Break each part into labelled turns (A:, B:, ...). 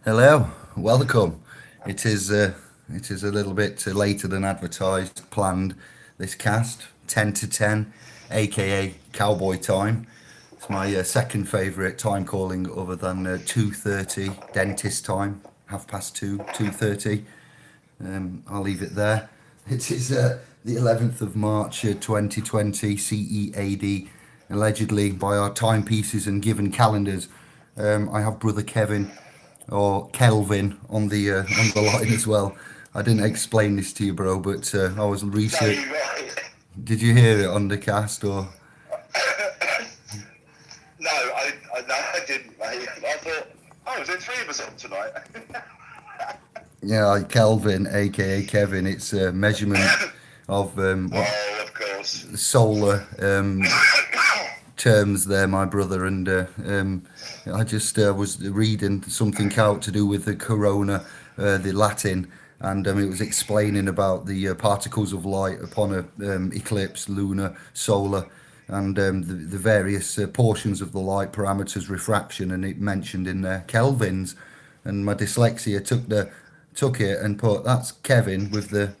A: Hello, welcome. It is a little bit later than advertised, planned. This cast 10 to 10, aka Cowboy Time. It's my second favourite time calling, other than 2:30 dentist time, 2:30, 2:30. I'll leave it there. It is the 11th of March 2020, CEAD, allegedly by our timepieces and given calendars. I have brother Kevin or Kelvin on the line as well. I didn't explain this to you, bro, but I was
B: No,
A: research.
B: you're right.
A: Did you hear it on the cast or?
B: No, I didn't, mate. I thought, oh, is there three of us on tonight?
A: Yeah, like Kelvin, aka Kevin. It's a measurement of what
B: Oh, of course.
A: solar terms there, my brother, and I just was reading something out to do with the corona, the Latin, and it was explaining about the particles of light upon a eclipse, lunar, solar, and the various portions of the light, parameters, refraction, and it mentioned in there kelvins, and my dyslexia took it and put that's Kevin with the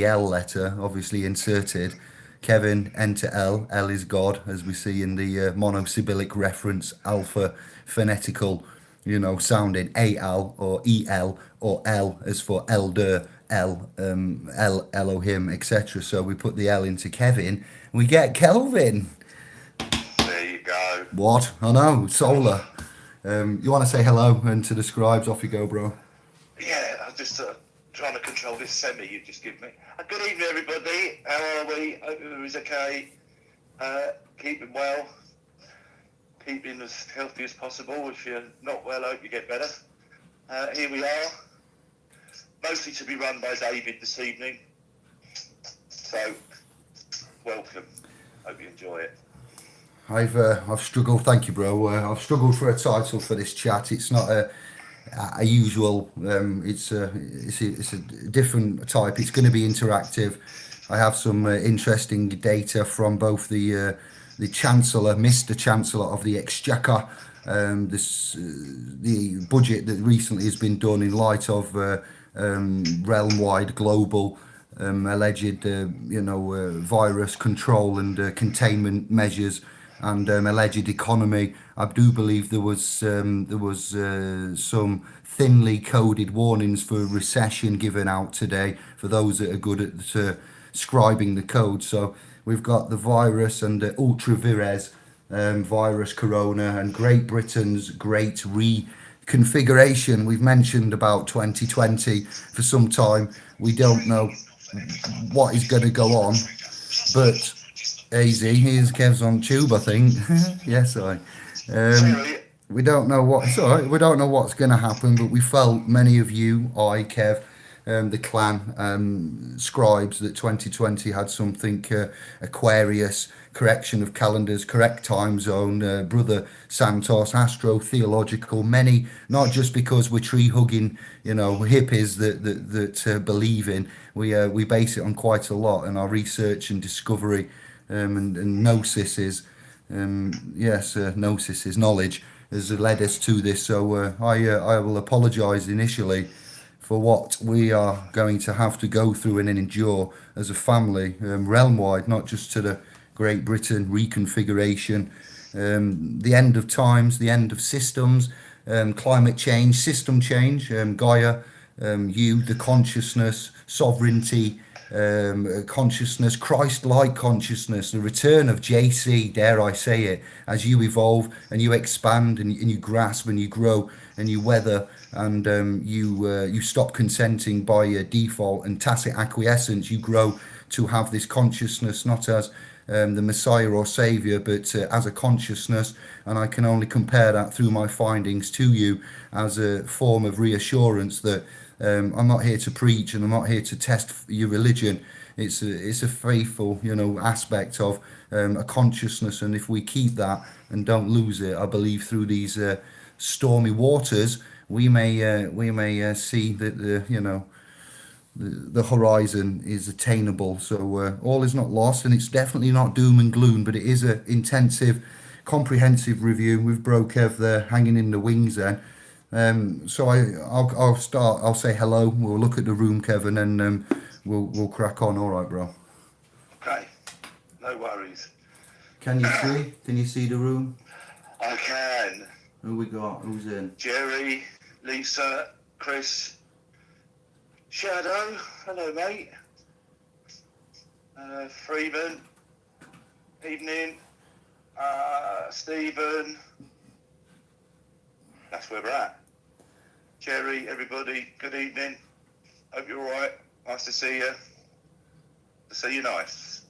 A: L letter obviously inserted. Kevin, enter L. L is God, as we see in the monosyllabic reference, alpha phonetical, sounding AL or EL or L as for elder, L, Elohim, etc. So we put the L into Kevin, we get Kelvin.
B: There you go.
A: What? I know, solar. You want to say hello and to the scribes? Off you go, bro.
B: Yeah, I'm just trying to control this semi you just given me. Good evening, everybody. How are we? Hope everybody's okay. Keeping well. Keeping as healthy as possible. If you're not well, I hope you get better. Here we are. Mostly to be run by David this evening. So, welcome. Hope you enjoy it.
A: I've struggled. Thank you, bro. I've struggled for a title for this chat. It's not a usual. It's a different type. It's going to be interactive. I have some interesting data from both the Chancellor, Mr. Chancellor of the Exchequer, the budget that recently has been done in light of realm-wide global alleged, virus control and containment measures and alleged economy. I do believe there was some thinly coded warnings for recession given out today for those that are good at scribing the code. So we've got the virus and the ultra vires virus, corona, and Great Britain's great reconfiguration. We've mentioned about 2020 for some time. We don't know what is going to go on, but easy. Here's Kev's on tube, I think. Yes, I. Um,
B: Sorry.
A: we don't know what. It's all right. We don't know what's going to happen, but we felt many of you, I, Kev, the clan scribes, that 2020 had something Aquarius, correction of calendars, correct time zone, brother Santos, astro theological. Many, not just because we're tree hugging, hippies that believe in. We base it on quite a lot, and our research and discovery and gnosis is yes, gnosis is knowledge has led us to this. So I will apologise initially for what we are going to have to go through and endure as a family, realm wide, not just to the Great Britain reconfiguration, the end of times, the end of systems, climate change, system change, Gaia, you, the consciousness, sovereignty, consciousness, Christ-like consciousness, the return of JC, dare I say it, as you evolve and you expand and you grasp and you grow and you weather and you stop consenting by default and tacit acquiescence. You grow to have this consciousness not as the Messiah or Savior, but as a consciousness. And I can only compare that through my findings to you as a form of reassurance that I'm not here to preach and I'm not here to test your religion. It's a faithful, aspect of a consciousness. And if we keep that and don't lose it, I believe through these stormy waters, we may see that the horizon is attainable. So all is not lost, and it's definitely not doom and gloom, but it is an intensive, comprehensive review with Bro Kev there hanging in the wings then. So I'll start. I'll say hello. We'll look at the room, Kevin, and we'll crack on. All right, bro.
B: Okay, no worries.
A: Can you see? Can you see the room?
B: I can.
A: Who we got? Who's in?
B: Jerry, Lisa, Chris, Shadow. Hello, mate. Freeman. Evening. Stephen. That's where we're at. Jerry, everybody, good evening. Hope you're all right. Nice to see you. To see you nice.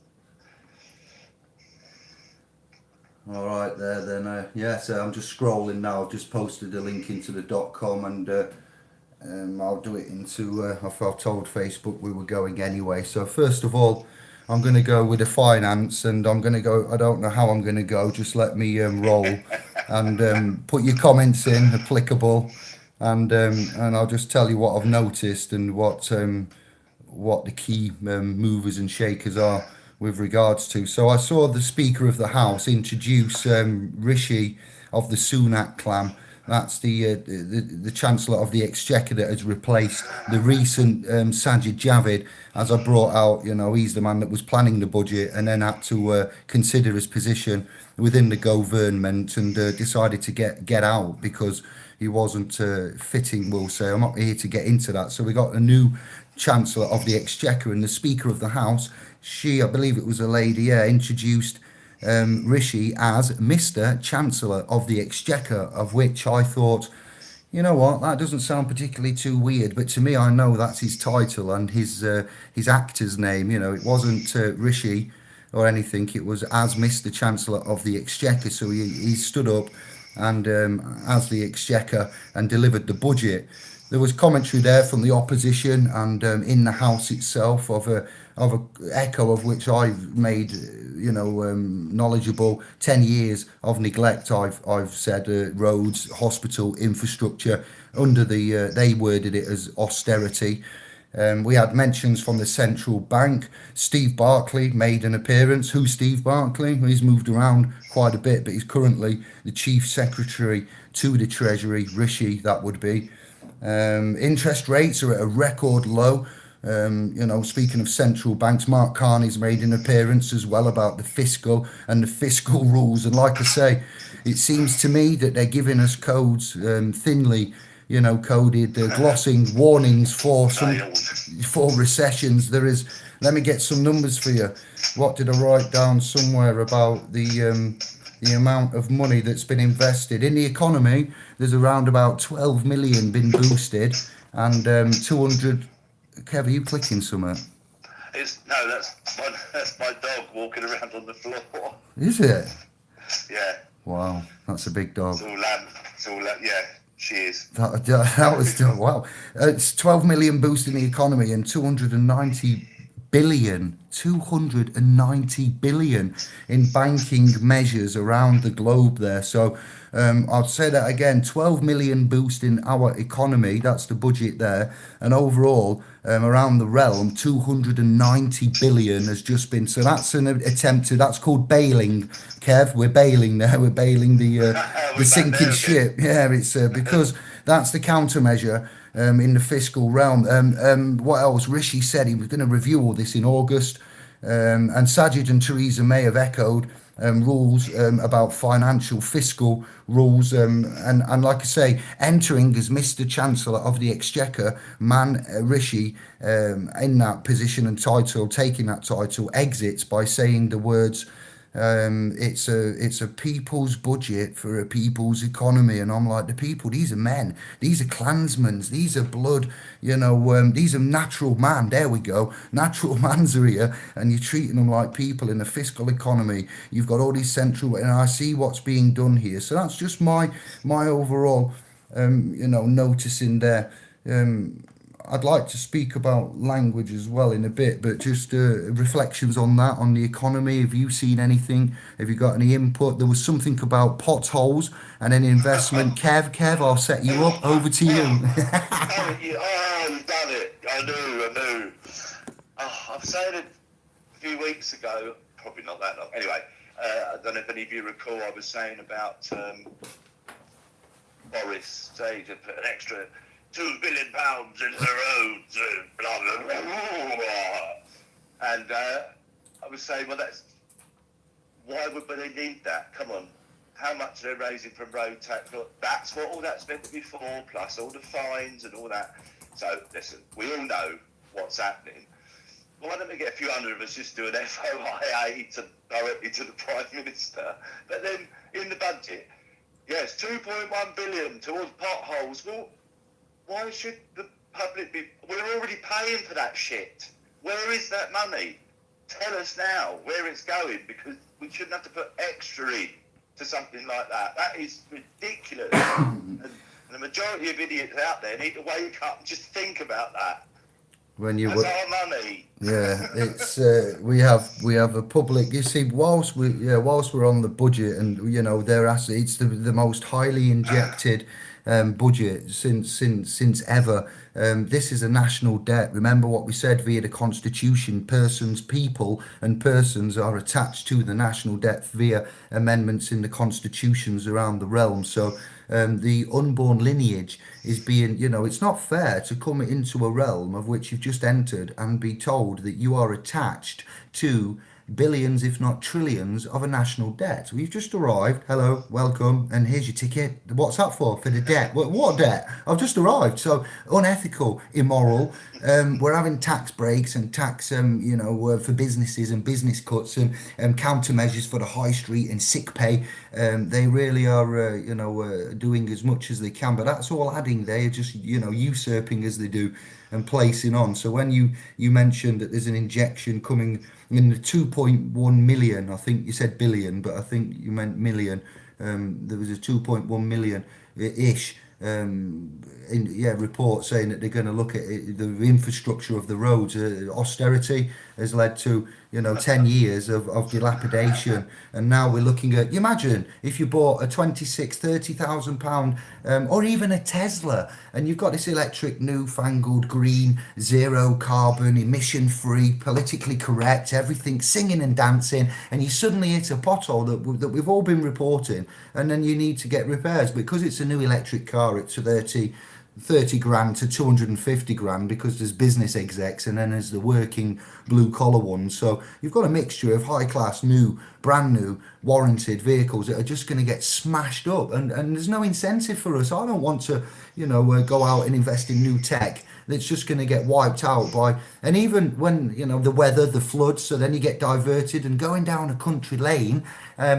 A: All right, there then. Yeah, so I'm just scrolling now. I've just posted a link into the .com, and I'll do it into. I've told Facebook we were going anyway. So first of all, I'm going to go with the finance, and I'm going to go. I don't know how I'm going to go. Just let me roll, and put your comments in applicable, and I'll just tell you what I've noticed and what the key movers and shakers are with regards to. So I saw the Speaker of the House introduce Rishi of the Sunak clan. That's the Chancellor of the Exchequer that has replaced the recent Sajid Javid. As I brought out, he's the man that was planning the budget and then had to consider his position within the government and decided to get out because he wasn't fitting, we'll say. I'm not here to get into that. So we got a new Chancellor of the Exchequer and the Speaker of the House. She, I believe it was a lady, introduced Rishi as Mr. Chancellor of the Exchequer, of which I thought, you know what, that doesn't sound particularly too weird, but to me, I know that's his title and his actor's name. It wasn't Rishi or anything. It was as Mr. Chancellor of the Exchequer. So he stood up and as the Exchequer and delivered the budget. There was commentary there from the opposition and in the House itself of a echo of which I've made, knowledgeable. 10 years of neglect. I've said roads, hospital, infrastructure. Under they worded it as austerity. We had mentions from the central bank. Steve Barclay made an appearance. Who's Steve Barclay? Well, he's moved around quite a bit, but he's currently the chief secretary to the Treasury. Rishi, that would be. Interest rates are at a record low. Speaking of central banks, Mark Carney's made an appearance as well about the fiscal and the fiscal rules. And like I say, it seems to me that they're giving us codes thinly, coded, glossing warnings for recessions. There is. Let me get some numbers for you. What did I write down somewhere about the amount of money that's been invested in the economy? There's around about 12 million been boosted, and 200. Kev, are you clicking something?
B: That's my dog walking around on the floor.
A: Is it?
B: Yeah.
A: Wow, that's a big dog.
B: It's all lamb. Yeah, she is.
A: That was wow. It's 12 million boosting the economy and 290 billion in banking measures around the globe there. So I'll say that again, 12 million boosting our economy. That's the budget there. And overall, around the realm, 290 billion has just been. So that's an attempt to. That's called bailing, Kev. We're bailing there. We're bailing the sinking ship. Yeah, it's because that's the countermeasure. In the fiscal realm. What else? Rishi said he was going to review all this in August. And Sajid and Theresa May have echoed rules about financial fiscal rules. And like I say, entering as Mr. Chancellor of the Exchequer, Rishi, in that position and title, taking that title, exits by saying the words, it's a people's budget for a people's economy. And I'm like, the people, these are men, these are clansmen, these are blood, these are natural man. There we go, natural mans are here, and you're treating them like people in a fiscal economy. You've got all these central, and I see what's being done here. So that's just my overall noticing there. I'd like to speak about language as well in a bit, but just reflections on that, on the economy. Have you seen anything? Have you got any input? There was something about potholes and an investment. Kev, I'll set you up. Over to you.
B: You've done it. I knew. I've said it a few weeks ago, probably not that long. Anyway, I don't know if any of you recall I was saying about Boris say to put an extra £2 billion into the roads and blah blah blah. And I was saying, well, that's why would they need that? Come on, how much they're raising from road tax? Look, that's what all that's meant to be for, plus all the fines and all that. So listen, we all know what's happening. Why don't we get a few hundred of us just do an FOIA directly to the Prime Minister? But then in the budget, yes, 2.1 billion towards potholes. Well, why should the public be? We're already paying for that shit. Where is that money? Tell us now where it's going, because we shouldn't have to put extra in to something like that. That is ridiculous. And the majority of idiots out there need to wake up and just think about that.
A: When you
B: That's our money.
A: Yeah, it's we have a public. You see, whilst we're on the budget, and they're asking, it's the most highly injected budget since ever. This is a national debt. Remember what we said via the Constitution: people and persons are attached to the national debt via amendments in the constitutions around the realm. So the unborn lineage is being, it's not fair to come into a realm of which you've just entered and be told that you are attached to billions, if not trillions, of a national debt. We've just arrived. Hello, welcome, and here's your ticket. What's that for? For the debt? What debt? I've just arrived. So unethical, immoral. We're having tax breaks and tax, for businesses and business cuts and countermeasures for the high street and sick pay. They really are, doing as much as they can, but that's all adding. They're just, usurping as they do and placing on. So when you mentioned that there's an injection coming in the 2.1 million, I think you said billion, but I think you meant million. There was a 2.1 million ish report saying that they're going to look at it, the infrastructure of the roads. Austerity has led to 10 years of dilapidation, and now we're looking at, you imagine if you bought a 26,000-30,000 pound or even a Tesla, and you've got this electric newfangled green zero carbon emission free politically correct everything singing and dancing, and you suddenly hit a pothole that we've all been reporting, and then you need to get repairs because it's a new electric car. It's 30 grand to 250 grand because there's business execs and then there's the working blue collar ones. So you've got a mixture of high class, brand new, warranted vehicles that are just going to get smashed up. And there's no incentive for us. I don't want to, go out and invest in new tech that's just going to get wiped out by, and even when, the weather, the floods, so then you get diverted and going down a country lane.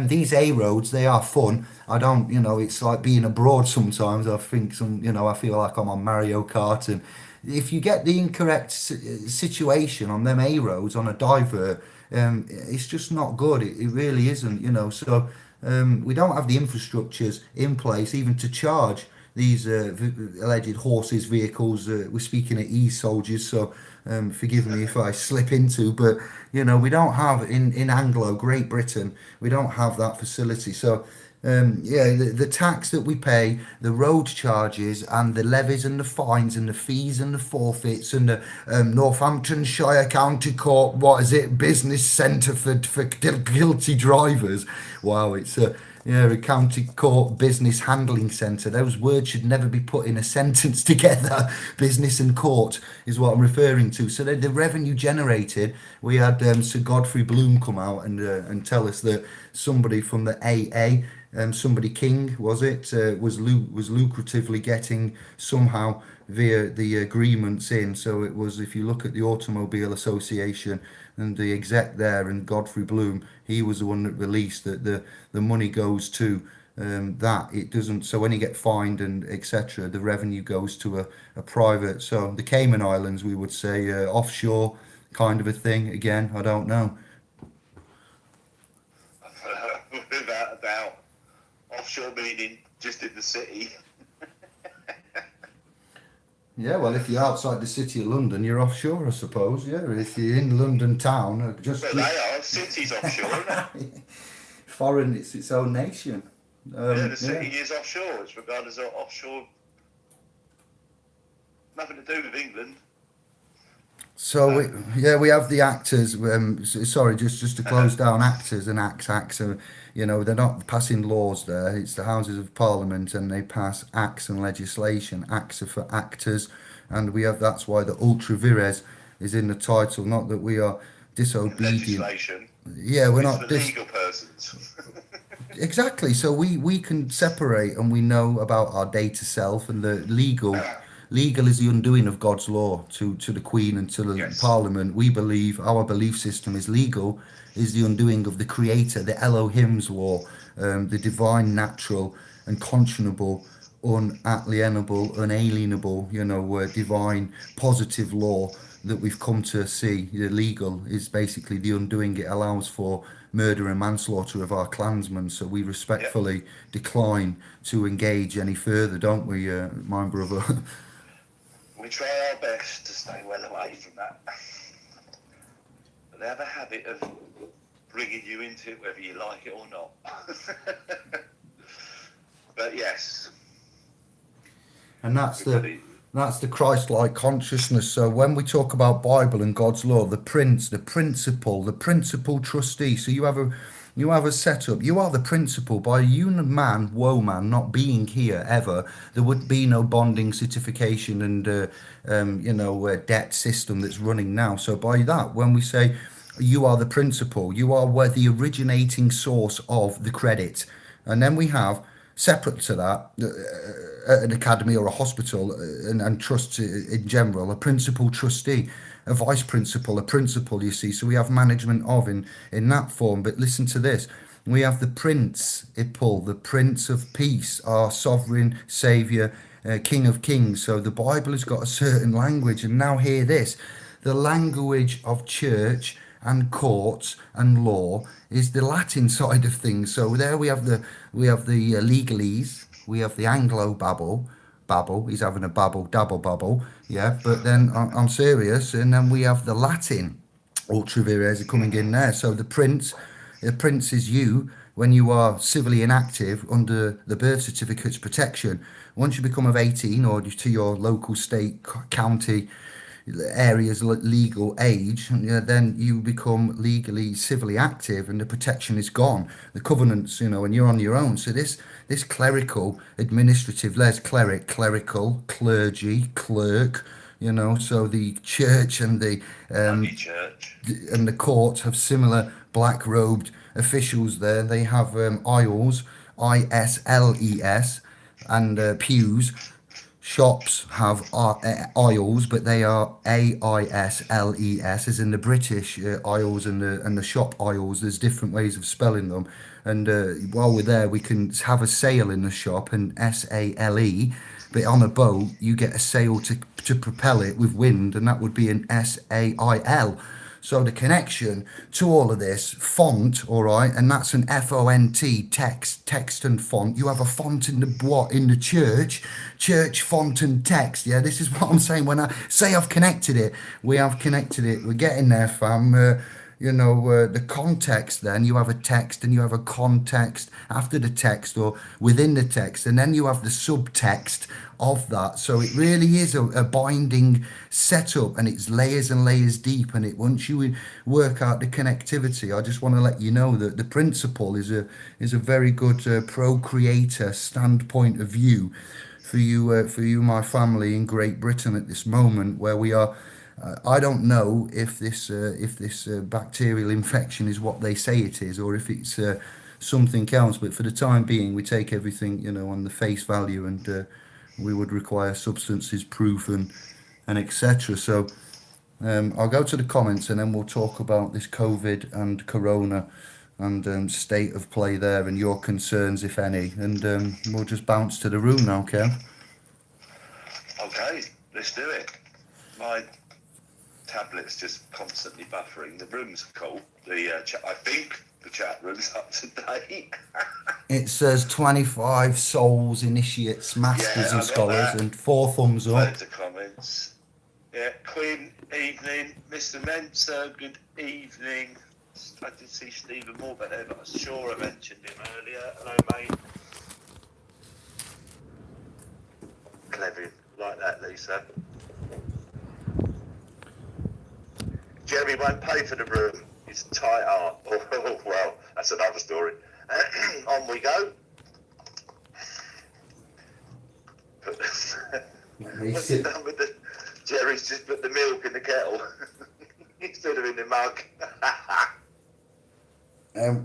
A: These A roads, they are fun. I don't, it's like being abroad sometimes. I think I feel like I'm on Mario Kart, and if you get the incorrect situation on them A roads on a divert, it's just not good. It really isn't, so we don't have the infrastructures in place even to charge these alleged horses vehicles. We're speaking of e-soldiers, so forgive me if I slip into, but we don't have in Anglo Great Britain, we don't have that facility. So the tax that we pay, the road charges and the levies and the fines and the fees and the forfeits and the Northamptonshire County Court, what is it, business centre for guilty drivers. Wow, it's a county court business handling centre. Those words should never be put in a sentence together. Business and court is what I'm referring to. So the revenue generated, we had Sir Godfrey Bloom come out and tell us that somebody from the AA, somebody King was it, was lucratively getting somehow via the agreements in. So it was, if you look at the Automobile Association and the exec there and Godfrey Bloom, he was the one that released that the money goes to that. It doesn't, so when you get fined and etc., the revenue goes to a private, so the Cayman Islands, we would say, offshore kind of a thing. Again, I don't know.
B: Without a doubt. Offshore meaning just in the city.
A: Yeah, well, if you're outside the city of London, you're offshore, I suppose. Yeah, if you're in London town,
B: Well, they are. City's offshore, isn't it?
A: Foreign, it's its own nation.
B: The city is offshore. It's regarded as offshore. Nothing to do with England.
A: So we have the actors. Sorry, just to close down, actors and acts. They're not passing laws there. It's the Houses of Parliament, and they pass acts and legislation. Acts are for actors, and we have. That's why the ultra vires is in the title. Not that we are disobedient.
B: Legislation
A: Yeah, we're
B: is
A: not
B: for legal persons.
A: exactly. So we can separate, and we know about our data self, and the legal is the undoing of God's law to the Queen and to the
B: Yes.
A: Parliament. We believe our belief system is legal, is the undoing of the Creator, the Elohim's law, the divine, natural, and conscionable, unalienable, unalienable, divine, positive law that we've come to see. The legal is basically the undoing. It allows for murder and manslaughter of our clansmen. So we
B: Yep.
A: respectfully decline to engage any further, don't we, my brother?
B: We try our best to stay well away from that. But they have a habit of bringing you into it, whether you like it or not. But yes,
A: And that's
B: everybody.
A: the Christ-like consciousness. So when we talk about Bible and God's law, the principal trustee. So you have a setup. You are the principal. By you man, woe man, not being here ever, there would be no bonding, certification, and debt system that's running now. So by that, when we say you are the principal, you are where the originating source of the credit, and then we have separate to that an academy or a hospital and trusts in general, a principal trustee, a vice principal, a principal, you see. So we have management of in that form. But listen to this. We have the principal, the Prince of Peace, our sovereign Saviour, King of Kings. So the Bible has got a certain language. And now hear this. The language of church and courts and law is the Latin side of things. So there we have the legalese, we have the Anglo babble. He's having a double bubble, yeah. But then I'm serious, and then we have the Latin ultra vires are coming in there. So the prince is you when you are civilly inactive under the birth certificate's protection. Once you become of 18 or to your local state, county, areas legal age, then you become legally civilly active and the protection is gone, the covenants, and you're on your own. So this clerical administrative, there's clerical, clergy, clerk, so the church and the
B: Only church.
A: and the court have similar black robed officials there. They have aisles, ISLES, and pews. Shops have aisles, but they are AISLES, as in the British aisles and the shop aisles. There's different ways of spelling them. And while we're there, we can have a sail in the shop, and SALE. But on a boat, you get a sail to propel it with wind, and that would be an SAIL. So the connection to all of this font, all right, and that's an FONT, text and font. You have a font in the church font and text. Yeah, this is what I'm saying when I say I've connected it. We have connected it. We're getting there, fam. The context. Then you have a text and you have a context after the text or within the text, and then you have the subtext of that. So it really is a binding setup, and it's layers and layers deep. And once you work out the connectivity, I just want to let you know that the principle is a very good pro-creator standpoint of view for you, my family in Great Britain at this moment, where we are. I don't know if this bacterial infection is what they say it is, or if it's something else. But for the time being, we take everything on the face value, and we would require substances proof and etc. So I'll go to the comments, and then we'll talk about this COVID and Corona and state of play there and your concerns, if any. And we'll just bounce to the room now, Kev.
B: Okay, let's do it. My tablet's just constantly buffering. The room's cool. I think the chat room's up to date.
A: It says 25 souls, initiates, masters, and scholars, and 4 thumbs up.
B: Loads of comments. Yeah, Queen, evening. Mr. Mensa, good evening. I did see Stephen Moore back there, but I'm sure I mentioned him earlier. Hello, mate. Clever, like that, Lisa. Jerry won't pay for the room. He's tight art. Oh, well, that's another story. On we go. What's he done with the... Jerry's just put the milk in the kettle instead of in the mug.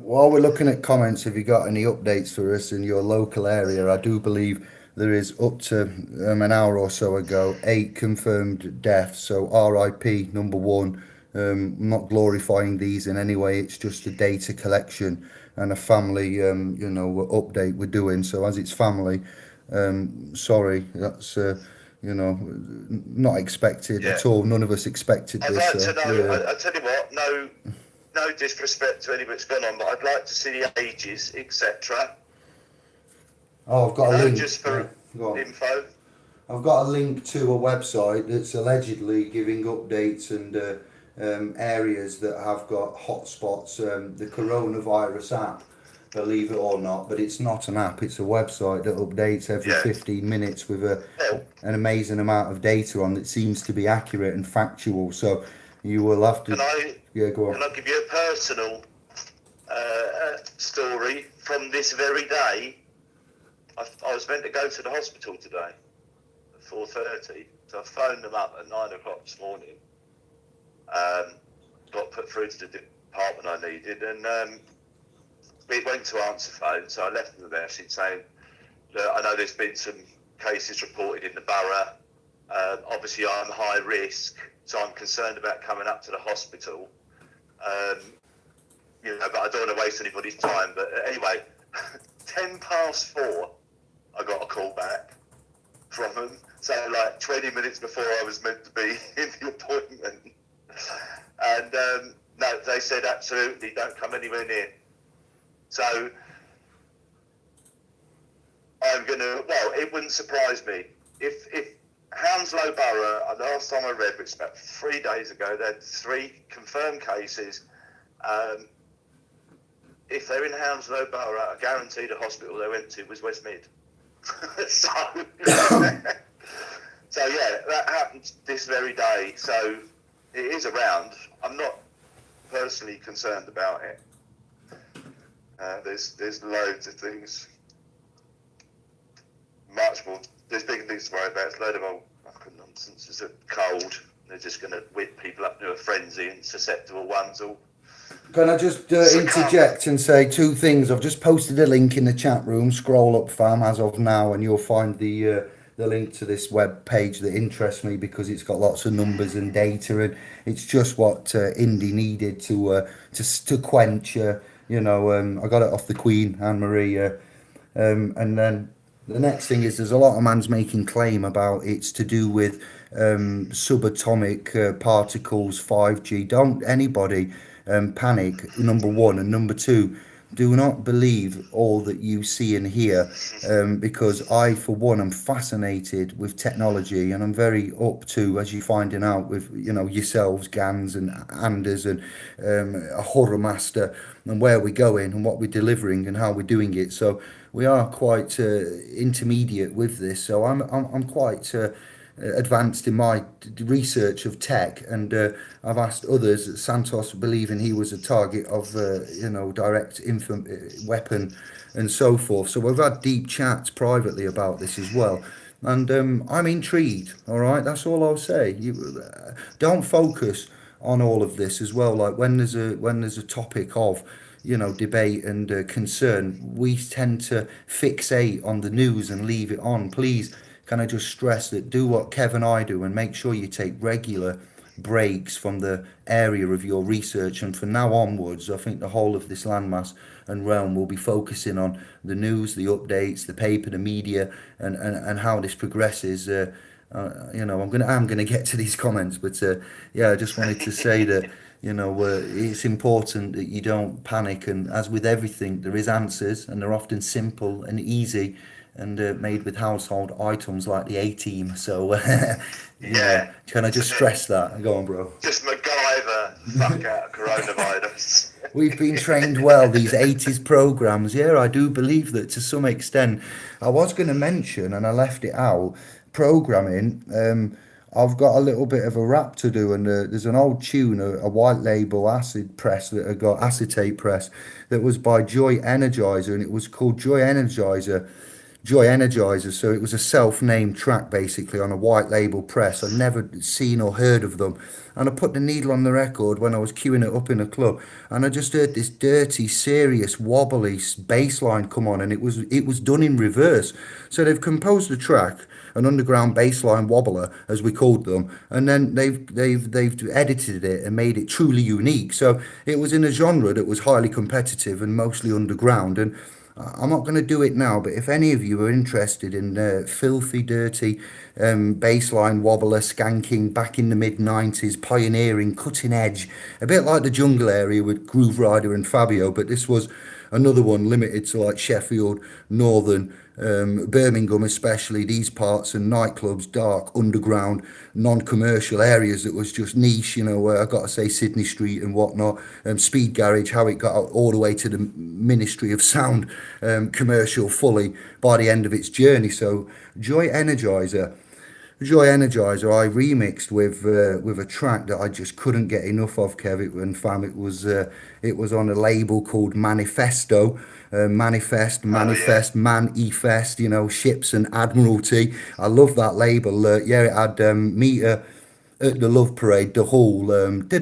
A: While we're looking at comments, have you got any updates for us in your local area? I do believe there is up to an hour or so ago 8 confirmed deaths. So RIP number 1. I'm not glorifying these in any way. It's just a data collection and a family, update we're doing. So as it's family, sorry, that's not expected at all. None of us expected
B: I'd
A: this.
B: like to know. I tell you what, no disrespect to anybody that's gone on, but I'd like to see the ages, etc.
A: Oh, I've got a link.
B: Just for info.
A: I've got a link to a website that's allegedly giving updates and areas that have got hotspots. The coronavirus app, believe it or not, but it's not an app. It's a website that updates every 15 minutes with an amazing amount of data on that seems to be accurate and factual. So you will have to. Go on.
B: Can I give you a personal story from this very day? I was meant to go to the hospital today at 4:30, so I phoned them up at 9 o'clock this morning. Got put through to the department I needed, and it went to answer phone, so I left them a message saying, look, I know there's been some cases reported in the borough. Obviously, I'm high risk, so I'm concerned about coming up to the hospital. But I don't want to waste anybody's time. But anyway, 4:10, I got a call back from them. So like 20 minutes before I was meant to be in the appointment. And no, they said absolutely don't come anywhere near. So it wouldn't surprise me if Hounslow Borough, the last time I read, which was about 3 days ago, they had 3 confirmed cases. If they're in Hounslow Borough, I guarantee the hospital they went to was West Mid. So yeah, that happened this very day. So it is around. I'm not personally concerned about it. There's loads of things. Much more. There's bigger things to worry about. It's a load of old fucking nonsense. It's a cold. They're just going to whip people up to a frenzy, and susceptible ones all.
A: Can I just interject and say 2 things? I've just posted a link in the chat room. Scroll up, fam, as of now, and you'll find the link to this web page that interests me because it's got lots of numbers and data, and it's just what Indy needed to quench. I got it off the Queen, Anne Marie, and then the next thing is there's a lot of man's making claim about it's to do with subatomic particles, 5G. Don't anybody panic, number 1, and number 2, do not believe all that you see and hear, because I, for one, am fascinated with technology, and I'm very up to, as you're finding out with yourselves, Gans and Anders and a horror master, and where we're going and what we're delivering and how we're doing it. So we are quite intermediate with this. So I'm quite advanced in my research of tech, and I've asked others, Santos believing he was a target of direct weapon and so forth. So we've had deep chats privately about this as well, and I'm intrigued. All right, that's all I'll say. You don't focus on all of this as well. Like when there's a topic of debate and concern, we tend to fixate on the news and leave it on. Please, can I just stress that do what Kev and I do and make sure you take regular breaks from the area of your research. And from now onwards, I think the whole of this landmass and realm will be focusing on the news, the updates, the paper, the media, and how this progresses. I'm gonna get to these comments, but I just wanted to say that it's important that you don't panic. And as with everything, there is answers, and they're often simple and easy, and made with household items like the A-Team. So, can I just stress that? Go on, bro.
B: Just MacGyver, fuck out coronavirus.
A: We've been trained well, these 80s programs. Yeah, I do believe that to some extent. I was going to mention, and I left it out, programming I've got a little bit of a rap to do, and there's an old tune, a white label acid press that I got, acetate press, that was by Joy Energizer, and it was called Joy Energizer. Joy Energizer. So it was a self-named track basically on a white label press. I'd never seen or heard of them. And I put the needle on the record when I was queuing it up in a club, and I just heard this dirty, serious, wobbly bass line come on, and it was done in reverse. So they've composed a track, an underground bassline wobbler, as we called them, and then they've edited it and made it truly unique. So it was in a genre that was highly competitive and mostly underground. And I'm not going to do it now, but if any of you are interested in filthy, dirty bassline wobbler skanking back in the mid 90s, pioneering, cutting edge, a bit like the Jungle Area with Groove Rider and Fabio, but this was another one limited to like Sheffield, Northern, Birmingham, especially these parts, and nightclubs, dark, underground, non-commercial areas that was just niche. I got to say Sydney Street and whatnot, Speed Garage, how it got all the way to the Ministry of Sound, commercial fully by the end of its journey. So Joy Energizer. Joy Energizer, I remixed with a track that I just couldn't get enough of, Kev. And fam, it was on a label called Manifesto, Manifest, Man E Fest, ships and admiralty. I love that label. Yeah, it had Meter at the Love Parade, the whole it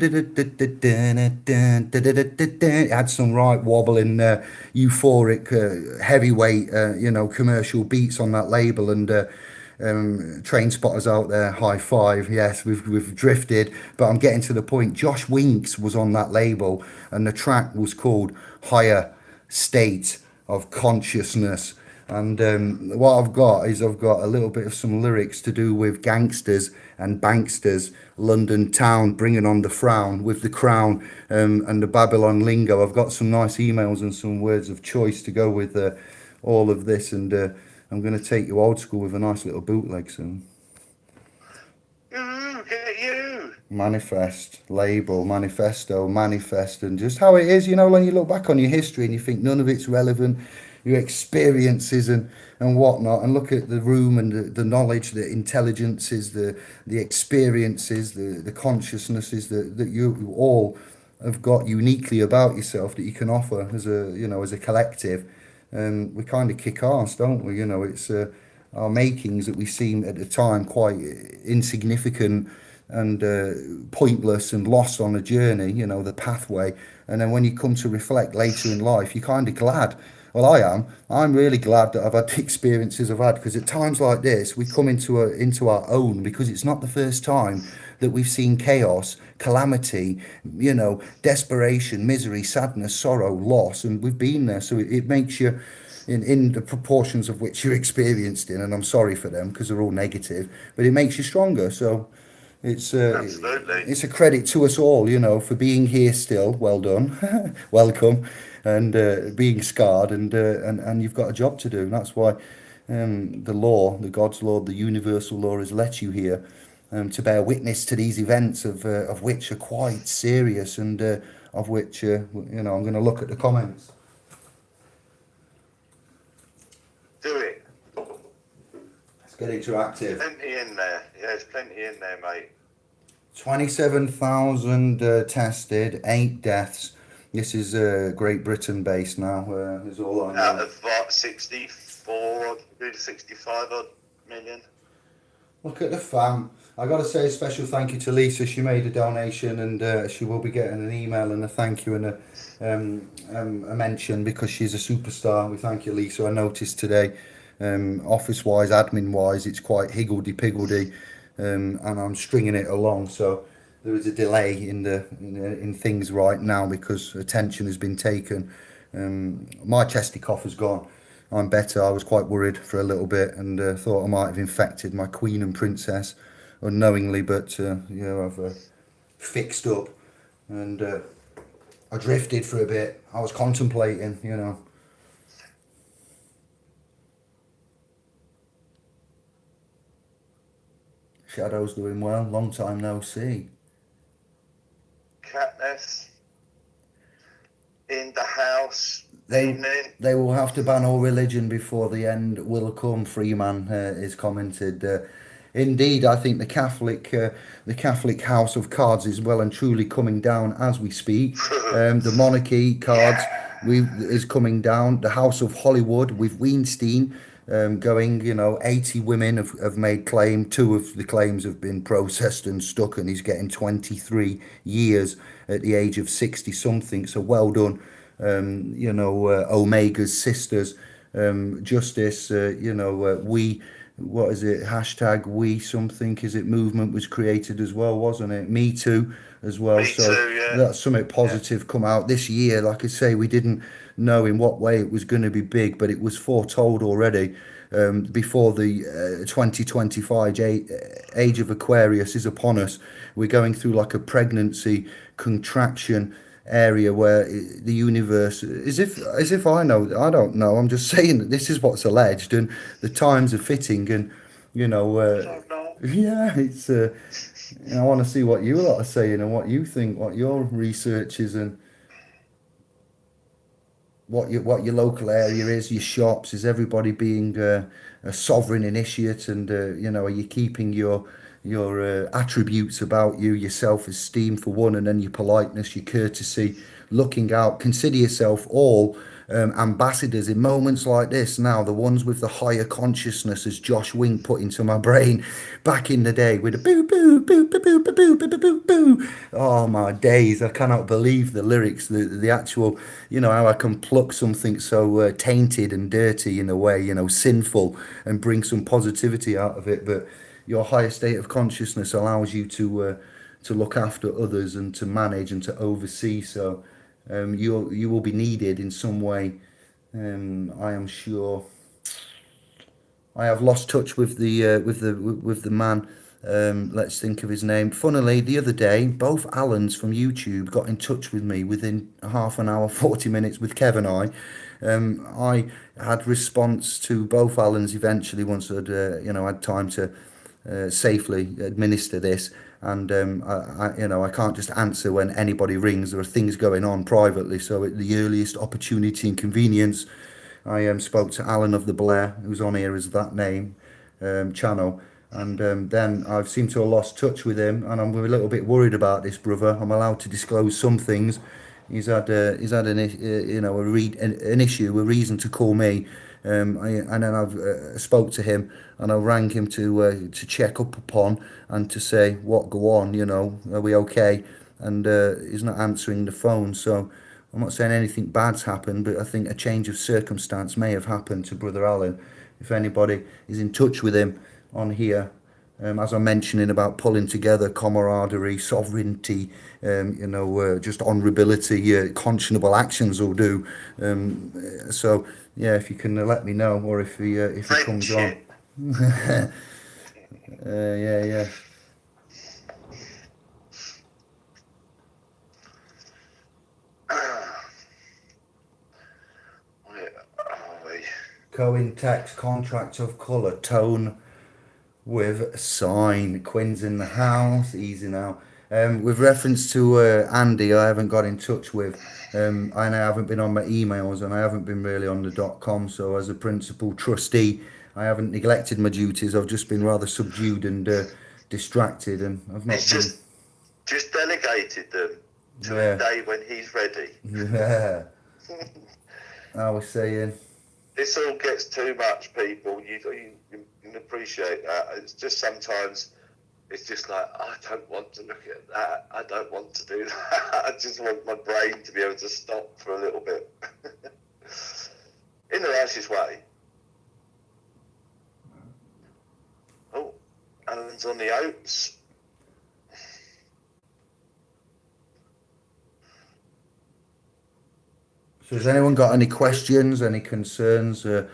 A: had some right wobbling, euphoric, heavyweight, commercial beats on that label. And train spotters out there, high five. Yes, we've drifted, but I'm getting to the point. Josh Winks was on that label, and the track was called Higher State of Consciousness. And what I've got a little bit of some lyrics to do with gangsters and banksters, London town, bringing on the frown with the crown, and the Babylon lingo. I've got some nice emails and some words of choice to go with all of this, and I'm going to take you old school with a nice little bootleg soon.
B: Get you.
A: Manifest, label, manifesto, manifest, and just how it is, when you look back on your history and you think none of it's relevant, your experiences and whatnot, and look at the room and the knowledge, the intelligences, the experiences, the consciousnesses that you all have got uniquely about yourself that you can offer as a collective. We kind of kick ass, don't we? It's our makings that we seem at the time quite insignificant and pointless and lost on a journey, the pathway. And then when you come to reflect later in life, you're kind of glad. Well, I am. I'm really glad that I've had the experiences I've had, because at times like this, we come into our own, because it's not the first time that we've seen chaos, calamity, desperation, misery, sadness, sorrow, loss, and we've been there. So it makes you, in the proportions of which you're experienced in, and I'm sorry for them because they're all negative, but it makes you stronger. So it's a credit to us all, for being here still. Well done, welcome, and being scarred, and you've got a job to do. And that's why the law, the God's law, the universal law, has let you here. To bear witness to these events of which are quite serious, and of which I'm going to look at the comments.
B: Do it.
A: Let's get interactive.
B: Plenty in there. Yeah, there's plenty in there, mate.
A: 27,000 tested, 8 deaths. This is Great Britain based now. Is all I know.
B: Out of what, 64, 65 odd million.
A: Look at the fam. I got to say a special thank you to Lisa. She made a donation, and she will be getting an email and a thank you and a mention, because she's a superstar. We thank you, Lisa. I noticed today, office-wise, admin-wise, it's quite higgledy-piggledy, and I'm stringing it along. So there is a delay in things right now because attention has been taken. My chesty cough has gone. I'm better. I was quite worried for a little bit and thought I might have infected my queen and princess unknowingly, but I've fixed up, and I drifted for a bit. I was contemplating, Shadow's doing well. Long time no see.
B: Katniss in the house.
A: They will have to ban all religion before the end will come. Freeman is commented. Indeed, I think the Catholic House of Cards is well and truly coming down as we speak. The monarchy cards is coming down. The House of Hollywood with Weinstein going. 80 women have made claim. Two of the claims have been processed and stuck, and he's getting 23 years at the age of 60 something. So well done. Omega's sisters, justice. We, what is it, hashtag we something, is it, movement was created as well, wasn't it? Me Too as well.
B: Me
A: So
B: too, yeah.
A: that's something
B: Yeah.
A: positive come out this year. Like I say, we didn't know in what way it was going to be big, but it was foretold already. Before the 2025 age of Aquarius is upon us, we're going through like a pregnancy contraction area where the universe, as if I don't know, I'm just saying that this is what's alleged, and the times are fitting, and you know
B: I
A: uh,
B: don't know.
A: yeah, it's I want to see what you lot are saying and what you think, what your research is, and what your local area is, your shops. Is everybody being a sovereign initiate, and are you keeping your attributes about you, your self-esteem for one, and then your politeness, your courtesy, looking out. Consider yourself all ambassadors in moments like this. Now, the ones with the higher consciousness, as Josh Wing put into my brain back in the day, with a boo boo boo boo boo boo boo boo boo boo boo. Oh my days! I cannot believe the lyrics, the actual, how I can pluck something so tainted and dirty in a way, sinful, and bring some positivity out of it. But your higher state of consciousness allows you to look after others and to manage and to oversee. So you will be needed in some way. I am sure. I have lost touch with the man. Let's think of his name. Funnily, the other day, both Allens from YouTube got in touch with me within half an hour, 40 minutes with Kev and I. I had response to both Allens eventually once I'd had time to safely administer this. And I can't just answer when anybody rings. There are things going on privately. So at the earliest opportunity and convenience, I spoke to Alan of the Blair, who's on here as that name channel, and then I've seemed to have lost touch with him, and I'm a little bit worried about this brother. I'm allowed to disclose some things. He's had an issue, a reason to call me, and then I've spoke to him, and I rang him to check up upon and to say what go on. Are we okay? And he's not answering the phone, so. I'm not saying anything bad's happened, but I think a change of circumstance may have happened to Brother Alan. If anybody is in touch with him on here, as I'm mentioning about pulling together, camaraderie, sovereignty, just honourability, conscionable actions will do. So yeah, if you can let me know, or if he comes on,
B: Friendship.
A: yeah, yeah.
B: Where are we?
A: Cohen text contract of colour tone with sign. Quinn's in the house, easy now. With reference to Andy, I haven't got in touch with. And I haven't been on my emails, and I haven't been really on the .com. So as a principal trustee, I haven't neglected my duties. I've just been rather subdued and distracted, and I've not
B: He's
A: been.
B: just delegated them to a
A: Yeah,
B: day when he's ready.
A: yeah. I was saying,
B: This all gets too much, people. You can appreciate that. It's just sometimes it's just like, I don't want to look at that. I don't want to do that. I just want my brain to be able to stop for a little bit. In the nicest way. Oh, Alan's on the oats.
A: so has anyone got any questions, any concerns?
B: So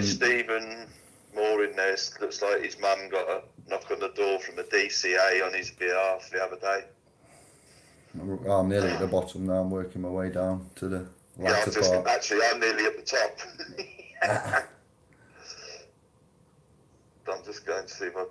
B: Stephen Moore in there looks like his mum got a knock on the door from a DCA on his behalf the other day.
A: I'm nearly at the bottom now. I'm working my way down to the
B: Yeah,
A: latter part.
B: I'm nearly at the top. I'm just going to see my.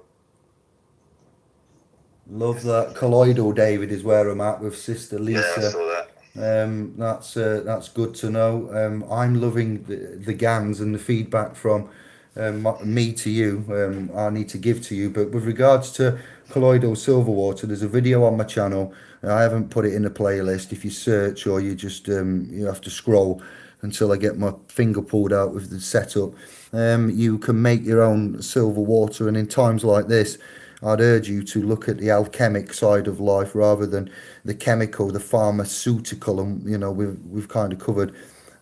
A: Love that. Colloidal, David, is where I'm at with Sister
B: Yeah, I
A: Lisa.
B: saw that.
A: That's good to know. I'm loving the GANs and the feedback from me to you, I need to give to you. But with regards to colloidal silver water, there's a video on my channel. I haven't put it in a playlist. If you search or you just you have to scroll until I get my finger pulled out with the setup. You can make your own silver water, and in times like this, I'd urge you to look at the alchemic side of life rather than the chemical, the pharmaceutical, and we've kind of covered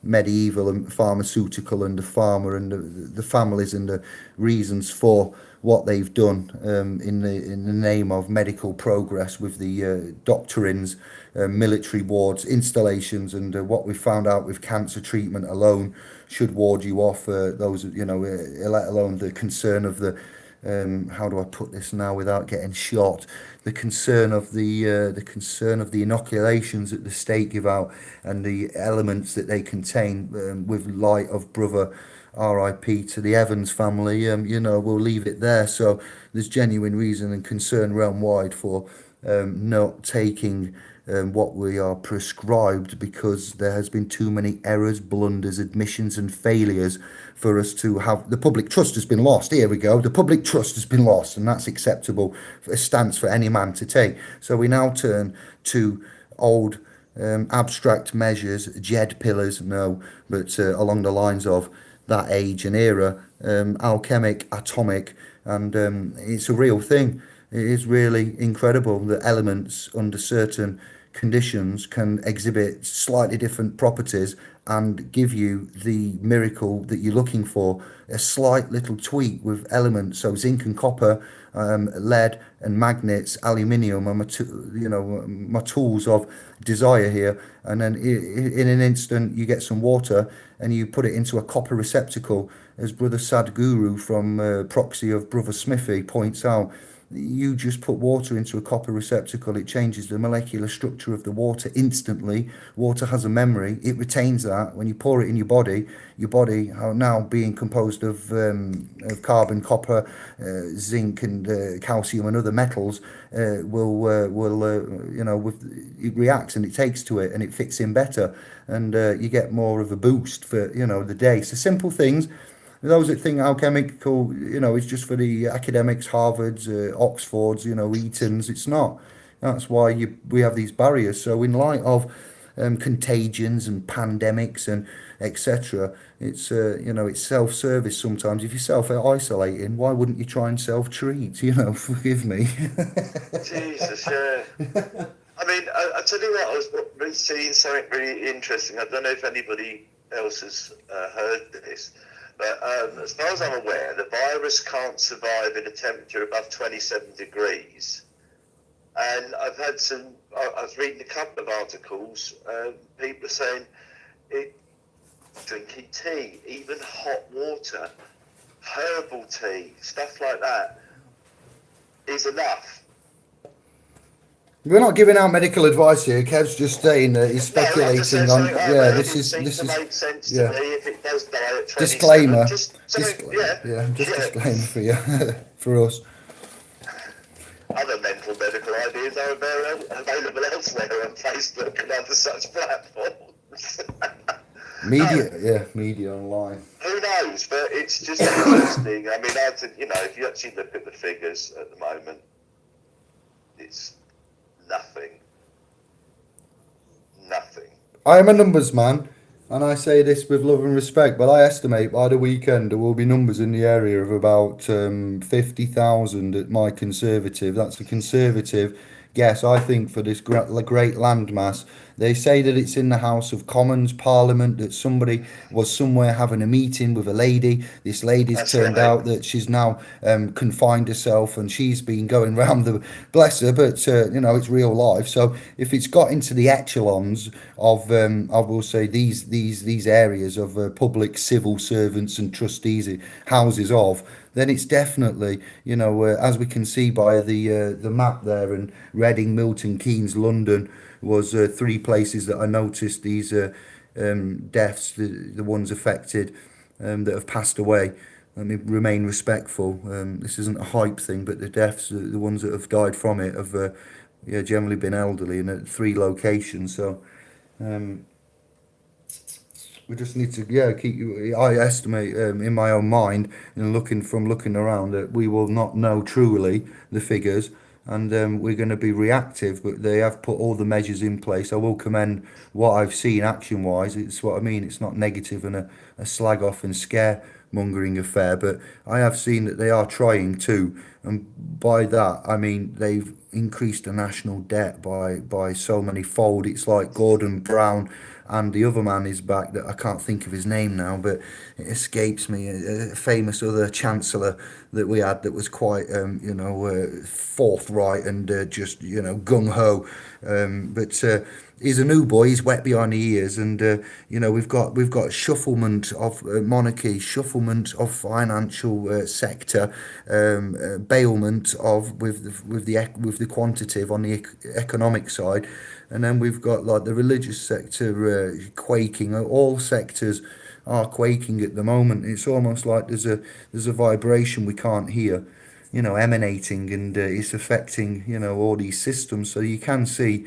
A: medieval and pharmaceutical and the farmer and the families and the reasons for what they've done in the name of medical progress with the doctrines, military wards, installations, and what we found out with cancer treatment alone should ward you off those, let alone the concern of the how do I put this now without getting shot? The concern of the inoculations that the state give out and the elements that they contain. With light of brother, R.I.P. to the Evans family. We'll leave it there. So there's genuine reason and concern realm wide for not taking what we are prescribed, because there has been too many errors, blunders, admissions and failures for us to have. The public trust has been lost. Here we go. The public trust has been lost, and that's acceptable a stance for any man to take. So we now turn to old abstract measures, JED pillars, no, but along the lines of that age and era, alchemic, atomic, and it's a real thing. It is really incredible that elements under certain conditions can exhibit slightly different properties and give you the miracle that you're looking for. A slight little tweak with elements, so zinc and copper, lead and magnets, aluminium are my tools of desire here. And then in an instant, you get some water and you put it into a copper receptacle, as Brother Sadhguru from Proxy of Brother Smithy points out. You just put water into a copper receptacle, it changes the molecular structure of the water instantly. Water has a memory, it retains that. When you pour it in your body now being composed of carbon, copper, zinc and calcium and other metals, it reacts and it takes to it and it fits in better, and you get more of a boost for the day. So simple things. Those that think alchemical, is just for the academics, Harvards, Oxfords, Etons, it's not. That's why we have these barriers. So in light of contagions and pandemics and etc., it's self-service sometimes. If you're self-isolating, why wouldn't you try and self-treat? Forgive me.
B: Jesus, yeah. I mean, I tell you what, I was really seeing something really interesting. I don't know if anybody else has heard this. But as far as I'm aware, the virus can't survive in a temperature above 27 degrees. And I was reading a couple of articles, people are saying drinking tea, even hot water, herbal tea, stuff like that, is enough.
A: We're not giving out medical advice here. Kev's just saying that he's speculating on. Yeah, this is
B: make sense to me if it does die at 27.
A: Disclaimer.
B: Disclaimer
A: Disclaimer for you, for us.
B: Other mental medical ideas are available elsewhere on Facebook and other such platforms.
A: Media online.
B: Who knows? But it's just interesting. I mean, if you actually look at the figures at the moment, it's nothing.
A: I am a numbers man, and I say this with love and respect, but I estimate by the weekend there will be numbers in the area of about 50,000 at my conservative. That's a conservative guess, I think, for this great landmass. They say that it's in the House of Commons, Parliament, that somebody was somewhere having a meeting with a lady. This lady's turned out that she's now confined herself, and she's been going round the, bless her, but it's real life. So if it's got into the echelons of, I will say, these areas of public civil servants and trustees, houses of, then it's definitely, as we can see by the map there, and Reading, Milton Keynes, London was three places that I noticed these deaths, the ones affected that have passed away. Let me remain respectful. This isn't a hype thing, but the deaths, the ones that have died from it, have generally been elderly and at three locations. So We just need to, yeah, keep. I estimate in my own mind, and looking around, that we will not know truly the figures, and we're going to be reactive. But they have put all the measures in place. I will commend what I've seen action wise. It's what I mean. It's not negative and a slag off and scaremongering affair, but I have seen that they are trying to, and by that I mean they've increased the national debt by so many fold. It's like Gordon Brown, and the other man is back that I can't think of his name now, but it escapes me. A famous other chancellor that we had that was quite, forthright and just, gung ho. But he's a new boy. He's wet behind the ears, and we've got shufflement of monarchy, shufflement of financial sector, bailment of with the quantitative on the economic side, and then we've got like the religious sector quaking. All sectors are quaking at the moment. It's almost like there's a vibration we can't hear, emanating, and it's affecting all these systems. So you can see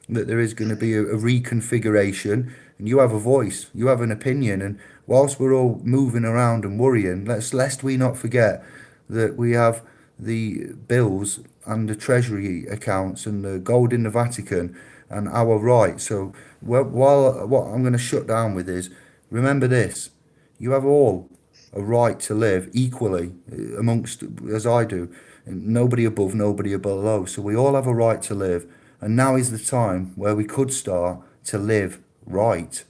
A: that there is going to be a reconfiguration, and you have a voice, you have an opinion, and whilst we're all moving around and worrying, lest we not forget that we have the bills and the treasury accounts and the gold in the Vatican and our rights. So while what I'm going to shut down with is, remember this: you have all a right to live equally amongst, as I do, and nobody above, nobody below. So we all have a right to live, and now is the time where we could start to live right.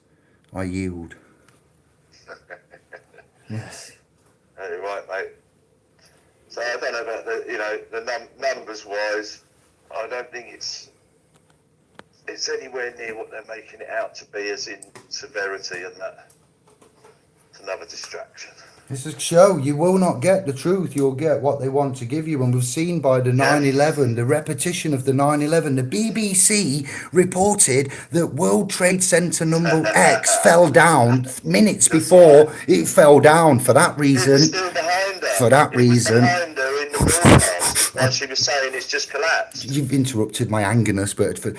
A: I yield. Yes.
B: You're right, mate. So I don't know about the numbers wise. I don't think it's anywhere near what they're making it out to be, as in severity, and that. It's another distraction.
A: It's a show. You will not get the truth. You'll get what they want to give you. And we've seen by the 9/11, the repetition of the 9/11, the BBC reported that World Trade Center number X fell down minutes before it fell down. For that reason,
B: Still behind her.
A: for that reason,
B: Behind her in the broadcast, while she was saying it's just collapsed.
A: you've interrupted my angerness, but
B: Calm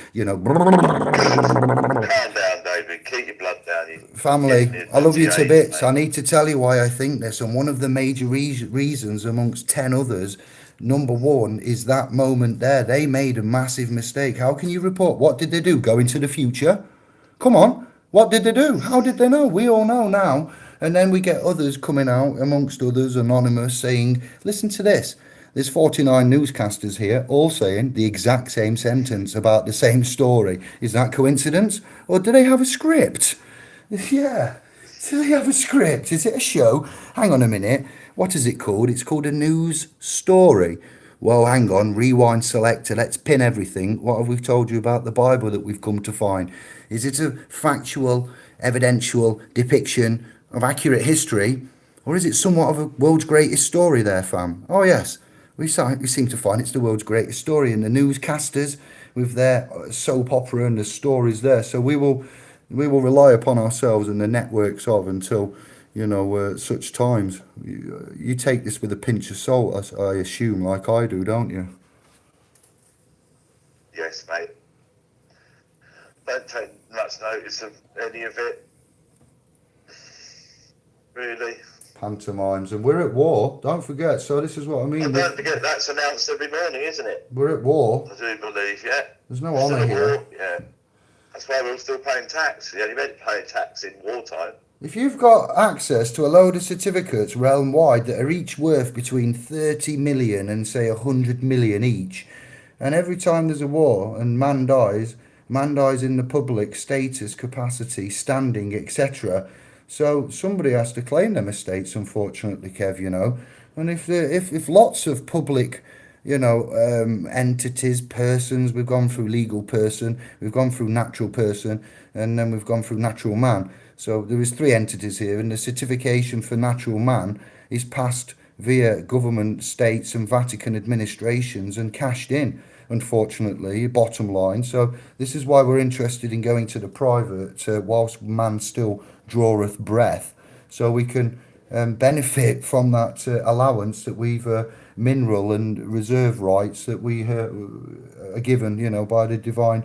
B: down, David. Keep your blood down.
A: family, I love you to bits. I need to tell you why I think this, and one of the major reasons, amongst 10 others, number one, is that moment there. They made a massive mistake. How can you report? What did they do? Go into the future? Come on. What did they do? How did they know? We all know now. And then we get others coming out, amongst others, anonymous, saying, listen to this. There's 49 newscasters here, all saying the exact same sentence about the same story. Is that coincidence? Or do they have a script? Yeah. Do they have a script? Is it a show? Hang on a minute. What is it called? It's called a news story. Well, hang on. Rewind selector. Let's pin everything. What have we told you about the Bible that we've come to find? Is it a factual, evidential depiction of accurate history? Or is it somewhat of a world's greatest story there, fam? Oh, yes. We seem to find it's the world's greatest story, and the newscasters with their soap opera and the stories there. So we will rely upon ourselves and the networks of until such times. You take this with a pinch of salt, I assume, like I do, don't you?
B: Yes, mate. Don't take much notice of any of it. Really.
A: Pantomimes, and we're at war. Don't forget. So this is what I mean.
B: And don't forget, that's announced every morning, isn't it?
A: We're at war.
B: I do believe, yeah.
A: There's no honour here.
B: Yeah. That's why we're all still paying tax. You only meant to pay tax in wartime.
A: If you've got access to a load of certificates realm wide that are each worth between 30 million and say 100 million each, and every time there's a war and man dies in the public status, capacity, standing, etc. So somebody has to claim them estates, unfortunately, Kev, And if lots of public, entities, persons, we've gone through legal person, we've gone through natural person, and then we've gone through natural man. So there is 3 entities here, and the certification for natural man is passed via government, states, and Vatican administrations and cashed in, unfortunately, bottom line. So this is why we're interested in going to the private whilst man still draweth breath, so we can benefit from that allowance that we've mineral and reserve rights that we are given, by the divine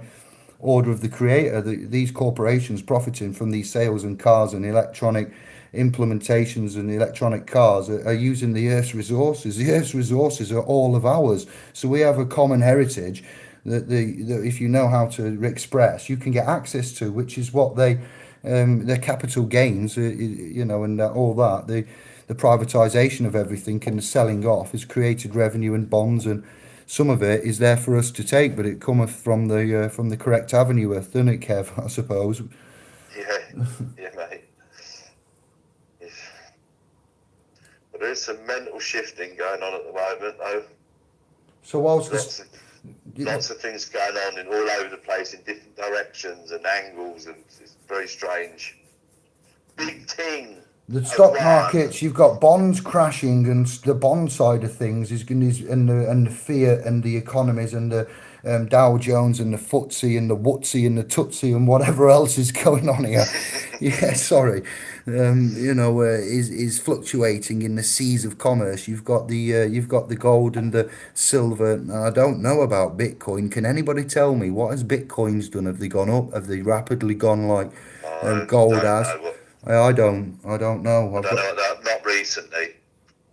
A: order of the creator. These corporations profiting from these sales and cars and electronic implementations and electronic cars are using the Earth's resources. The Earth's resources are all of ours. So we have a common heritage that if you know how to express, you can get access to, which is what their capital gains, and all that. The privatization of everything and the selling off has created revenue and bonds, and some of it is there for us to take, but it cometh from the correct avenue, doesn't it, Kev? I suppose.
B: Yeah, yeah, mate. Yes. But there is some mental shifting going on at the moment, though.
A: So whilst
B: Lots of things going on in all over the place in different directions and angles, and it's very strange. Big thing.
A: the stock markets, you've got bonds crashing, and the bond side of things and the fear and the economies and the Dow Jones and the FTSE and the WTSE and the Tootsie and whatever else is going on here. Yeah, sorry. Is fluctuating in the seas of commerce. You've got the gold and the silver. And I don't know about Bitcoin. Can anybody tell me what has Bitcoins done? Have they gone up? Have they rapidly gone like
B: I
A: gold
B: don't
A: has?
B: know what.
A: I don't know.
B: I don't know that. Not recently.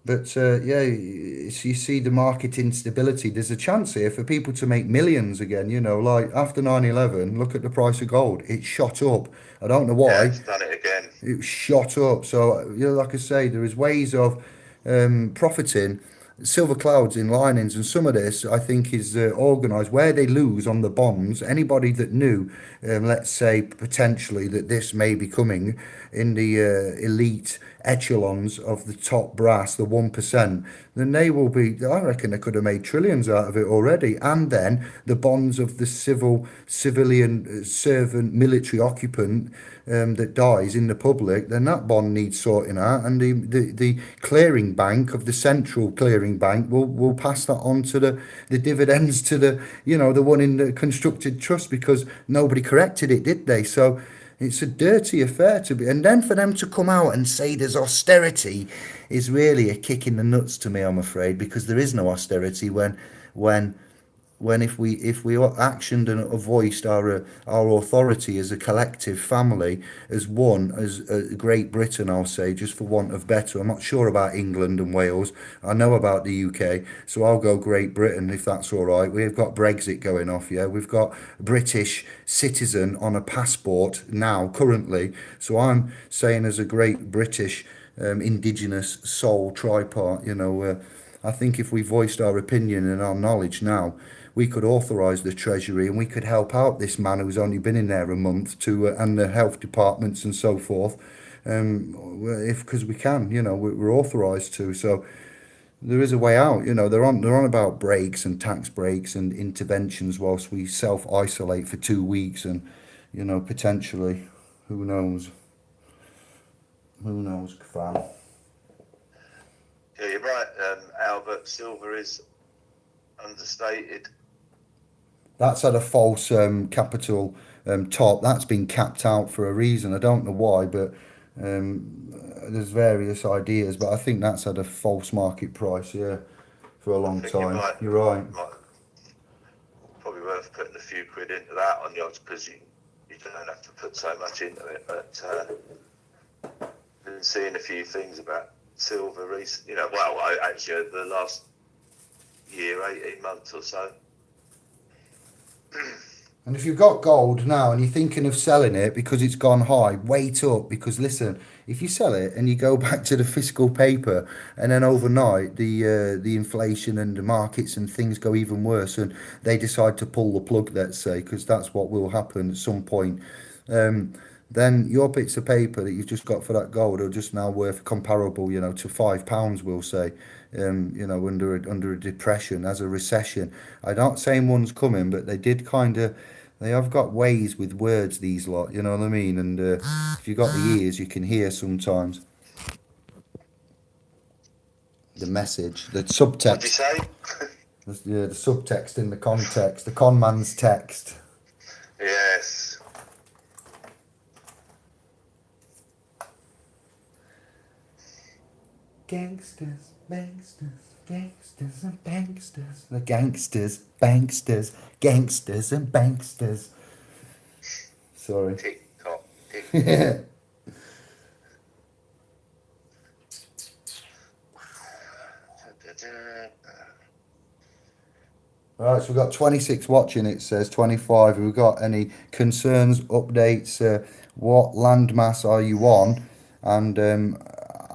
A: But yeah, you see the market instability. There's a chance here for people to make millions again. Like after 9/11, look at the price of gold. It shot up. I don't know
B: Yeah,
A: why.
B: it's done it again.
A: It shot up. So, like I say, there is ways of profiting. Silver clouds in linings, and some of this I think is organised where they lose on the bonds. Anybody that knew, let's say potentially that this may be coming in the elite echelons of the top brass, the 1%, then they will be. I reckon they could have made trillions out of it already. And then the bonds of the civilian servant, military occupant that dies in the public, then that bond needs sorting out, and the clearing bank of the central clearing bank will pass that on to the dividends to the one in the constructed trust, because nobody corrected it, did they? So it's a dirty affair to be, and then for them to come out and say there's austerity is really a kick in the nuts to me, I'm afraid, because there is no austerity when if we actioned and voiced our authority as a collective family, as one, as Great Britain, I'll say, just for want of better. I'm not sure about England and Wales. I know about the UK, so I'll go Great Britain if that's all right. We've got Brexit going off, yeah. We've got British citizen on a passport now currently. So I'm saying, as a great British indigenous soul tripart, I think if we voiced our opinion and our knowledge now, we could authorise the Treasury and we could help out this man who's only been in there a month and the health departments and so forth. Because we can, we're authorised to. So there is a way out. They're on about breaks and tax breaks and interventions whilst we self isolate for 2 weeks, and potentially, who knows? Who knows, fam?
B: Yeah, you're right, Albert. Silver is understated.
A: That's had a false capital top. That's been capped out for a reason. I don't know why, but there's various ideas. But I think that's had a false market price, yeah, for a long time. You're right.
B: Probably worth putting a few quid into that on the odds, because you don't have to put so much into it. But been seeing a few things about silver recently. Actually, the last year, 18 months or so.
A: And if you've got gold now and you're thinking of selling it because it's gone high, wait up, because listen, if you sell it and you go back to the fiscal paper, and then overnight the inflation and the markets and things go even worse, and they decide to pull the plug, let's say, because that's what will happen at some point. Then your bits of paper that you've just got for that gold are just now worth comparable, to £5, we'll say, under a depression, as a recession. I'm not saying one's coming, but they have got ways with words, these lot, you know what I mean? And if you've got the ears, you can hear sometimes the message, the subtext.
B: What'd you say?
A: The subtext in the context, the con man's text.
B: Yes.
A: Gangsters, banksters, gangsters and banksters. The gangsters, banksters, gangsters and banksters. Sorry.
B: Tick tock, tick tock.
A: Yeah. Right, so we've got 26 watching, it says 25. Have we got any concerns, updates? What landmass are you on? And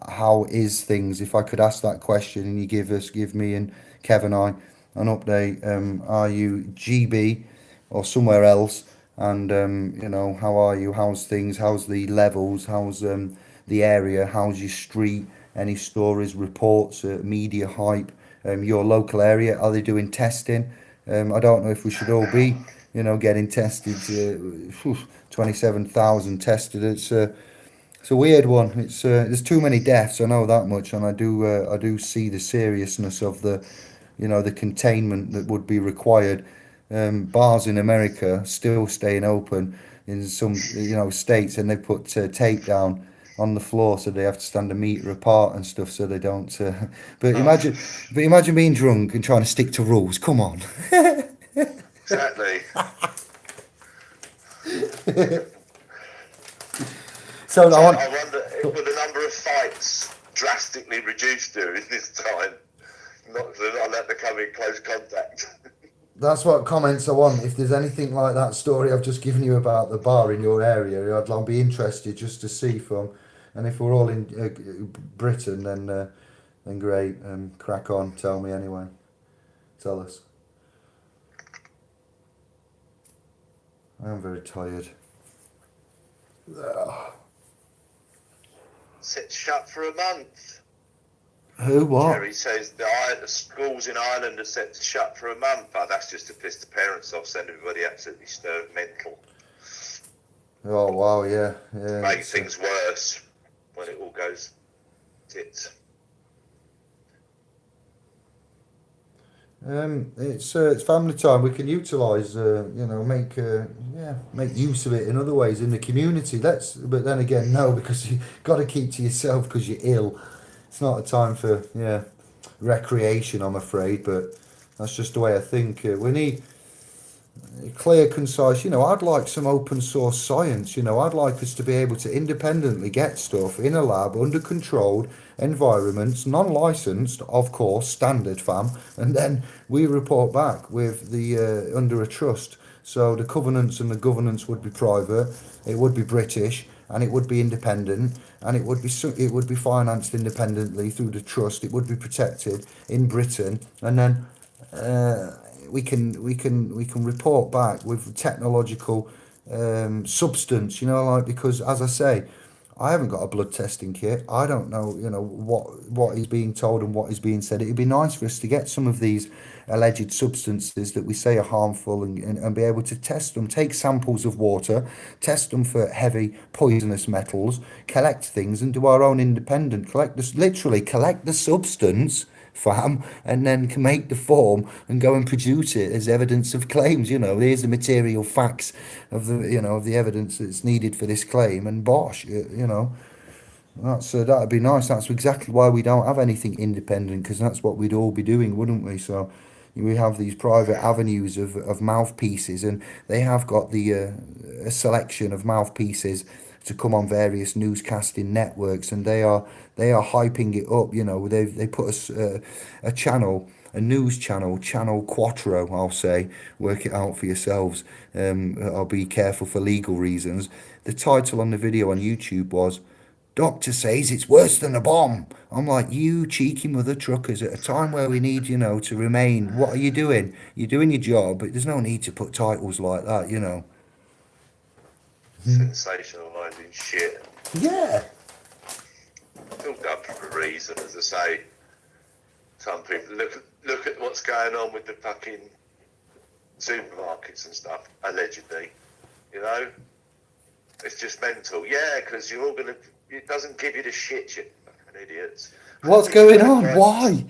A: how is things? If I could ask that question and you give me and Kev and I an update. Are you GB or somewhere else? And how are you? How's things? How's the levels? How's the area? How's your street? Any stories, reports, media hype? Your local area? Are they doing testing? I don't know if we should all be, getting tested. 27,000 tested. It's a weird one. There's too many deaths. I know that much, and I do see the seriousness of the containment that would be required. Bars in America still staying open in some states, and they put tape down on the floor so they have to stand a meter apart and stuff so they don't. But
B: Oh,
A: imagine being drunk and trying to stick to rules. Come on.
B: exactly.
A: So I want.
B: I wonder if with the number of fights drastically reduced during this time, they're not allowed to come in close contact.
A: That's what comments I want. If there's anything like that story I've just given you about the bar in your area, I'll be interested just to see from. And if we're all in Britain, then great. Crack on. Tell me anyway. Tell us. I am very tired. Ugh.
B: Set shut for a month.
A: Who? What?
B: Jerry says the schools in Ireland are set to shut for a month. Oh, that's just to piss the parents off, send everybody absolutely mental.
A: Oh wow, yeah.
B: Make things worse when it all goes tits.
A: It's family time. We can utilise, make use of it in other ways in the community. But then again, no, because you got to keep to yourself because you're ill. It's not a time for recreation, I'm afraid. But that's just the way I think. We need clear, concise. I'd like some open source science. I'd like us to be able to independently get stuff in a lab under controlled environments, non-licensed, of course, standard fam, and then we report back with the under a trust. So the covenants and the governance would be private. It would be British. And it would be independent, and it would be financed independently through the trust. It would be protected in Britain, and then we can report back with technological substance, because as I say, I haven't got a blood testing kit. I don't know, what is being told and what is being said. It'd be nice for us to get some of these alleged substances that we say are harmful and be able to test them, take samples of water, test them for heavy poisonous metals, collect things and do our own independent, literally collect the substance, fam, and then can make the form and go and produce it as evidence of claims. Here's the material facts of the evidence that's needed for this claim, and bosh, that'd be nice. That's exactly why we don't have anything independent, because that's what we'd all be doing, wouldn't we? So we have these private avenues of mouthpieces, and they have got a selection of mouthpieces to come on various newscasting networks, and they are hyping it up. They put a channel, a news channel, Channel Quattro, I'll say, work it out for yourselves. I'll be careful for legal reasons. The title on the video on YouTube was, "Doctor says it's worse than a bomb." I'm like, you cheeky mother truckers, at a time where we need, to remain. What are you doing? You're doing your job, but there's no need to put titles like that.
B: Sensationalising shit.
A: Yeah.
B: It's all done for a reason, as I say. Some people look at what's going on with the fucking supermarkets and stuff, allegedly. It's just mental. Yeah, because you're all gonna. It doesn't give you the shit, you fucking idiots.
A: What's going on? Why?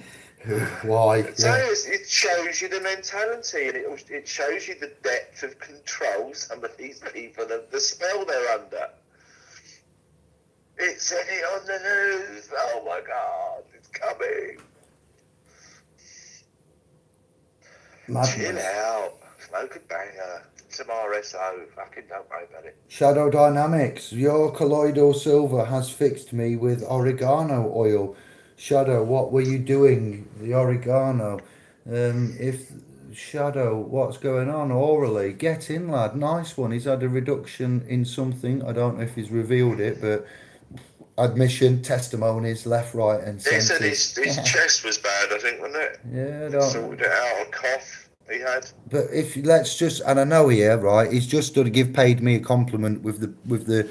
A: Why?
B: So
A: Yeah.
B: it shows you the mentality, and it shows you the depth of control some of these people, the spell they're under. It said it on the news. Oh my God, it's coming.
A: Madness.
B: Chill out. Smoke a banger. some RSO. Fucking don't worry about it.
A: Shadow Dynamics, your colloidal silver has fixed me with oregano oil. Shadow, what were you doing? The oregano. If Shadow, what's going on orally? Get in, lad. Nice one. He's had a reduction in something. I don't know if he's revealed it, but admission, testimonies, left, right, and
B: He said
A: centre.
B: his chest was bad, I think, wasn't it?
A: Yeah, I
B: It
A: don't.
B: sorted it out. A cough he had.
A: But if let's just, and I know here, right, he's just sort of paid me a compliment with the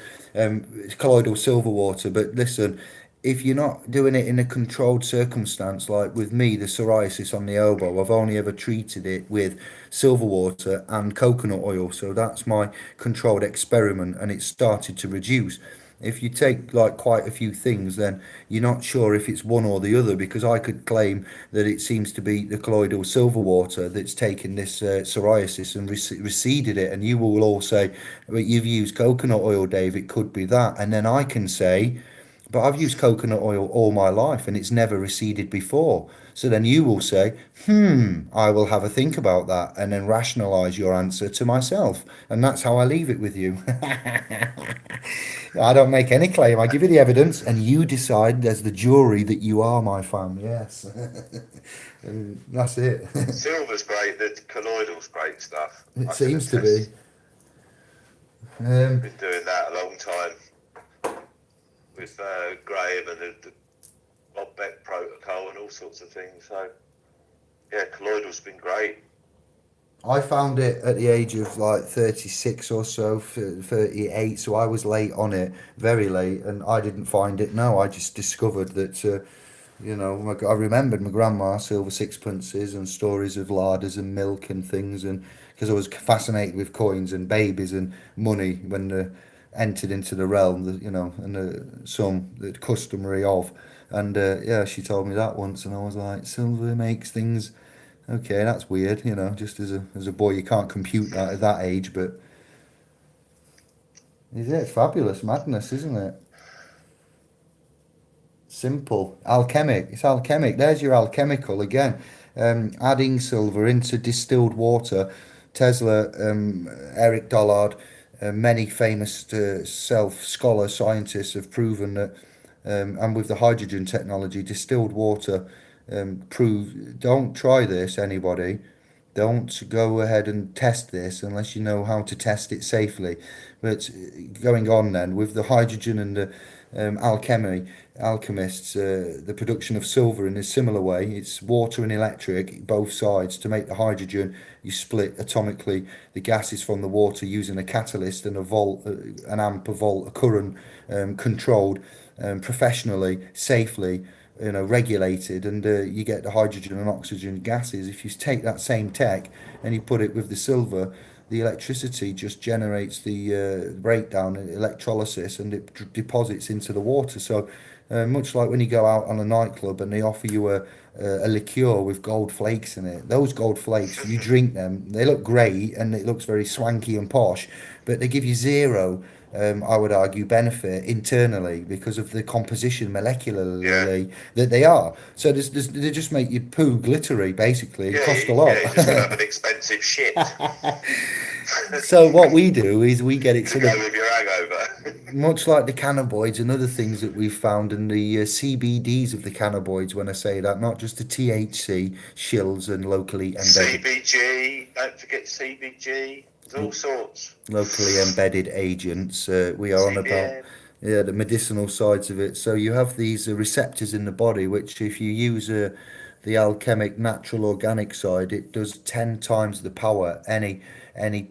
A: colloidal silver water. But listen, if you're not doing it in a controlled circumstance, like with me, the psoriasis on the elbow, I've only ever treated it with silver water and coconut oil. So that's my controlled experiment, and it started to reduce. If you take like quite a few things, then you're not sure if it's one or the other, because I could claim that it seems to be the colloidal silver water that's taken this psoriasis and receded it, and you will all say, well, you've used coconut oil, Dave, it could be that. And then I can say, but I've used coconut oil all my life and it's never receded before. So then you will say, I will have a think about that and then rationalize your answer to myself. And that's how I leave it with you. I don't make any claim. I give you the evidence and you decide as the jury that you are my fan. Yes. And that's it.
B: Silver's great. The colloidal's great stuff.
A: It
B: I can
A: seems to be.
B: attest.
A: Um,
B: Been doing that a long time with Graham and the Bob Beck protocol and all sorts of things. So yeah, colloidal's been great.
A: I found it at the age of like 36 or so, 38, so I was late on it, very late, and I didn't find it. No, I just discovered that, I remembered my grandma, silver sixpences, and stories of larders and milk and things, and because I was fascinated with coins and babies and money when they entered into the realm, and some the customary of. And yeah, she told me that once, and I was like, silver makes things. Okay, that's weird, just as a boy you can't compute that at that age, but is it fabulous madness, isn't it? Simple. Alchemic. It's alchemic. There's your alchemical again. Adding silver into distilled water. Tesla, Eric Dollard, many famous self scholar scientists have proven that, and with the hydrogen technology, distilled water prove. Don't try this, anybody. Don't go ahead and test this unless you know how to test it safely. But going on then with the hydrogen and the alchemists, the production of silver in a similar way. It's water and electric, both sides. To make the hydrogen, you split atomically the gases from the water using a catalyst and a volt, an amp a volt, a current, controlled professionally, safely, regulated, and you get the hydrogen and oxygen gases. If you take that same tech and you put it with the silver, the electricity just generates the breakdown, electrolysis, and it deposits into the water. So much like when you go out on a nightclub and they offer you a liqueur with gold flakes in it. Those gold flakes, you drink them, they look great and it looks very swanky and posh, but they give you zero, I would argue, benefit internally because of the composition
B: Yeah.
A: molecularly that they are. So they just make your poo glittery, basically, and
B: Yeah,
A: cost a lot.
B: you're just gonna have an expensive shit
A: So what we do is we get it
B: to
A: sort
B: go
A: of
B: with your hangover.
A: much like the cannabinoids and other things that we've found, and the CBDs of the cannabinoids, when I say that, not just the THC, shills and locally embedded
B: CBG, don't forget CBG. There's all sorts.
A: agents. We are on about,
B: CBN.
A: yeah, the medicinal sides of it. So you have these receptors in the body, which if you use the alchemic, natural, organic side, it does 10 times the power any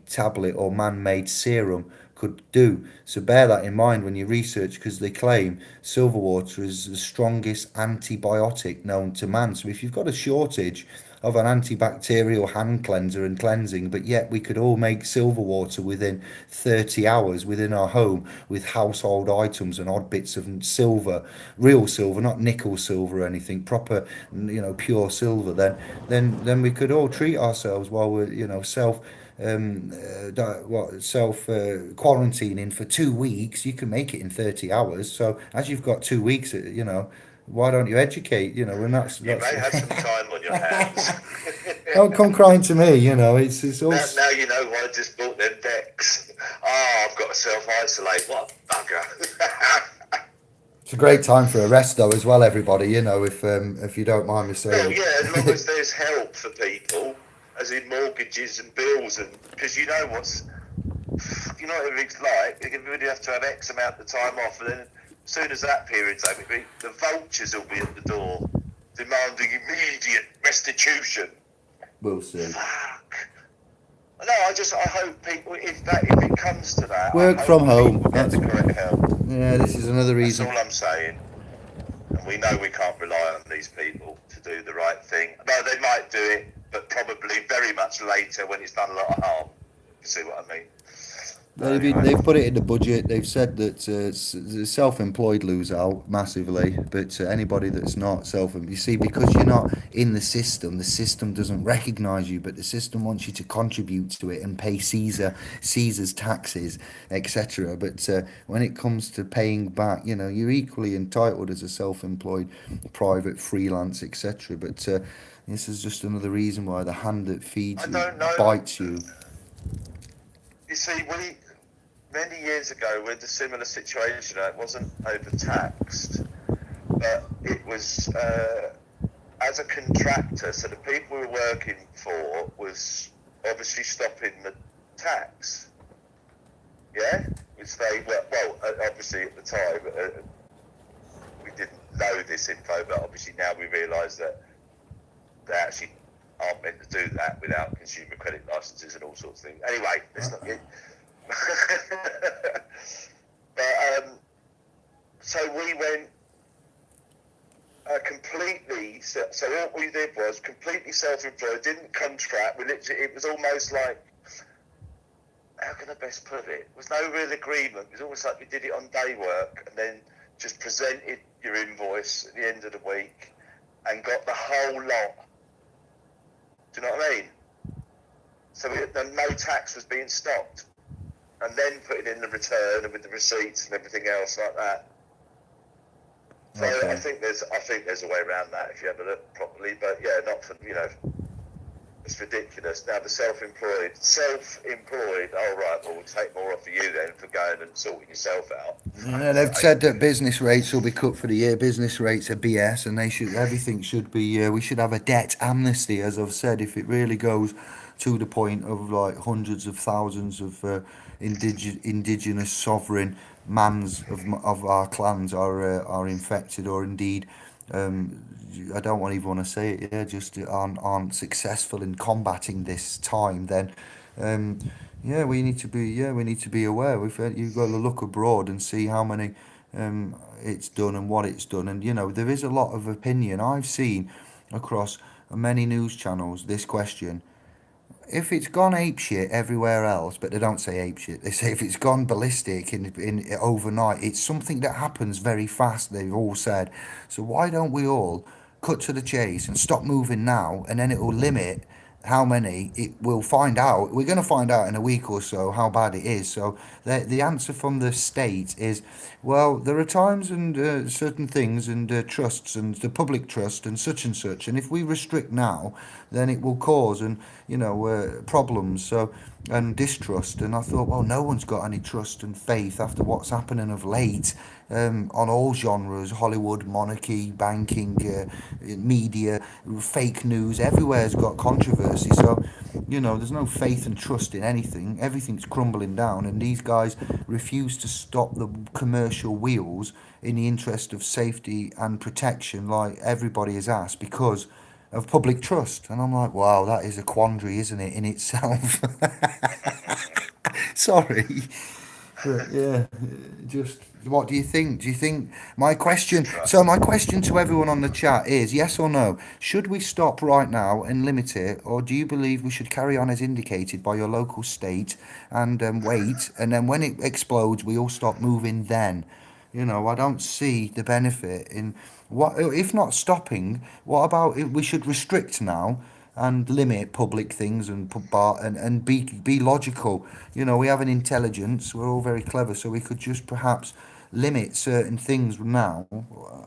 A: tablet or man-made serum could do. So bear that in mind when you research, because they claim silver water is the strongest antibiotic known to man. So if you've got a shortage of an antibacterial hand cleanser and cleansing, but yet we could all make silver water within 30 hours within our home with household items and odd bits of silver, real silver, not nickel silver or anything, proper, pure silver, then we could all treat ourselves while we're, self quarantining for 2 weeks. You can make it in 30 hours. So as you've got 2 weeks, why don't you educate? And that's
B: You may have some time on your hands.
A: Don't come crying to me. You know, it's all.
B: Now you know why I just bought them decks. Oh, I've got to self isolate. What a bugger.
A: It's a great time for a rest, though, as well. Everybody, you know, if you don't mind me
B: Well,
A: saying.
B: yeah, as long as there's help for people, as in mortgages and bills, and because you know what everything's like. Everybody have to have X amount of time off, and then as soon as that period's over, the vultures will be at the door demanding immediate restitution.
A: We'll see.
B: Fuck. No, I hope people, if it comes to that, I
A: Work
B: hope
A: from home.
B: people get
A: That's
B: the correct help.
A: yeah. This is another
B: That's
A: reason.
B: all I'm saying. And we know we can't rely on these people to do the right thing. No, they might do it, but probably very much later when it's done a lot of harm. You see what I mean? Anyway.
A: They've put it in the budget. They've said that the self-employed lose out massively, but anybody that's not you see, because you're not in the system doesn't recognise you, but the system wants you to contribute to it and pay Caesar's taxes, etc. But when it comes to paying back, you know, you're equally entitled as a self-employed, private, freelance, etc. But this is just another reason why the hand that feeds
B: I
A: you
B: don't know.
A: bites you.
B: You see, many years ago, we had a similar situation. It wasn't overtaxed, but it was as a contractor. So the people we were working for was obviously stopping the tax. Yeah, which they obviously at the time we didn't know this info, but obviously now we realise that they actually aren't meant to do that without consumer credit licenses and all sorts of things. Anyway, it's not it. But so we went completely. So what we did was completely self-employed. Didn't contract. We literally. It was almost like, how can I best put it? There was no real agreement. It was almost like we did it on day work and then just presented your invoice at the end of the week and got the whole lot. Do you know what I mean? So no tax was being stopped, and then putting in the return and with the receipts and everything else like that. So
A: Okay.
B: I think there's a way around that if you have a look properly. But yeah, not for it's ridiculous. Now the self-employed. Oh right, well we'll take more off of you then for going and sorting yourself out.
A: Yeah, they've said that business rates will be cut for the year. Business rates are BS, and everything should be. We should have a debt amnesty, as I've said, if it really goes to the point of like hundreds of thousands of indigenous sovereign mans of our clans are infected, or indeed, um, I don't even want to say it. Yeah, just aren't successful in combating this time. Then. Um, yeah, we need to be aware. You've got to look abroad and see how many it's done and what it's done. And you know, there is a lot of opinion I've seen across many news channels. This question: if it's gone apeshit everywhere else, but they don't say apeshit, they say if it's gone ballistic in overnight, it's something that happens very fast. They've all said. So why don't we all cut to the chase and stop moving now, and then it will limit how many it will find out. We're going to find out in a week or so how bad it is. So the answer from the state is, well, there are times and certain things and trusts and the public trust and such, and if we restrict now, then it will cause and problems. So and distrust. And I thought, well, no one's got any trust and faith after what's happening of late on all genres: Hollywood, monarchy, banking, media, fake news. Everywhere's got controversy. So, there's no faith and trust in anything. Everything's crumbling down, and these guys refuse to stop the commercial wheels in the interest of safety and protection, like everybody has asked, because of public trust. And I'm like, wow, that is a quandary, isn't it, in itself? Sorry. But yeah, just what do you think? Do you think my question? So my question to everyone on the chat is: yes or no? Should we stop right now and limit it, or do you believe we should carry on as indicated by your local state and wait, and then when it explodes, we all stop moving? Then, I don't see the benefit in what if not stopping. What about if we should restrict now? And limit public things and and be logical. We have an intelligence. We're all very clever, so we could just perhaps limit certain things now,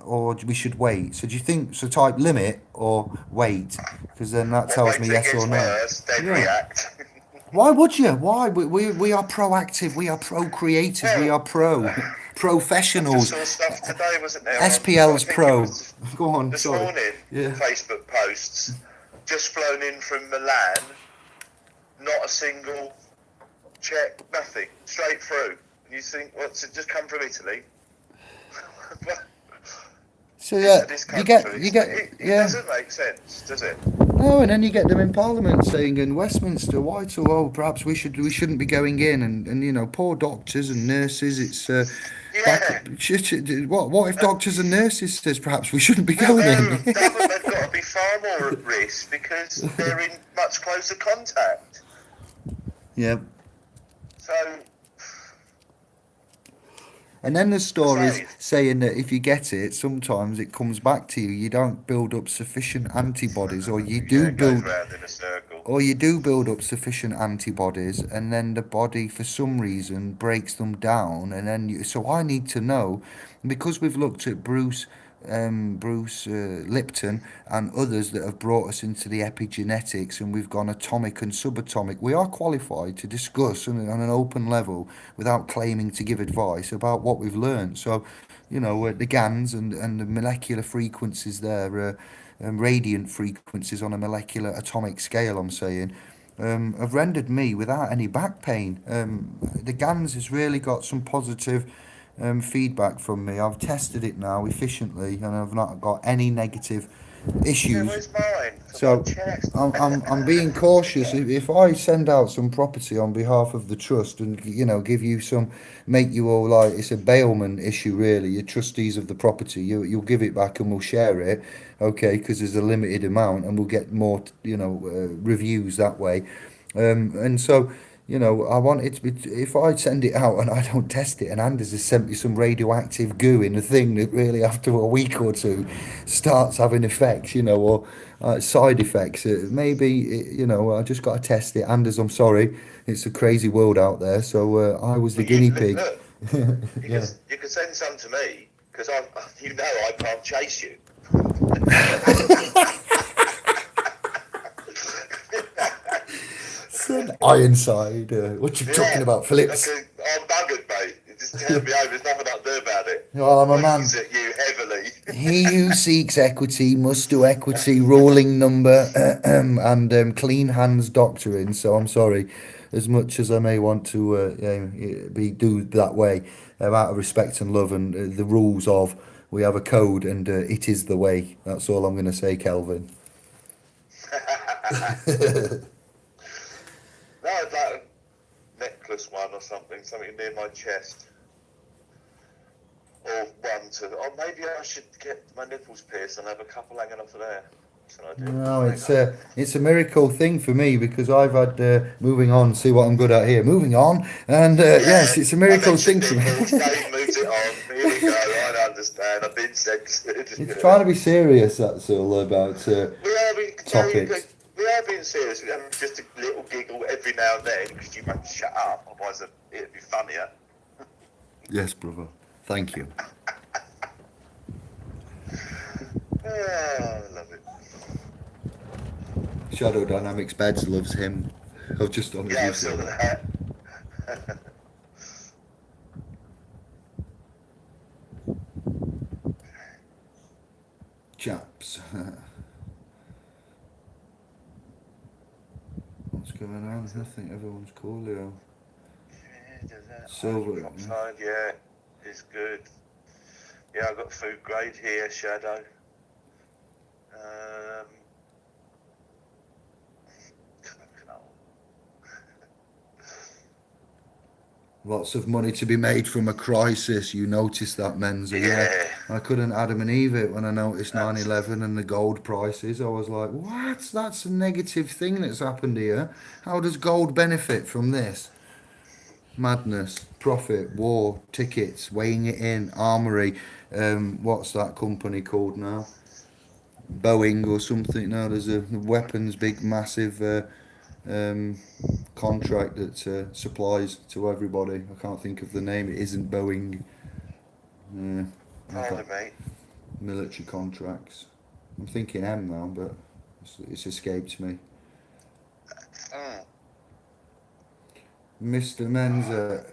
A: or we should wait? So do you think so? Type limit or wait, because then that
B: What,
A: tells
B: wait
A: me
B: till it
A: yes or
B: gets
A: no.
B: worse, then
A: Yeah.
B: react?
A: Why would you? Why? We are proactive. We are pro-creators. We
B: Well,
A: are pro
B: I just
A: professionals.
B: saw stuff today, wasn't there? I
A: SPL's
B: think it
A: pro.
B: was
A: Go on.
B: this
A: Sorry.
B: morning.
A: Yeah.
B: Facebook posts just flown in from Milan, not a single check, nothing, straight through. And you think, what's it just come from Italy?
A: So
B: Into
A: yeah,
B: this
A: you
B: country.
A: get you get
B: It
A: yeah.
B: doesn't make sense, does it?
A: No, and then you get them in Parliament saying in Westminster, Whitehall, oh, perhaps we shouldn't be going in, and poor doctors and nurses. It's back.
B: Yeah.
A: What if doctors and nurses says perhaps we shouldn't be
B: Well,
A: going
B: no,
A: in?
B: government got to be far more at risk because they're in much closer contact.
A: Yeah.
B: So,
A: And then there's
B: I
A: stories
B: say,
A: saying that if you get it, sometimes it comes back to you. You don't build up sufficient antibodies,
B: yeah, it goes round in a circle.
A: or you do build up sufficient antibodies, and then the body, for some reason, breaks them down, and then so I need to know, because we've looked at Bruce Lipton and others that have brought us into the epigenetics, and we've gone atomic and subatomic. We are qualified to discuss on an open level without claiming to give advice about what we've learned. So, the GANs and the molecular frequencies there, radiant frequencies on a molecular atomic scale, I'm saying, have rendered me without any back pain. The GANs has really got some positive feedback from me. I've tested it now efficiently, and I've not got any negative
B: Yeah,
A: issues.
B: where's mine for my
A: So
B: chest?
A: I'm being cautious. If I send out some property on behalf of the trust and give you some, make you all like it's a bailment issue really. You're trustees of the property. You'll give it back and we'll share it, okay? Because there's a limited amount and we'll get more reviews that way. And so, I want it to be, if I send it out and I don't test it, and Anders has sent me some radioactive goo in the thing that really after a week or two starts having effects, or side effects, maybe, I just got to test it. Anders, I'm sorry, it's a crazy world out there, so I was the
B: Well,
A: guinea pig.
B: look,
A: Yeah.
B: you could send some to me because I can't chase you.
A: It's an Ironside. What you talking
B: Yeah,
A: about, Phillips?
B: okay, I'm buggered, mate. You just turned me over. There's nothing I can do about it.
A: Oh, I'm a man.
B: Points at you heavily.
A: He who seeks equity must do equity, ruling number, and clean hands doctrine. So I'm sorry, as much as I may want to be do that way, out of respect and love and the rules of we have a code and it is the way. That's all I'm going to say, Kelvin.
B: No, I'd like a necklace one or something near my chest. Or one to, or maybe I should get my nipples pierced and have a couple hanging off of there. That's an idea.
A: No, it's a miracle thing for me because I've had moving on. See what I'm good at here. Moving on, and
B: Yeah,
A: yes, it's a
B: I
A: miracle thing
B: mentioned
A: for me.
B: nipples, Dave moves it on. Here we go, I understand. I've been censored.
A: It's trying to be serious. That's all about topics.
B: We are being serious. We have just a little giggle every now and then because you won't shut up, otherwise it'd be funnier.
A: Yes, brother. Thank you.
B: Oh, I love it.
A: Shadow Dynamics Beds loves him. I've just honoured
B: Yeah,
A: you,
B: I saw
A: sir.
B: that.
A: Chaps. What's going on? I think everyone's cool, Leo.
B: Yeah, does that.
A: Silver.
B: Oxide, yeah, it's good. Yeah, I've got food grade here, Shadow. Um,
A: Lots of money to be made from a crisis. You noticed that, Menza. Yeah.
B: yeah,
A: I couldn't Adam and Eve it when I noticed
B: that's
A: 9/11 and the gold prices. I was like, what? That's a negative thing that's happened here. How does gold benefit from this? Madness, profit, war, tickets, weighing it in, armory. What's that company called now? Boeing or something. No, there's a weapons, big, massive um, contract that supplies to everybody. I can't think of the name. It isn't Boeing. Yeah, I've got
B: Pardon me.
A: military contracts. I'm thinking M now, but it's escaped me.
B: Mm.
A: Mr. Menza,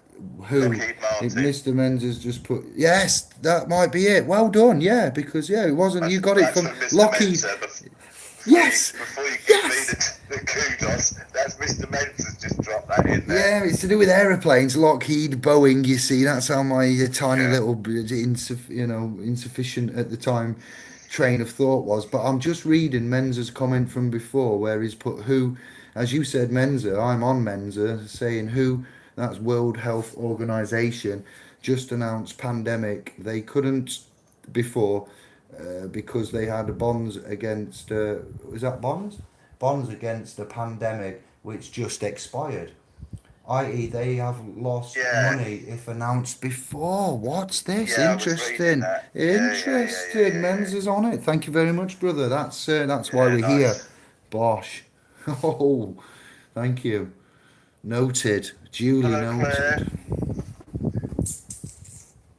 A: who?
B: Lockheed Martin.
A: Mr. Menza's just put. Yes, that might be it. Well done. Yeah, because yeah, it wasn't. You got it
B: That's
A: from
B: from Mr.
A: Lockheed.
B: Mensa.
A: Yes,
B: Before you give me
A: yes.
B: the kudos, that's Mr. Mensa's just dropped that in there.
A: Yeah, it's to do with aeroplanes, Lockheed, Boeing. You see, that's how my tiny
B: Yeah.
A: little, insufficient at the time train of thought was. But I'm just reading Menza's comment from before, where he's put who, as you said, Menza. I'm on Menza saying who. That's World Health Organization just announced pandemic. They couldn't before because they had bonds against. Was that bonds? Bonds against the pandemic, which just expired, i.e., they have lost
B: Yeah.
A: money if announced before. What's this?
B: Yeah, I was reading
A: Interesting.
B: that.
A: Interesting. Men's is on it. Thank you very much, brother. That's why
B: Yeah,
A: we're here.
B: nice.
A: Bosh. Oh, thank you. Noted. Duly
B: Hello, Claire.
A: noted.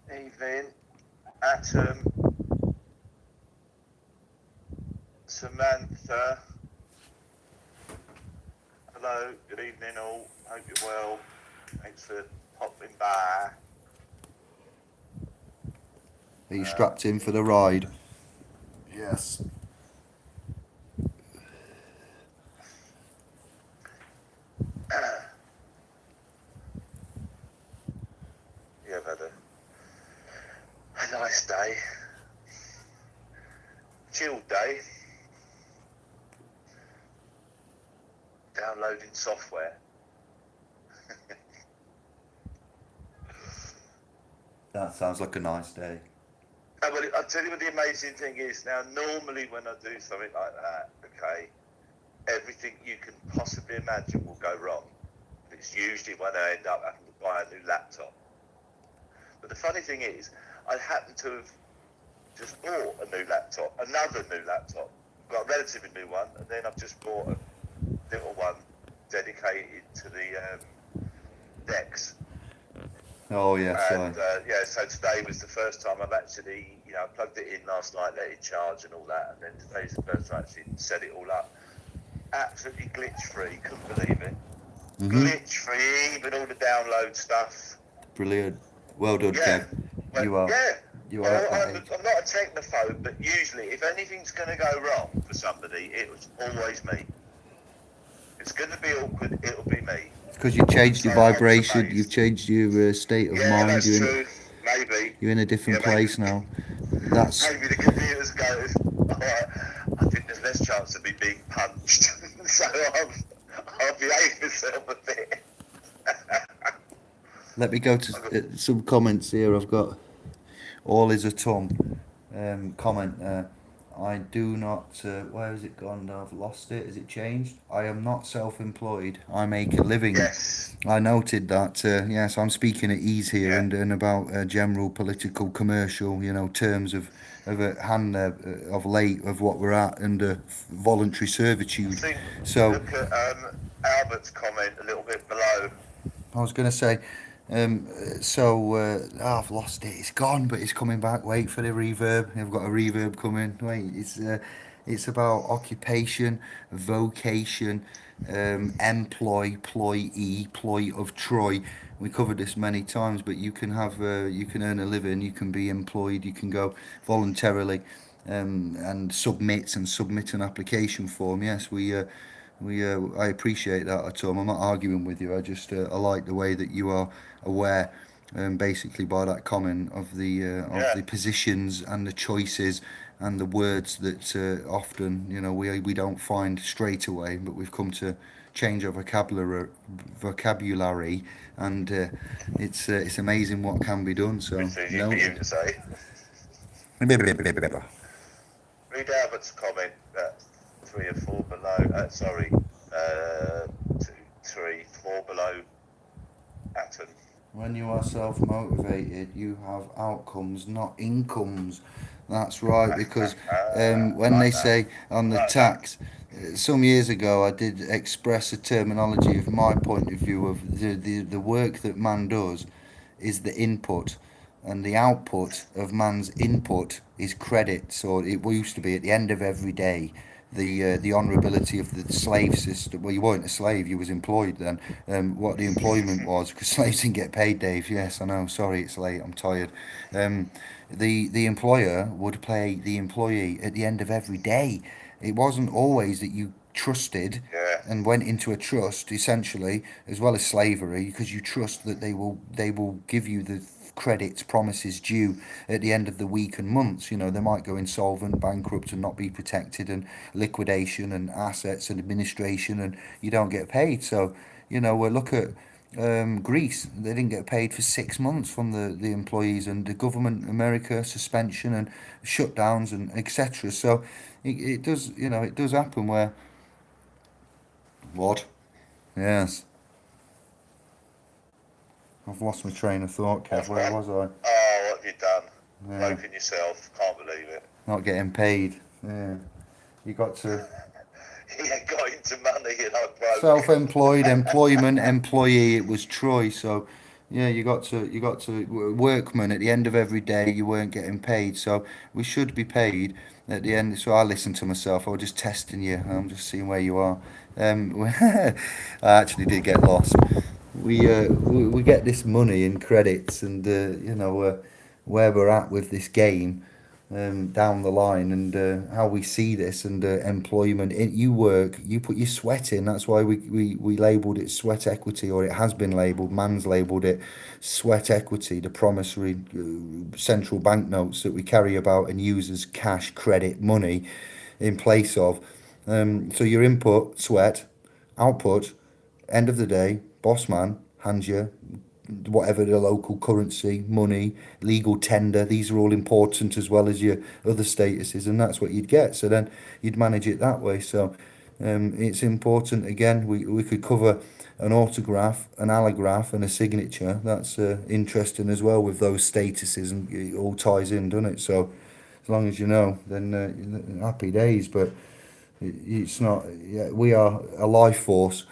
B: Evening. Atom. Samantha. Hello. Good evening, all. Hope you're well. Thanks for popping by.
A: Are you strapped in for the ride? Yes.
B: You've had a nice day. Chilled day. Downloading software.
A: That sounds like a nice day.
B: No, but I'll tell you what the amazing thing is. Now, normally when I do something like that, okay, everything you can possibly imagine will go wrong. It's usually when I end up having to buy a new laptop. But the funny thing is, I happen to have just bought a new laptop, another new laptop. Got a relatively new one, and then I've just bought a little one dedicated to the decks.
A: Oh, yes,
B: And yeah, so today was the first time I've actually, I plugged it in last night, let it charge and all that, and then today's the first time I actually set it all up. Absolutely glitch free, couldn't believe it. Glitch free, even all the download stuff.
A: Brilliant. Well done,
B: Yeah,
A: Kev.
B: but,
A: You are.
B: yeah.
A: You are
B: Well,
A: at that
B: I'm
A: age.
B: not a technophobe, but usually if anything's going to go wrong for somebody, it was always me. It's going to be awkward, it'll be me.
A: Because you've changed
B: So
A: your
B: I was
A: vibration, you've
B: amazed.
A: changed your state of
B: Yeah,
A: mind.
B: that's true. Maybe.
A: You're in a
B: Yeah,
A: different
B: maybe.
A: place now. That's
B: Maybe the computers go, alright, I think there's less chance of me being punched. So I'll behave myself a bit.
A: Let me go to some comments here. I've got all is a tongue comment. I do not. Where has it gone? I've lost it. Has it changed? I am not self-employed. I make a living.
B: Yes.
A: I noted that. Yes, I'm speaking at ease here
B: Yeah.
A: and about general political, commercial, terms of a hand of late of what we're at under voluntary
B: I
A: servitude.
B: think,
A: So
B: look at Albert's comment a little bit below.
A: I was going to say, I've lost it. It's gone, but it's coming back. Wait for the reverb. I've got a reverb coming. Wait, it's about occupation, vocation, employ, ployee, ploy of Troy. We covered this many times, but you can earn a living, you can be employed, you can go voluntarily, and submit an application form. Yes, I appreciate that, Tom. I'm not arguing with you. I like the way that you are aware, basically by that comment of
B: Yeah.
A: the positions and the choices and the words that often we don't find straight away, but we've come to change our vocabulary, and it's amazing what can be done. So
B: It's easy for you
A: noted.
B: to say. Read Albert's comment that 3 or 4 below. Sorry, 2, 3, 4 below atom.
A: When you are self motivated, you have outcomes, not incomes. That's right, because when they
B: Like that.
A: say on the
B: Like that.
A: tax, some years ago I did express a terminology of my point of view of the work that man does is the input, and the output of man's input is credits, or it used to be at the end of every day. The honourability of the slave system. Well, you weren't a slave; you was employed then. What the employment was, because slaves didn't get paid, Dave. Yes, I know. Sorry, it's late. I'm tired. Um, the employer would pay the employee at the end of every day. It wasn't always that you trusted
B: Yeah.
A: and went into a trust essentially, as well as slavery, because you trust that they will give you the credits promises due at the end of the week and months. You know, they might go insolvent, bankrupt, and not be protected, and liquidation and assets and administration, and you don't get paid. So, you know, we look at Greece. They didn't get paid for 6 months from the employees, and the government, America, suspension and shutdowns and etc. So it does, you know, it does happen where what? Yes. I've lost my train of thought, Kev. Where was I?
B: Oh, what have you done?
A: Yeah.
B: Broken yourself. Can't believe it.
A: Not getting paid. Yeah. You got to
B: He ain't got into money, you know, broke.
A: self-employed, employment, employee. It was Troy. So, yeah, you got to workman at the end of every day. You weren't getting paid. So we should be paid at the end. So I listened to myself. I was just testing you. I'm just seeing where you are. I actually did get lost. We get this money in credits, and you know where we're at with this game down the line, and how we see this, and employment. You work, you put your sweat in. That's why we labelled it sweat equity, or it has been labelled. Man's labelled it sweat equity, the promissory central bank notes that we carry about and use as cash, credit, money in place of. So your input, sweat, output, end of the day, boss man hands you whatever the local currency, money, legal tender. These are all important as well as your other statuses, and that's what you'd get. So then you'd manage it that way. So it's important. Again, we could cover an autograph, an allograph, and a signature. That's interesting as well with those statuses, and it all ties in, doesn't it? So as long as you know, then happy days. But it's not. Yeah, we are a life force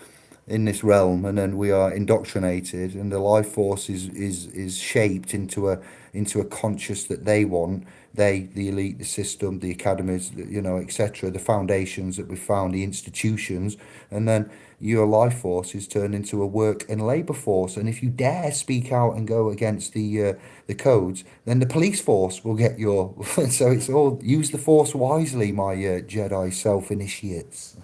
A: in this realm, and then we are indoctrinated, and the life force is shaped into a conscious that they want. They, the elite, the system, the academies, you know, etc., the foundations that we found, the institutions, and then your life force is turned into a work and labour force. And if you dare speak out and go against the codes, then the police force will get your. So it's all use the force wisely, my Jedi self initiates.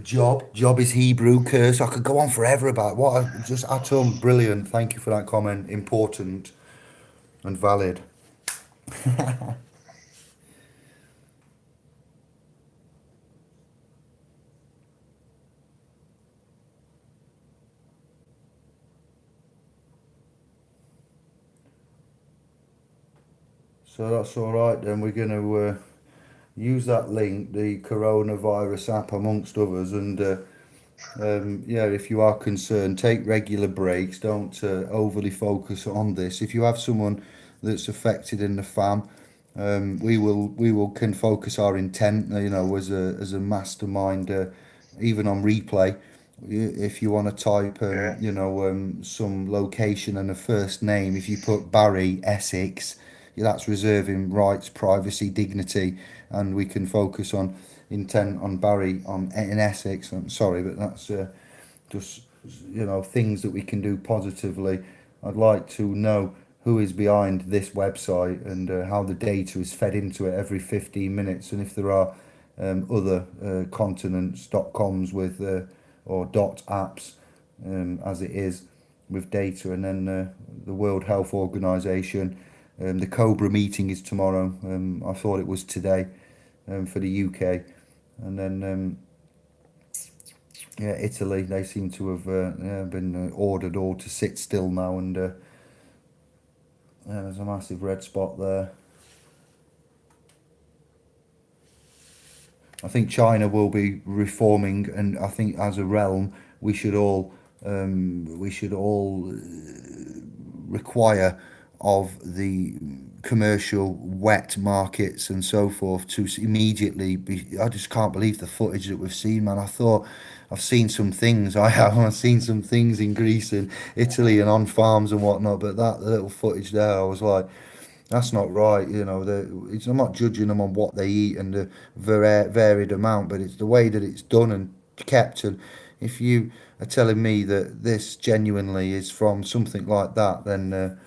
A: Job is Hebrew curse. I could go on forever about what I just Atom. Brilliant. Thank you for that comment. Important and valid. So that's all right. Then we're going to use that link, the coronavirus app, amongst others, and yeah, if you are concerned, take regular breaks. Don't overly focus on this. If you have someone that's affected in the fam, we will can focus our intent. You know, as a mastermind, even on replay. If you want to type,
B: Yeah.
A: you know, some location and a first name, if you put Barry Essex, yeah, that's reserving rights, privacy, dignity, and we can focus on intent on Barry on in Essex. I'm sorry, but that's just things that we can do positively. I'd like to know who is behind this website, and how the data is fed into it every 15 minutes, and if there are other continents .coms with or dot apps, as it is with data, and then the World Health Organization. The Cobra meeting is tomorrow. I thought it was today, for the UK, and then yeah, Italy. They seem to have been ordered all to sit still now, and yeah, there's a massive red spot there. I think China will be reforming, and I think as a realm we should all require of the commercial wet markets and so forth to immediately be. I just can't believe the footage that we've seen, man. I thought I've seen some things. I have. I've seen some things in Greece and Italy and on farms and whatnot, but that little footage there, I was like, that's not right. I'm not judging them on what they eat and the varied amount, but it's the way that it's done and kept. And if you are telling me that this genuinely is from something like that, then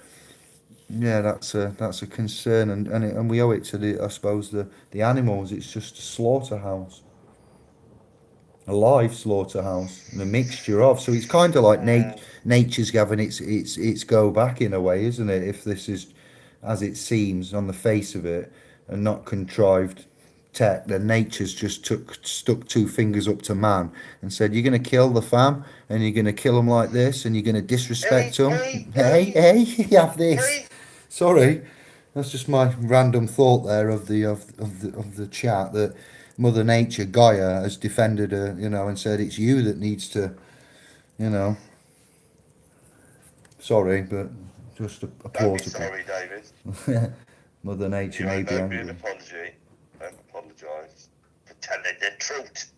A: yeah, that's a concern, and we owe it to the, I suppose, the animals. It's just a slaughterhouse, a live slaughterhouse, and a mixture of. So it's kind of like nature's having its go back in a way, isn't it? If this is as it seems on the face of it, and not contrived tech, then nature's just stuck two fingers up to man and said, "You're going to kill the fam, and you're going to kill them like this, and you're going to disrespect
B: Hey,
A: them.
B: hey,
A: Hey,
B: hey,
A: hey, you have this."
B: hey.
A: Sorry, that's just my random thought there of the chat that Mother Nature Gaia has defended her, and said it's you that needs to, you know. Sorry, but just a
B: Don't be
A: plausible.
B: sorry, David.
A: Mother Nature
B: You
A: may
B: ain't
A: be
B: owed me an
A: angry.
B: apology. Don't apologise for telling the truth.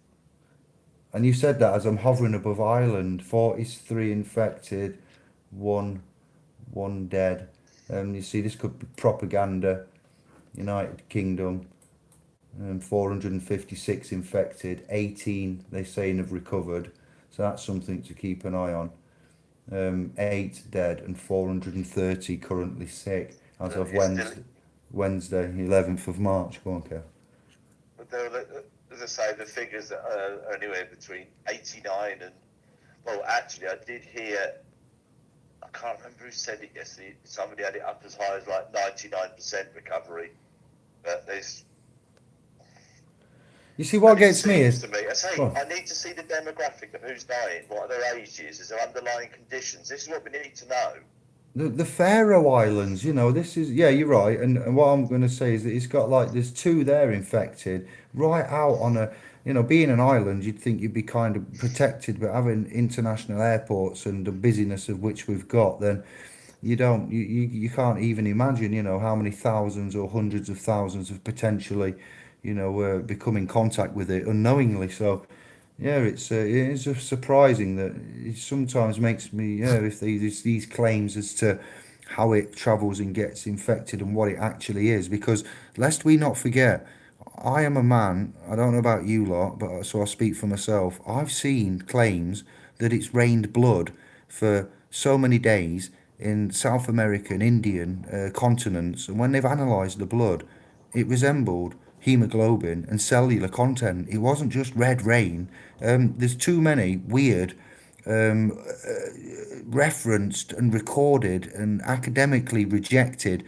A: And you said that as I'm hovering above Ireland, 43 infected, one one dead. You see, this could be propaganda. United Kingdom, 456 infected, 18 they saying have recovered. So that's something to keep an eye on. 8 dead and 430 currently sick as
B: But
A: of
B: it's still,
A: Wednesday, 11th of March. Go on, Kev.
B: but there were, as I say, the figures are anywhere between 89 and, well, actually, I did hear, I can't remember who said it yesterday. Somebody had it up as high as like 99% recovery. But there's,
A: You see,
B: and
A: what
B: it
A: gets me
B: seems
A: is,
B: to me, I
A: go
B: say,
A: on.
B: I need to see the demographic of who's dying, what their age is their underlying conditions. This is what we need to know.
A: The Faroe Islands, this is, yeah, you're right. And what I'm going to say is that it's got like, there's two there infected right out on being an island, you'd think you'd be kind of protected, but having international airports and the busyness of which we've got, then you can't even imagine, how many thousands or hundreds of thousands have potentially, become in contact with it unknowingly. So, yeah, it's just surprising that it sometimes makes me, if these claims as to how it travels and gets infected and what it actually is, because lest we not forget, I am a man. I don't know about you lot, but so I speak for myself. I've seen claims that it's rained blood for so many days in South American, Indian continents, and when they've analysed the blood, it resembled hemoglobin and cellular content. It wasn't just red rain. There's too many weird referenced and recorded and academically rejected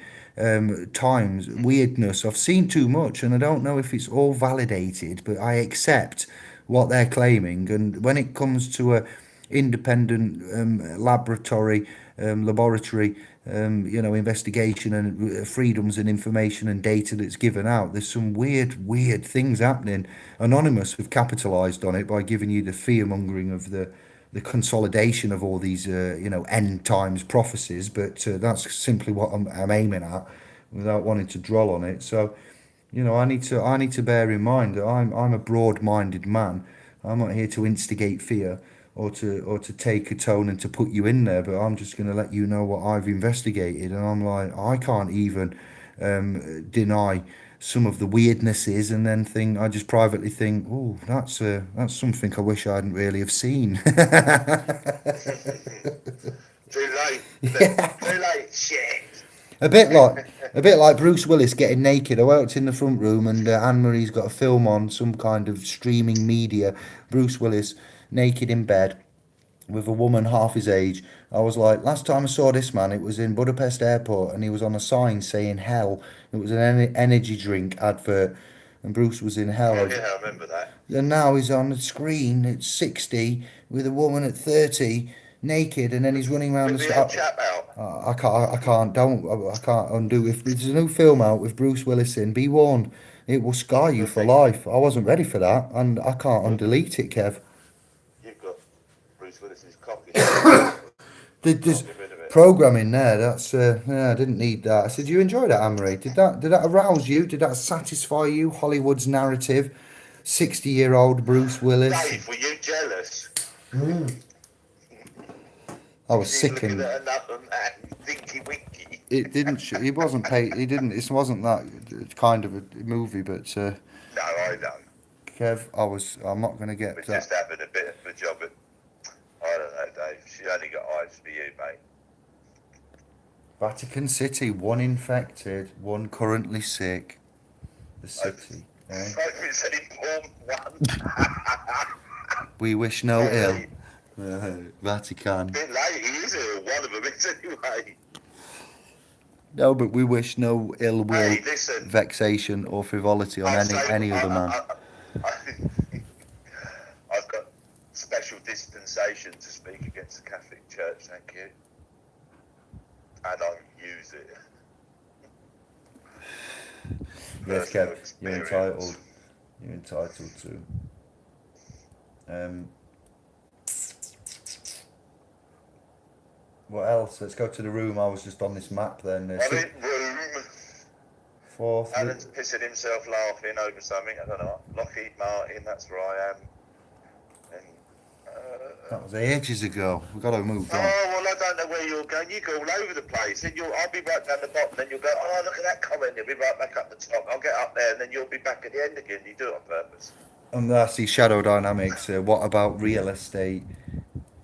A: times weirdness. I've seen too much, and I don't know if it's all validated, but I accept what they're claiming. And when it comes to a independent laboratory investigation and freedoms and information and data that's given out, there's some weird things happening. Anonymous have capitalized on it by giving you the fear mongering of the consolidation of all these end times prophecies, but that's simply what I'm aiming at without wanting to dwell on it. So I need to bear in mind that I'm a broad-minded man. I'm not here to instigate fear or to take a tone and to put you in there, but I'm just going to let you know what I've investigated. And I'm like, I can't even deny some of the weirdnesses, and then I just privately think, oh, that's something I wish I hadn't really have seen.
B: Too late, isn't it? Too late, shit.
A: A bit like a bit like Bruce Willis getting naked. I worked in the front room, and Anne Marie's got a film on some kind of streaming media. Bruce Willis naked in bed with a woman half his age. I was like, last time I saw this man, it was in Budapest airport, and he was on a sign saying hell. It was an energy drink advert, and Bruce was in hell.
B: Oh, yeah, I remember that.
A: And now he's on the screen at 60 with a woman at 30 naked, and then he's running around
B: With
A: the
B: the old
A: start.
B: chap out.
A: I can't undo. If there's a new film out with Bruce Willis in, be warned, it will scar you
B: Good
A: for
B: thing
A: life. I wasn't ready for that, and I can't undelete it, Kev.
B: you've got Bruce Willis's cock in your mouth.
A: There-
B: Can't
A: There's,
B: get rid of it.
A: programming there. That's yeah, I didn't need that. I said, you enjoyed it, Amory. Did that arouse you? Did that satisfy you? Hollywood's narrative, 60-year-old Bruce Willis.
B: Dave, were you jealous?
A: I was
B: She's looking
A: sickened.
B: at another man, Dinky Winky.
A: It didn't. He wasn't paid. He didn't. It wasn't that kind of a movie. But
B: No, I know.
A: Kev, I was. I'm not going to get
B: We're
A: that.
B: just having a bit of a job at. I don't know, Dave. She only got eyes for you, mate.
A: Vatican City, one infected, one currently sick. The
B: Hope
A: city. Eh?
B: it's an important one.
A: We wish no ill.
B: Sorry.
A: Vatican.
B: Bit late, he is ill. One of them is anyway.
A: No, but we wish no ill will,
B: Hey, listen.
A: vexation, or frivolity on
B: I'll
A: any
B: say,
A: any other man.
B: I've got special dispensation to speak against the Catholic Church, thank you. And I'll use it.
A: Yes,
B: Personal
A: Kev, you're
B: experience.
A: entitled. You're entitled to. What else? Let's go to the room. I was just on this map then.
B: I'm in room.
A: Fourth.
B: Alan's pissing himself laughing over something. I don't know. Lockheed Martin, that's where I am. And,
A: That was ages ago. We've got to move on.
B: oh, well, I don't know where you're going. You go all over the place. And I'll be right down the bottom. Then you'll go, oh, look at that comment. You'll be right back up the top. I'll get up there. And then you'll be back at the end again. You do it on purpose.
A: And that's the shadow dynamics. What about real estate?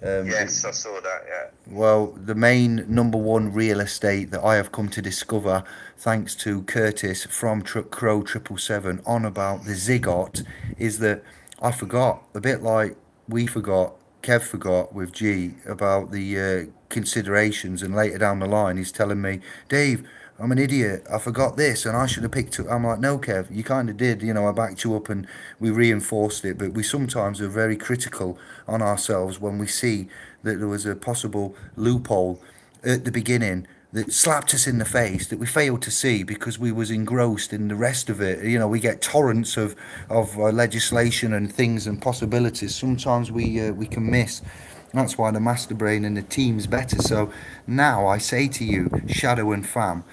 B: Yes, I saw that, yeah.
A: Well, the main number one real estate that I have come to discover, thanks to Curtis from Crow 777 on about the Zigot, is that I forgot, a bit like we forgot, Kev forgot with G, about the considerations, and later down the line he's telling me, Dave, I'm an idiot. I forgot this, and I should have picked it. I'm like, no, Kev, you kind of did. I backed you up, and we reinforced it. But we sometimes are very critical on ourselves when we see that there was a possible loophole at the beginning that slapped us in the face that we failed to see because we was engrossed in the rest of it. We get torrents of legislation and things and possibilities. Sometimes we can miss. That's why the master brain and the team's better. So now I say to you, Shadow and Fam,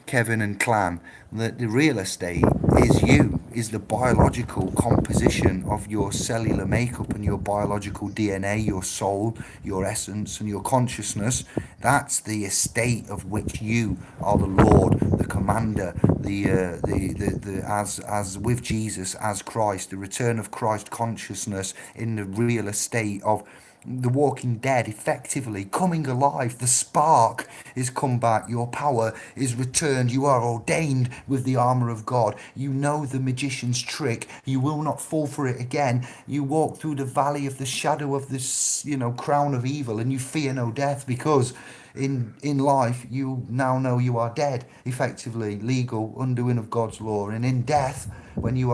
A: Kevin and Clan, that the real estate is you, is the biological composition of your cellular makeup and your biological DNA, your soul, your essence, and your consciousness. That's the estate of which you are the Lord, the commander, the as with Jesus, as Christ, the return of Christ consciousness in the real estate of the Walking Dead, effectively coming alive. The spark is come back. Your power is returned. You are ordained with the armor of God. You know the magician's trick. You will not fall for it again. You walk through the valley of the shadow of this, crown of evil, and you fear no death, because in life you now know you are dead, effectively legal undoing of God's law. And in death, when you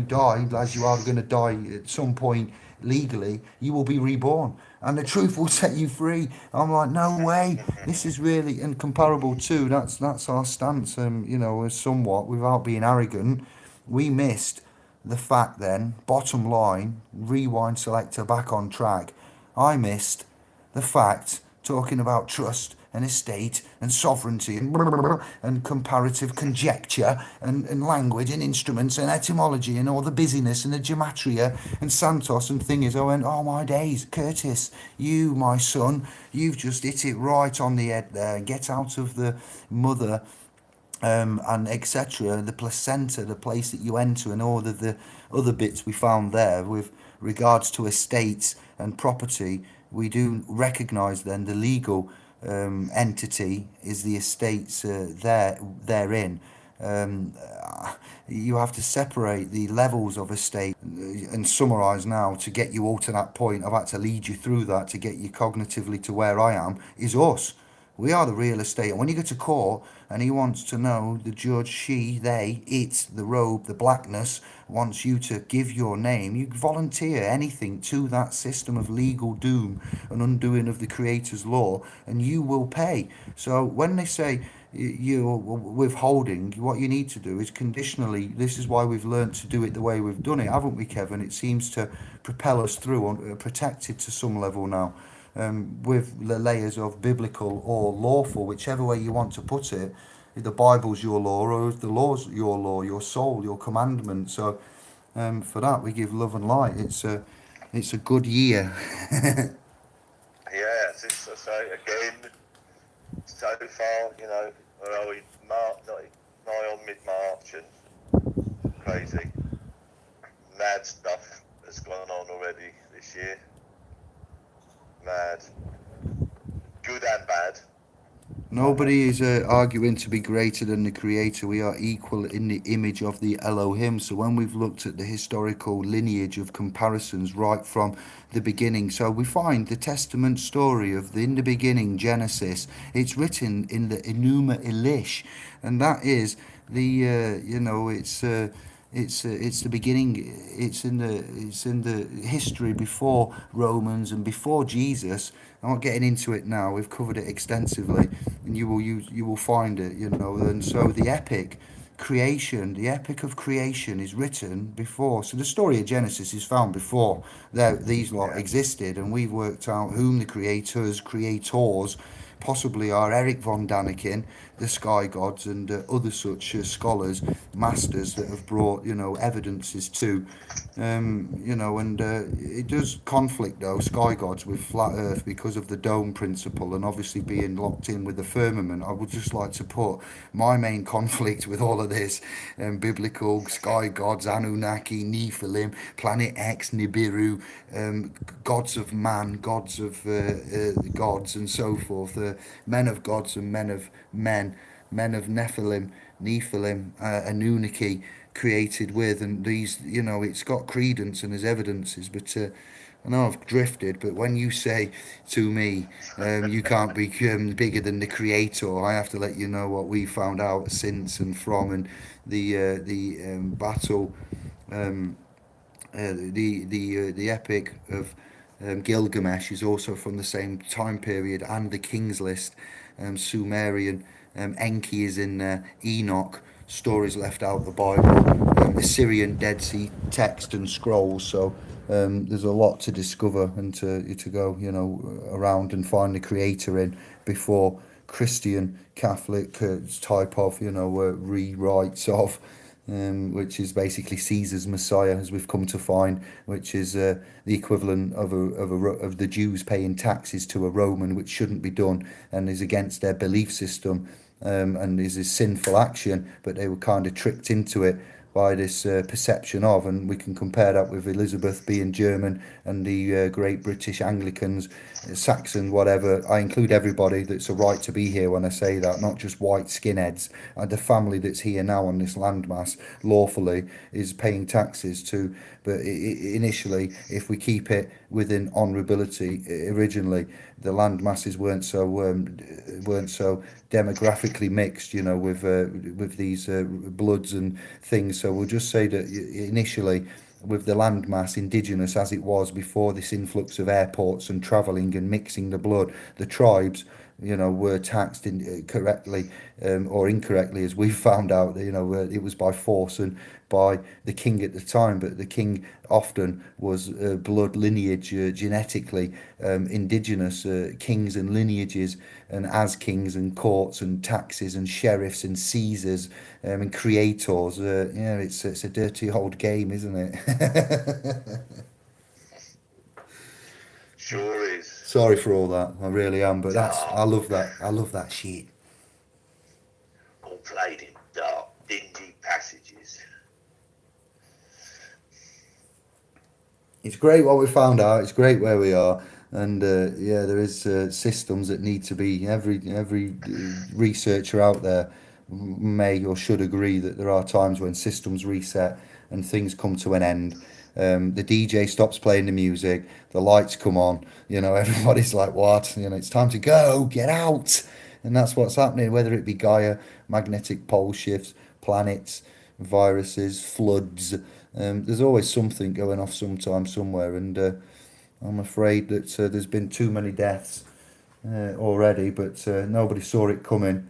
A: die, as you are going to die at some point legally, you will be reborn, and the truth will set you free. I'm like, no way. This is really incomparable too. That's our stance. Somewhat, without being arrogant, we missed the fact. Then, bottom line, rewind selector back on track. I missed the fact, talking about trust and estate and sovereignty and comparative conjecture and language and instruments and etymology and all the busyness and the gematria and Santos and thing is, I went, oh my days, Curtis, you, my son, you've just hit it right on the head there. Get out of the mother and etc., the placenta, the place that you enter, and all of the other bits we found there with regards to estates and property. We do recognise then the legal entity is the estates therein. You have to separate the levels of estate and summarise now to get you all to that point. I've had to lead you through that to get you cognitively to where I am, is us. We are the real estate. And when you go to court and he wants to know, the judge, she, they, it, the robe, the blackness, wants you to give your name, you volunteer anything to that system of legal doom and undoing of the Creator's law, and you will pay. So when they say you're withholding, what you need to do is conditionally. This is why we've learned to do it the way we've done it, haven't we, Kevin? It seems to propel us through, protected to some level now. with the layers of biblical or lawful, whichever way you want to put it. If the Bible's your law, or if the law's your law, your soul, your commandment. So for that, we give love and light. It's a good year.
B: Yes, it's so again. So far, where are we? March, nigh on mid-March, and crazy, mad stuff has gone on already this year. Mad, good and bad.
A: Nobody is arguing to be greater than the Creator. We are equal in the image of the Elohim. So when we've looked at the historical lineage of comparisons right from the beginning, so we find the Testament story of in the beginning, Genesis. It's written in the Enuma Elish, and that is the it's the beginning. It's in the history before Romans and before Jesus. I'm not getting into it now. We've covered it extensively, and you will find it. And so the epic of creation, is written before. So the story of Genesis is found before these lot
B: Yeah,
A: existed, and we've worked out whom the creators possibly are Eric von Daniken, the sky gods, and other such scholars, masters that have brought evidences to, and it does conflict though sky gods with flat Earth because of the dome principle and obviously being locked in with the firmament. I would just like to put my main conflict with all of this: biblical sky gods, Anunnaki, Nephilim, Planet X, Nibiru, gods of man, gods of gods, and so forth, men of gods and men of men, men of Nephilim, Anunnaki, created with, and these, it's got credence and there's evidences, but I know I've drifted, but when you say to me, you can't be bigger than the Creator, I have to let you know what we found out since and from, and the battle, the epic of Gilgamesh is also from the same time period, and the King's List, Sumerian, Enki is in there, Enoch, stories left out of the Bible, Assyrian Dead Sea text and scrolls. So there's a lot to discover and to go, around and find the Creator in before Christian Catholic type of, rewrites of, which is basically Caesar's Messiah, as we've come to find, which is the equivalent of the Jews paying taxes to a Roman, which shouldn't be done and is against their belief system, and is a sinful action, but they were kind of tricked into it by this perception of, and we can compare that with Elizabeth being German and the great British Anglicans, Saxon, whatever. I include everybody that's a right to be here when I say that, not just white skinheads. The family that's here now on this landmass lawfully is paying taxes to, but initially, if we keep it within honourability, originally the land masses weren't so demographically mixed, with these bloods and things. So we'll just say that initially, with the landmass indigenous as it was before this influx of airports and travelling and mixing the blood, the tribes, were taxed correctly, or incorrectly, as we found out. It was by force and by the king at the time, but the king often was blood lineage, genetically indigenous kings and lineages, and as kings and courts and taxes and sheriffs and Caesars, and creators. It's a dirty old game, isn't it?
B: sure is.
A: Sorry for all that. I really am, but I
B: Dark,
A: love that. I love that shit.
B: all played in dark, dingy passages.
A: It's great what we found out. It's great where we are, and there is systems that need to be. Every researcher out there may or should agree that there are times when systems reset and things come to an end. The DJ stops playing the music, the lights come on. Everybody's like, "What?" It's time to go, get out, and that's what's happening. Whether it be Gaia, magnetic pole shifts, planets, viruses, floods. There's always something going off sometime somewhere, and I'm afraid that there's been too many deaths already, but nobody saw it coming.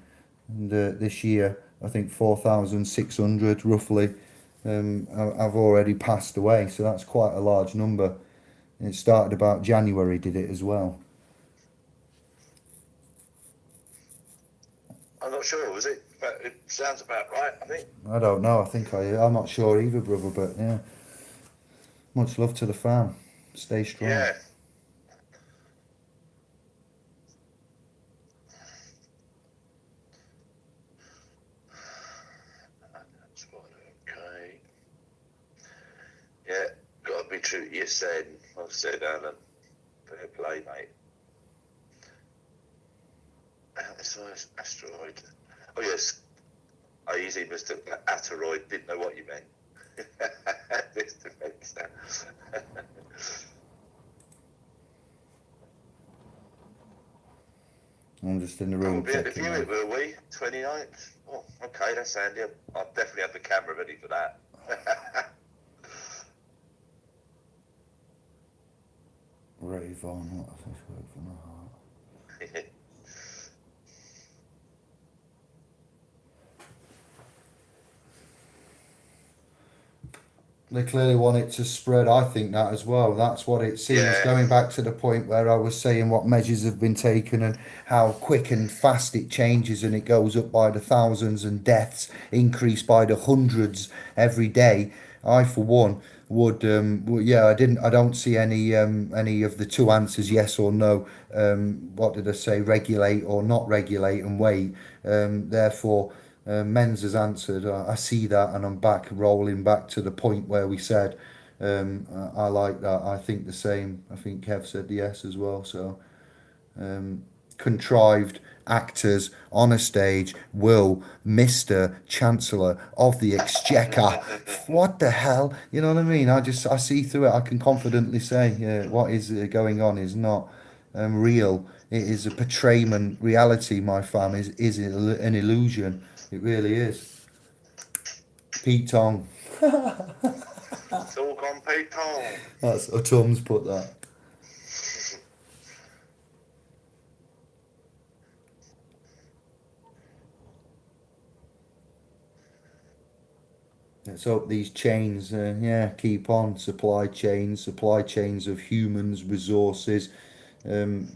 A: And this year, I think 4,600 roughly have already passed away, so that's quite a large number. And it started about January, did it as well?
B: I'm not sure, was it? But it sounds about right, I think.
A: I don't know. I'm not sure either, brother. But yeah, much love to the fam. Stay strong.
B: Yeah. That's right, okay. Yeah, got to be true to you said. I've said, Alan. Fair play, mate. Outsized asteroid. Oh, yes. I easily mistook that asteroid. Didn't know what you meant. Mr. Fenster.
A: I'm just in the
B: Oh,
A: room
B: we'll be at the
A: checking
B: view,
A: now.
B: it will we? 29th? Oh, okay, that's handy. I'll definitely have the camera ready for that.
A: Rave on. What is this word from the heart? They clearly want it to spread. I think that as well. That's what it seems.
B: Yeah.
A: Going back to the point where I was saying what measures have been taken and how quick and fast it changes, and it goes up by the thousands and deaths increase by the hundreds every day. I, for one, yeah, I don't see any of the two answers, yes or no. What did I say? Regulate or not regulate and wait. Therefore. Men's has answered. I see that, and I'm back rolling back to the point where we said. I like that. I think the same. I think Kev said yes as well. So contrived actors on a stage will Mr. Chancellor of the Exchequer. What the hell? You know what I mean? I see through it. I can confidently say what is going on is not real. It is a portrayment. Reality, my fam, is an illusion. It really is. Pete Tong.
B: It's all gone Pete Tong.
A: That's Tom's put that. Let's hope these chains, keep on. Supply chains of humans, resources. Um,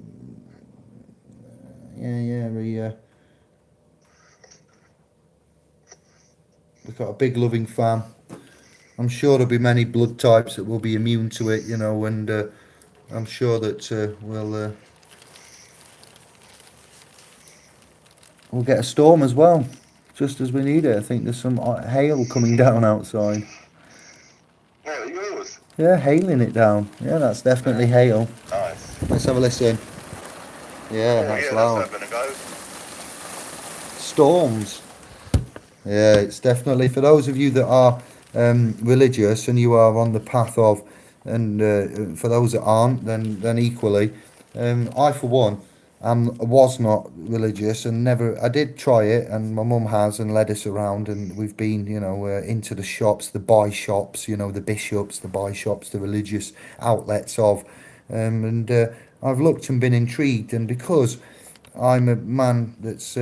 A: we've got a big loving fam. I'm sure there'll be many blood types that will be immune to it, and I'm sure that we'll get a storm as well, just as we need it. I think there's some hail coming down outside.
B: Yeah, yours.
A: Yeah, hailing it down. Yeah, that's definitely hail.
B: Nice.
A: Let's have a listen. Yeah,
B: Oh,
A: that's
B: yeah,
A: loud.
B: that's having a go.
A: Storms. Yeah, it's definitely for those of you that are religious and you are on the path of, and for those that aren't, then equally. I, for one, was not religious and never. I did try it, and my mum has, and led us around, and we've been, into the shops, the buy shops, the bishops, the buy shops, the religious outlets of, and I've looked and been intrigued, and because I'm a man that's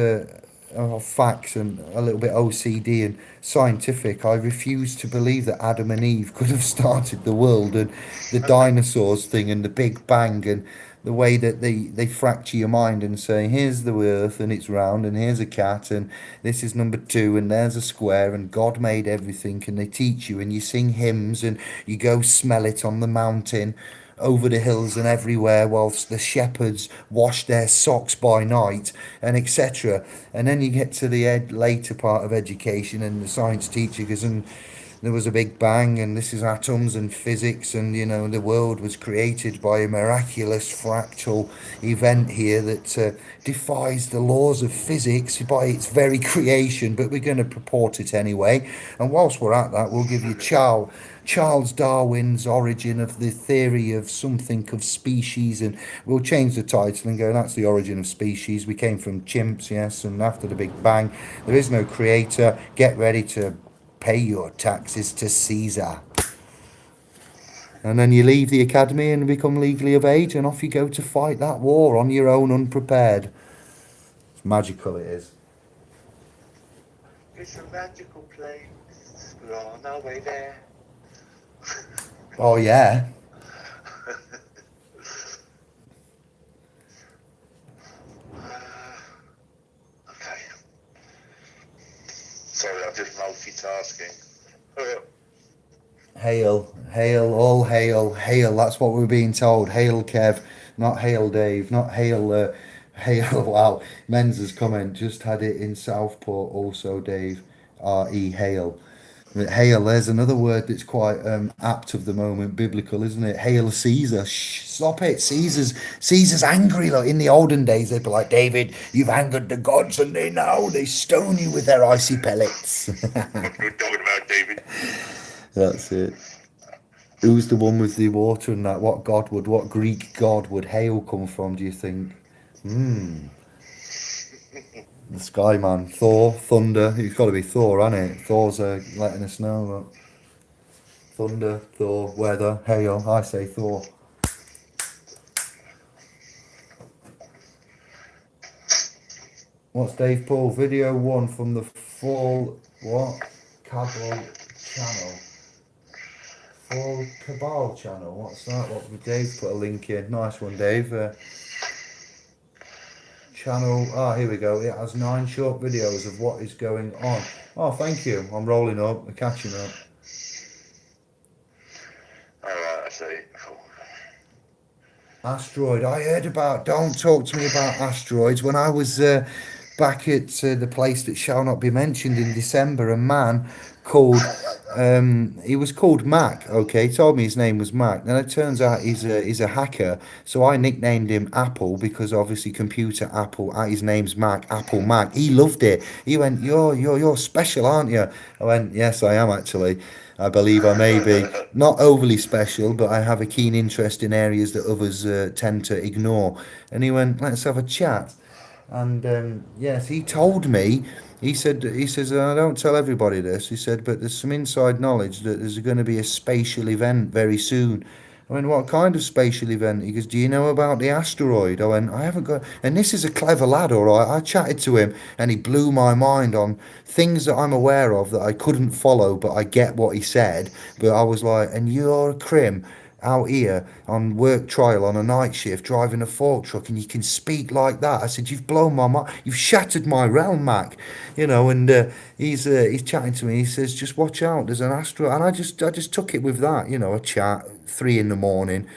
A: of facts and a little bit OCD and scientific. I refuse to believe that Adam and Eve could have started the world and the dinosaurs thing and the Big Bang and the way that they fracture your mind and say, here's the earth and it's round and here's a cat and this is number two and there's a square and God made everything, and they teach you and you sing hymns and you go smell it on the mountain over the hills and everywhere, whilst the shepherds wash their socks by night, and etc. And then you get to the later part of education, and the science teacher goes, and there was a big bang, and this is atoms and physics, and the world was created by a miraculous fractal event here that defies the laws of physics by its very creation, but we're going to purport it anyway. And whilst we're at that, we'll give you Charles Darwin's origin of the theory of something of species, and we'll change the title and go, that's the origin of species. We came from chimps, yes, and after the Big Bang, there is no creator. Get ready to pay your taxes to Caesar. And then you leave the academy and become legally of age, and off you go to fight that war on your own, unprepared. It's magical, it is.
B: It's a magical place. We're on our way there.
A: Oh, yeah.
B: Okay.
A: Hail, hail, all hail, hail. That's what we're being told. Hail, Kev, not hail, Dave, not hail. Hail. Wow, Men's has comment. Just had it in Southport. Also, Dave. R.E. Hail. Hail. There's another word that's quite apt of the moment. Biblical, isn't it? Hail Caesar. Shh, stop it. Caesar's angry. Like in the olden days, they'd be like, David, you've angered the gods, and they stone you with their icy pellets.
B: What we're talking about, David.
A: That's it. Who's the one with the water and that? What Greek god would hail come from, do you think? Hmm. The Sky Man. Thor, Thunder. It's got to be Thor, hasn't it? Thor's letting us know. Look. Thunder, Thor, weather, hail. I say Thor. What's Dave Paul? Video one from the full, what? Cabal channel. Full Cabal channel. What's that? What would Dave put a link in? Nice one, Dave. Channel. Ah, here we go. It has 9 short videos of what is going on. Oh, thank you. I'm rolling up. I'm catching up.
B: Alright, I see.
A: Asteroid. I heard about. Don't talk to me about asteroids. When I was back at the place that shall not be mentioned in December, a man called. He was called Mac. Okay, he told me his name was Mac. Then it turns out he's a hacker. So I nicknamed him Apple because obviously computer Apple. His name's Mac. Apple Mac. He loved it. He went, you're special, aren't you? I went, yes, I am actually. I believe I may be not overly special, but I have a keen interest in areas that others tend to ignore. And he went, let's have a chat. And yes, he told me. He says, I don't tell everybody this. He said, but there's some inside knowledge that there's going to be a spatial event very soon. I went, what kind of spatial event? He goes, do you know about the asteroid? I went, I haven't got. And this is a clever lad, all right. I chatted to him, and he blew my mind on things that I'm aware of that I couldn't follow, but I get what he said. But I was like, and you're a crim out here on work trial on a night shift driving a fork truck and you can speak like that. I said, you've blown my mind, you've shattered my realm, Mac. And he's chatting to me. He says, just watch out, there's an asteroid. And I just took it with that, a chat 3 in the morning,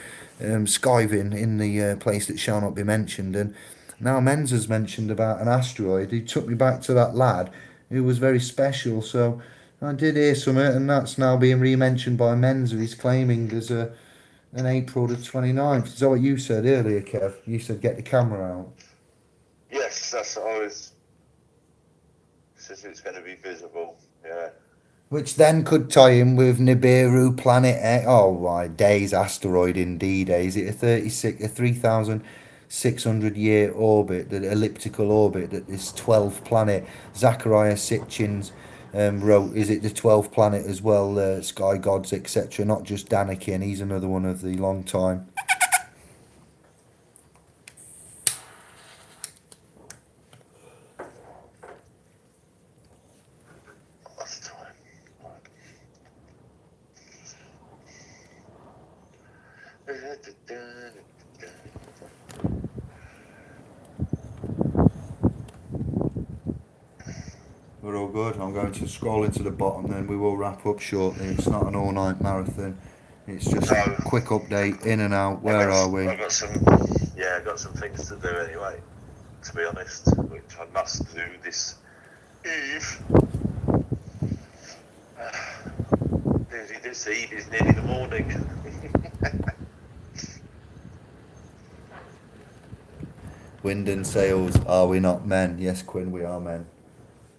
A: skiving in the place that shall not be mentioned. And now Menz has mentioned about an asteroid. He took me back to that lad who was very special. So I did hear something, and that's now being re-mentioned by Menz. He's claiming there's an April the 29th. Is that what you said earlier, Kev? You said get the camera out.
B: Yes, that's what I was. Says it's going to be visible. Yeah.
A: Which then could tie in with Nibiru, Planet X. Oh, my days, asteroid indeed. Is it a 3,600 year orbit, the elliptical orbit that this 12th planet, Zachariah Sitchin's wrote, is it the 12th planet as well, sky gods, etc., not just Danikin, he's another one of the long time.
B: What's the time?
A: We're all good. I'm going to scroll into the bottom, then we will wrap up shortly. It's not an all-night marathon. It's just
B: No.
A: a quick update, in and out. Where are we?
B: I've got some things to do anyway, to be honest, which I must do this eve. This eve is nearly the morning.
A: Wind and sails, are we not men? Yes, Quinn, we are men.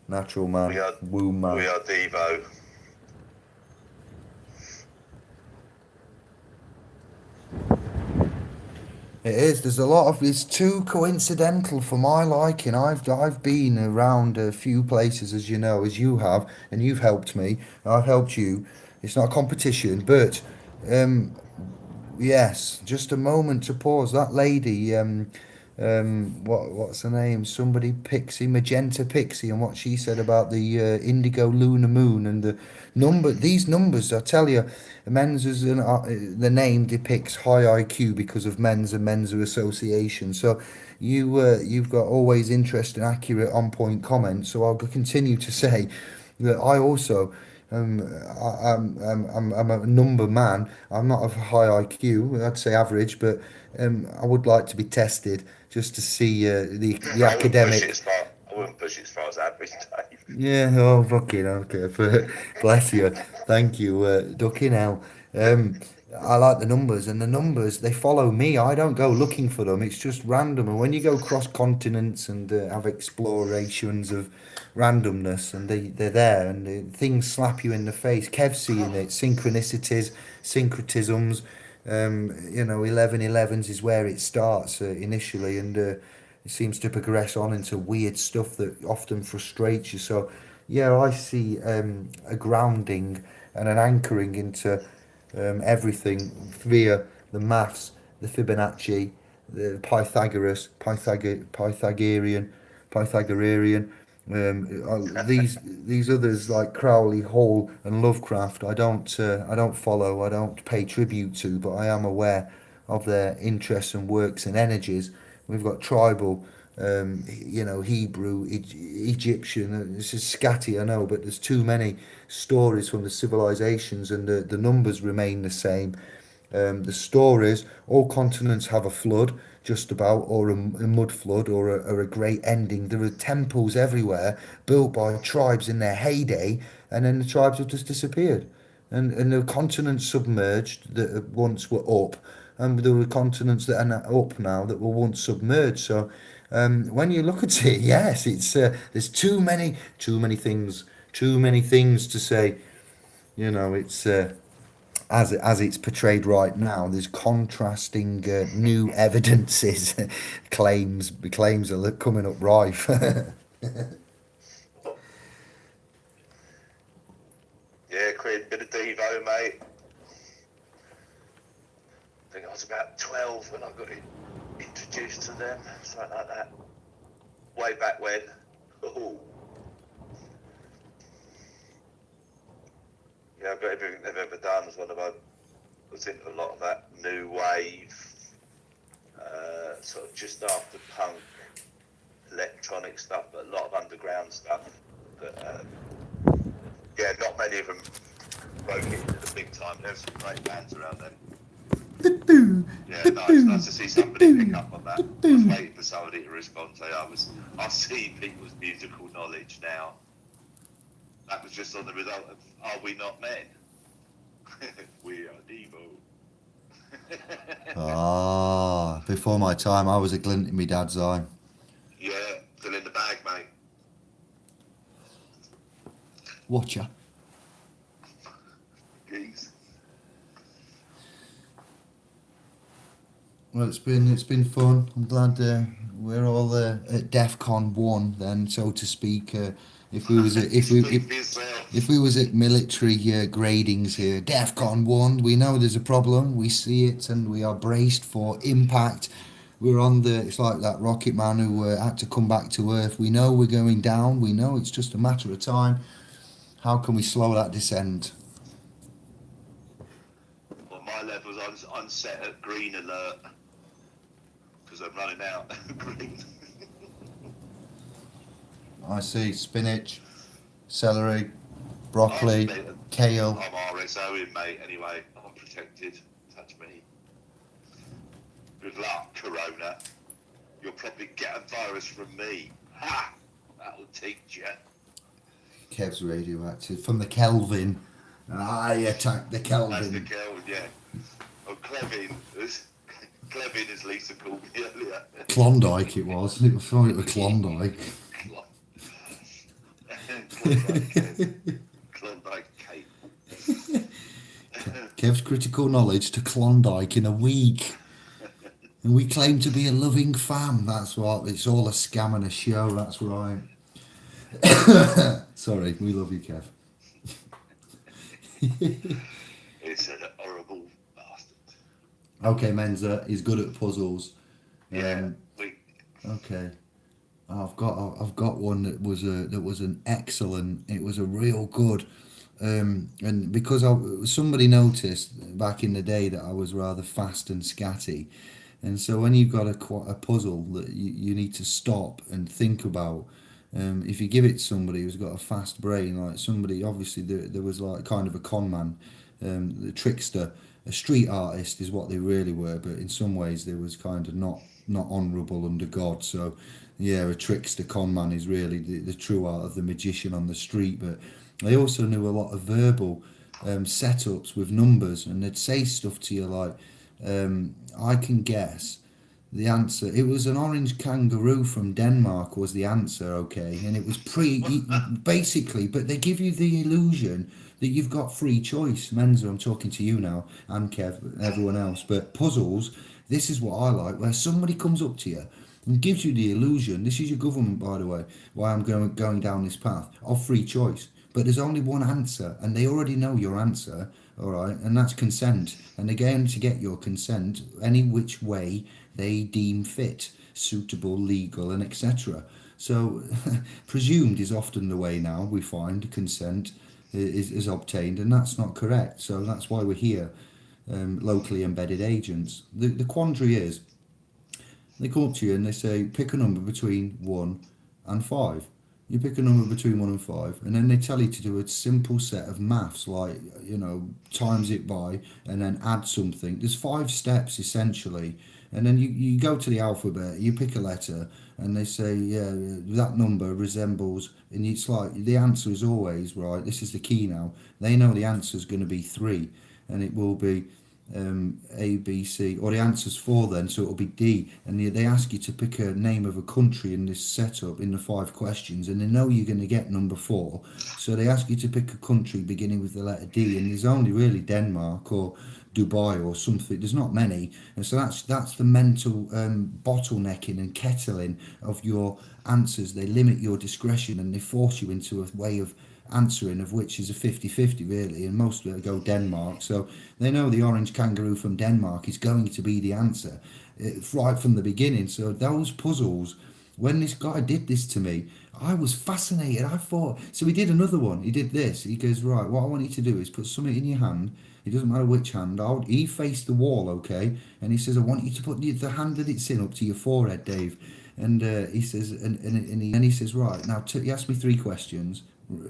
A: Natural man, womb man.
B: We are Devo.
A: It is. There's a lot of. It's too coincidental for my liking. I've been around a few places, as you know, as you have, and you've helped me. I've helped you. It's not a competition, but um, yes, just a moment to pause. That lady, what's her name? Somebody Pixie, Magenta Pixie, and what she said about the indigo lunar moon and the number. These numbers, I tell you, the name depicts high IQ because of Mensa association. So you've got always interesting, accurate, on point comments. So I'll continue to say that I also I'm a number man. I'm not of high IQ. I'd say average, but I would like to be tested just to see the
B: I wouldn't push it
A: academic.
B: as far. I wouldn't push it as far as average, Dave.
A: Yeah, oh, fucking okay. Bless you. Thank you, Ducking Hell. Um, I like the numbers, and the numbers, they follow me. I don't go looking for them. It's just random. And when you go cross continents and have explorations of randomness, and they're there, and things slap you in the face. Kev's seeing it. Synchronicities, syncretisms. 1111s is where it starts initially, and it seems to progress on into weird stuff that often frustrates you. So, yeah, I see a grounding and an anchoring into everything via the maths, the Fibonacci, the Pythagorean. These others like Crowley, Hall, and Lovecraft. I don't follow. I don't pay tribute to, but I am aware of their interests and works and energies. We've got tribal, Hebrew, Egyptian. This is scatty, I know, but there's too many stories from the civilizations, and the numbers remain the same. The stories, all continents have a flood, just about, or a mud flood, or a great ending. There are temples everywhere built by tribes in their heyday, and then the tribes have just disappeared. And the continents submerged that once were up, and there were continents that are up now that were once submerged. So when you look at it, yes, it's there's too many things to say. It's as it's portrayed right now. There's contrasting new evidences, claims are coming up rife.
B: Yeah, create a bit of Devo, mate. I think I was about 12 when I got introduced to them, something like that. Way back when. Ooh. Yeah, I've got everything they've ever done. Was into a lot of that new wave, sort of just after punk, electronic stuff, but a lot of underground stuff. But yeah, not many of them broke it into the big time. There's some great bands around them. Yeah, nice to see somebody pick up on that. I was waiting for somebody to respond. I see people's musical knowledge now. That was just on the result of Are We Not Men? We are Devo.
A: Ah, before my time, I was a glint in my dad's eye.
B: Yeah, still in the bag, mate.
A: Watcher.
B: Geez.
A: Well, it's been fun. I'm glad we're all at DEFCON 1 then, so to speak. If we was at,
B: Speak for yourself.
A: if we was at military gradings here, DEFCON 1, we know there's a problem. We see it, and we are braced for impact. We're on the. It's like that rocket man who had to come back to Earth. We know we're going down. We know it's just a matter of time. How can we slow that descent?
B: Well, my level's on set at green alert because I'm running out of green.
A: I see spinach, celery,
B: I'm,
A: broccoli, kale.
B: I'm RSO in, mate. Anyway, I'm protected. Touch me. Good luck, Corona. You'll probably get a virus from me. Ha! That'll teach you.
A: Kev's radioactive from the Kelvin. I attacked the
B: That's the
A: Kelvin.
B: Kelvin, yeah. Oh, Clevin, as Lisa called me earlier.
A: Klondike it was. It was thought it was Klondike.
B: Klondike cake.
A: Kev's critical knowledge to Klondike in a week. And we claim to be a loving fam. That's what. It's all a scam and a show. That's right. Sorry, we love you, Kev.
B: It's an horrible bastard.
A: Okay, Menza is good at puzzles.
B: Yeah,
A: Okay. I've got one that was an excellent. It was a real good. And because somebody noticed back in the day that I was rather fast and scatty, and so when you've got a puzzle that you need to stop and think about, If you give it to somebody who's got a fast brain, like somebody, obviously there was like kind of a con man, the trickster, a street artist is what they really were, but in some ways they was kind of not honourable under God. So yeah, a trickster con man is really the true art of the magician on the street. But they also knew a lot of verbal setups with numbers, and they'd say stuff to you like, I can guess the answer. It was an orange kangaroo from Denmark was the answer, okay? And it was basically, but they give you the illusion that you've got free choice. Menza, I'm talking to you now, and Kev, and everyone else. But puzzles, this is what I like, where somebody comes up to you and gives you the illusion, this is your government, by the way, why I'm going down this path, of free choice. But there's only one answer, and they already know your answer, all right? And that's consent. And again, to get your consent, any which way they deem fit, suitable, legal, and etc. So, presumed is often the way now we find consent is obtained, and that's not correct. So that's why we're here, locally embedded agents. The quandary is, they come up to you and they say, pick a number between 1 and 5. You pick a number between 1 and 5, and then they tell you to do a simple set of maths, like, times it by, and then add something. There's 5 steps essentially. And then you go to the alphabet, you pick a letter, and they say, yeah, that number resembles, and it's like, the answer is always, right, this is the key now. They know the answer is going to be 3, and it will be A, B, C, or the answer's 4 then, so it'll be D. And they ask you to pick a name of a country in this setup in the 5 questions, and they know you're going to get number 4. So they ask you to pick a country beginning with the letter D, and there's only really Denmark or Dubai or something. There's not many, and so that's the mental bottlenecking and kettling of your answers. They limit your discretion and they force you into a way of answering, of which is a 50-50 really, and most of it go Denmark. So they know the orange kangaroo from Denmark is going to be the answer right from the beginning. So those puzzles, when this guy did this to me, I was fascinated. I thought, so he did another one. He did this. He goes, right, what I want you to do is put something in your hand. It doesn't matter which hand. He faced the wall, okay? And he says, I want you to put the hand that it's in up to your forehead, Dave. And he says, and he says, right, now he asked me 3 questions,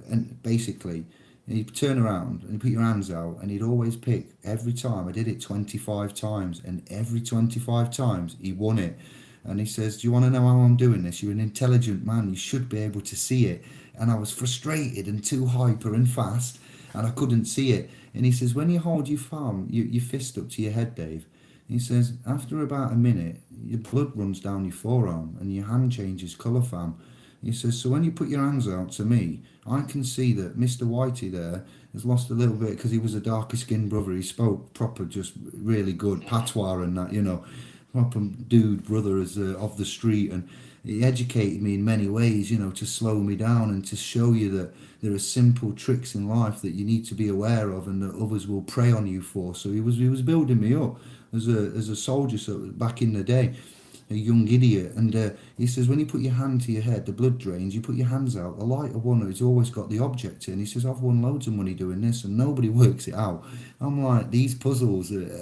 A: and basically, and he'd turn around and he'd put your hands out, and he'd always pick, every time. I did it 25 times, and every 25 times he won it. And he says, do you want to know how I'm doing this? You're an intelligent man, you should be able to see it. And I was frustrated and too hyper and fast, and I couldn't see it. And he says, when you hold your palm, your fist up to your head, Dave, he says, after about a minute, your blood runs down your forearm and your hand changes colour, fam. He says, so when you put your hands out to me, I can see that Mr. Whitey there has lost a little bit, because he was a darker skinned brother. He spoke proper, just really good patois and that, proper dude brother as of the street. And he educated me in many ways, to slow me down and to show you that there are simple tricks in life that you need to be aware of and that others will prey on you for. So he was building me up as a soldier, so back in the day, a young idiot. And he says, when you put your hand to your head, the blood drains, you put your hands out, the lighter one has always got the object in. He says, I've won loads of money doing this and nobody works it out. I'm like, these puzzles, the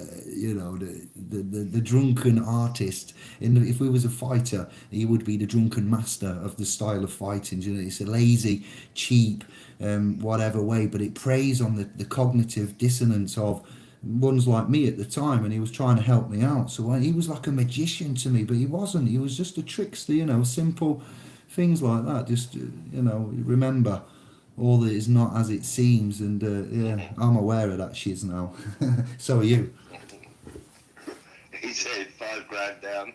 A: drunken artist, if we was a fighter, he would be the drunken master of the style of fighting. It's a lazy, cheap, whatever way, but it preys on the cognitive dissonance of ones like me at the time, and he was trying to help me out. So he was like a magician to me, but he wasn't. He was just a trickster, simple things like that. Just, remember, all that is not as it seems. And yeah, I'm aware of that shiz now. So are you.
B: He said 5 grand down.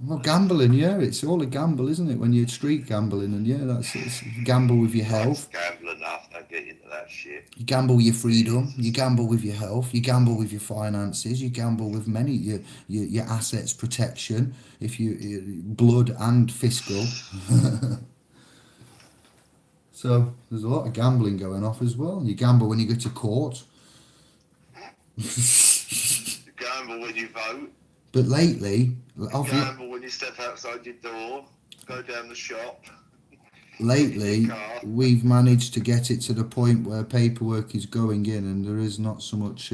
A: Well, gambling, yeah, it's all a gamble, isn't it? When you're street gambling, and yeah, it's gamble with your health.
B: Gamble enough, don't get into that shit.
A: You gamble with your freedom. You gamble with your health. You gamble with your finances. You gamble with many your assets, protection, if you blood and fiscal. So there's a lot of gambling going off as well. You gamble when you go to court.
B: You gamble when you vote.
A: But lately,
B: Gamble when you step outside your door, go down the shop.
A: lately
B: car.
A: we've managed to get it to the point where paperwork is going in and there is not so much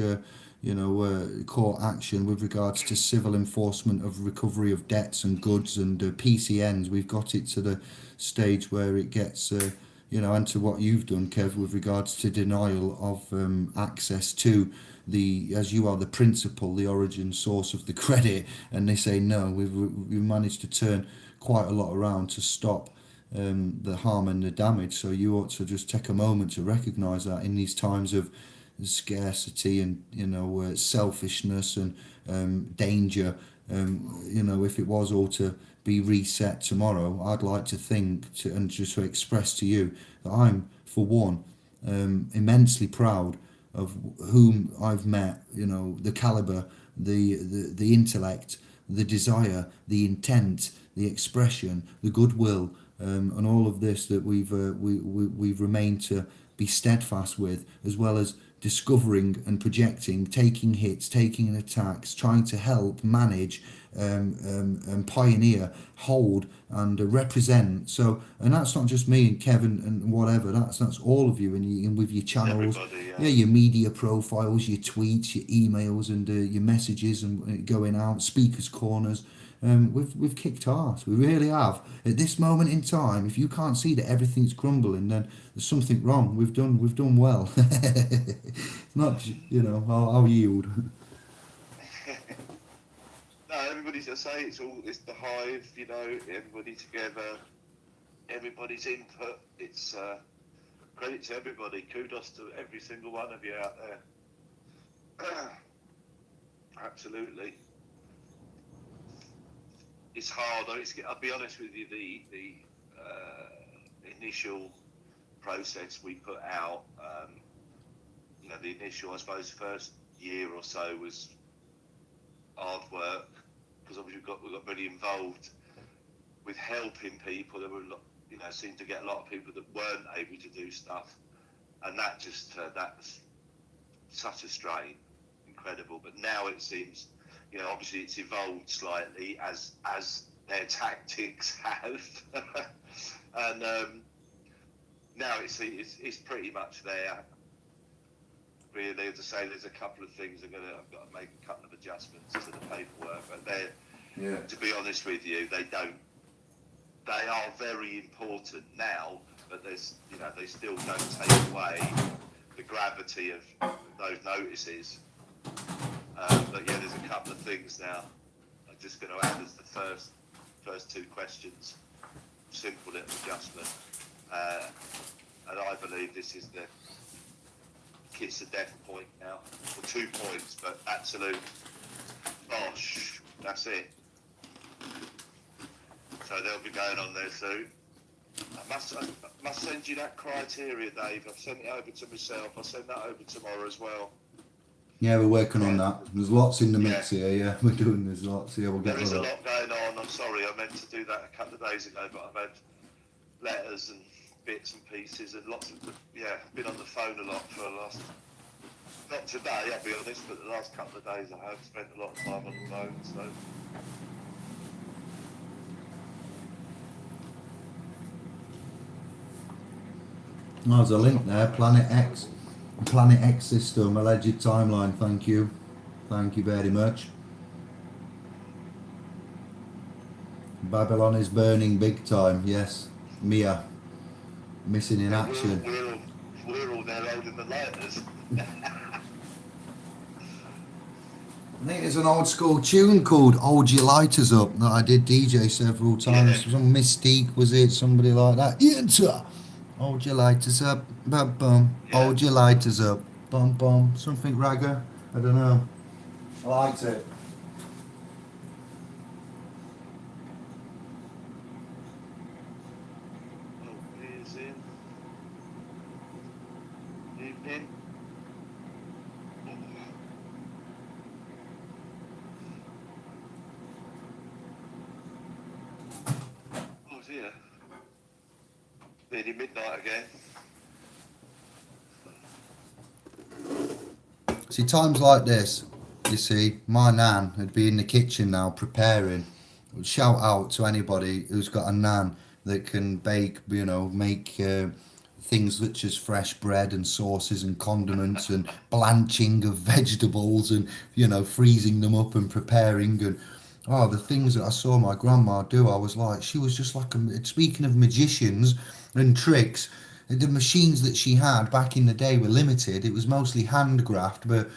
A: court action with regards to civil enforcement of recovery of debts and goods and PCNs. We've got it to the stage where it gets and to what you've done, Kev, with regards to denial of access to the, as you are the principal, the origin source of the credit, and they say no. We've managed to turn quite a lot around to stop the harm and the damage. So you ought to just take a moment to recognise that in these times of scarcity and selfishness and danger. If it was all to be reset tomorrow, I'd like to think and just to express to you that I'm, for one, immensely proud of whom I've met. The caliber, the intellect, the desire, the intent, the expression, the goodwill, and all of this that we've remained to be steadfast with, as well as discovering and projecting, taking hits, taking attacks, trying to help manage, pioneer, hold, and represent. So, and that's not just me and Kevin and whatever. That's all of you, and with your channels,
B: Everybody,
A: yeah, your media profiles, your tweets, your emails, and your messages, and going out, speakers corners. We've kicked arse. We really have. At this moment in time, if you can't see that everything's crumbling, then there's something wrong. We've done well. Not I'll yield.
B: No, everybody's, I say, it's the hive, everybody together, everybody's input. It's credit to everybody. Kudos to every single one of you out there. Absolutely. It's hard. I'll be honest with you. The initial process we put out, the initial, I suppose, first year or so was hard work, because obviously we got really involved with helping people. There were seemed to get a lot of people that weren't able to do stuff, and that's such a strain, incredible. But now it seems, obviously it's evolved slightly as their tactics have, and now it's pretty much there. Really, as I say, there's a couple of things I've got to make a couple of adjustments to the paperwork, but to be honest with you, they are very important now, but they still don't take away the gravity of those notices. But yeah, there's a couple of things now I'm just going to add as the first two questions. Simple little adjustment, and I believe this is the kiss of death point now, or 2 points, but absolute bosh. That's it. So they'll be going on there soon. I must send you that criteria, Dave. I've sent it over to myself. I'll send that over tomorrow as well.
A: Yeah, we're working on that. There's lots in the mix here. Yeah, there's lots. Yeah, we'll get
B: there is a lot going on. I'm sorry, I meant to do that a couple of days ago, but I've had letters and bits and pieces and lots of been on the phone a lot for the last, not today, I'll be honest, but the last couple of days I have spent a lot of time on the phone. So
A: there's a link there. Planet X system, alleged timeline. Thank you very much. Babylon is burning big time. Yes, Mia missing in action.
B: We're all there holding the lighters.
A: I think there's an old school tune called "Hold Your Lighters Up" that I did DJ several times. Some Mystique, was it? Somebody like that. Enter. Hold your lighters up, bum bum. Hold your lighters up, bum bum. Something ragga. I don't know. I liked it.
B: Evening. Oh dear. Nearly midnight again.
A: See, times like this, you see, my nan would be in the kitchen now preparing. Shout out to anybody who's got a nan that can bake, make things such as fresh bread and sauces and condiments and blanching of vegetables and freezing them up and preparing and the things that I saw my grandma do. I was like, she was just like speaking of magicians and tricks. The machines that she had back in the day were limited. It was mostly handcraft, but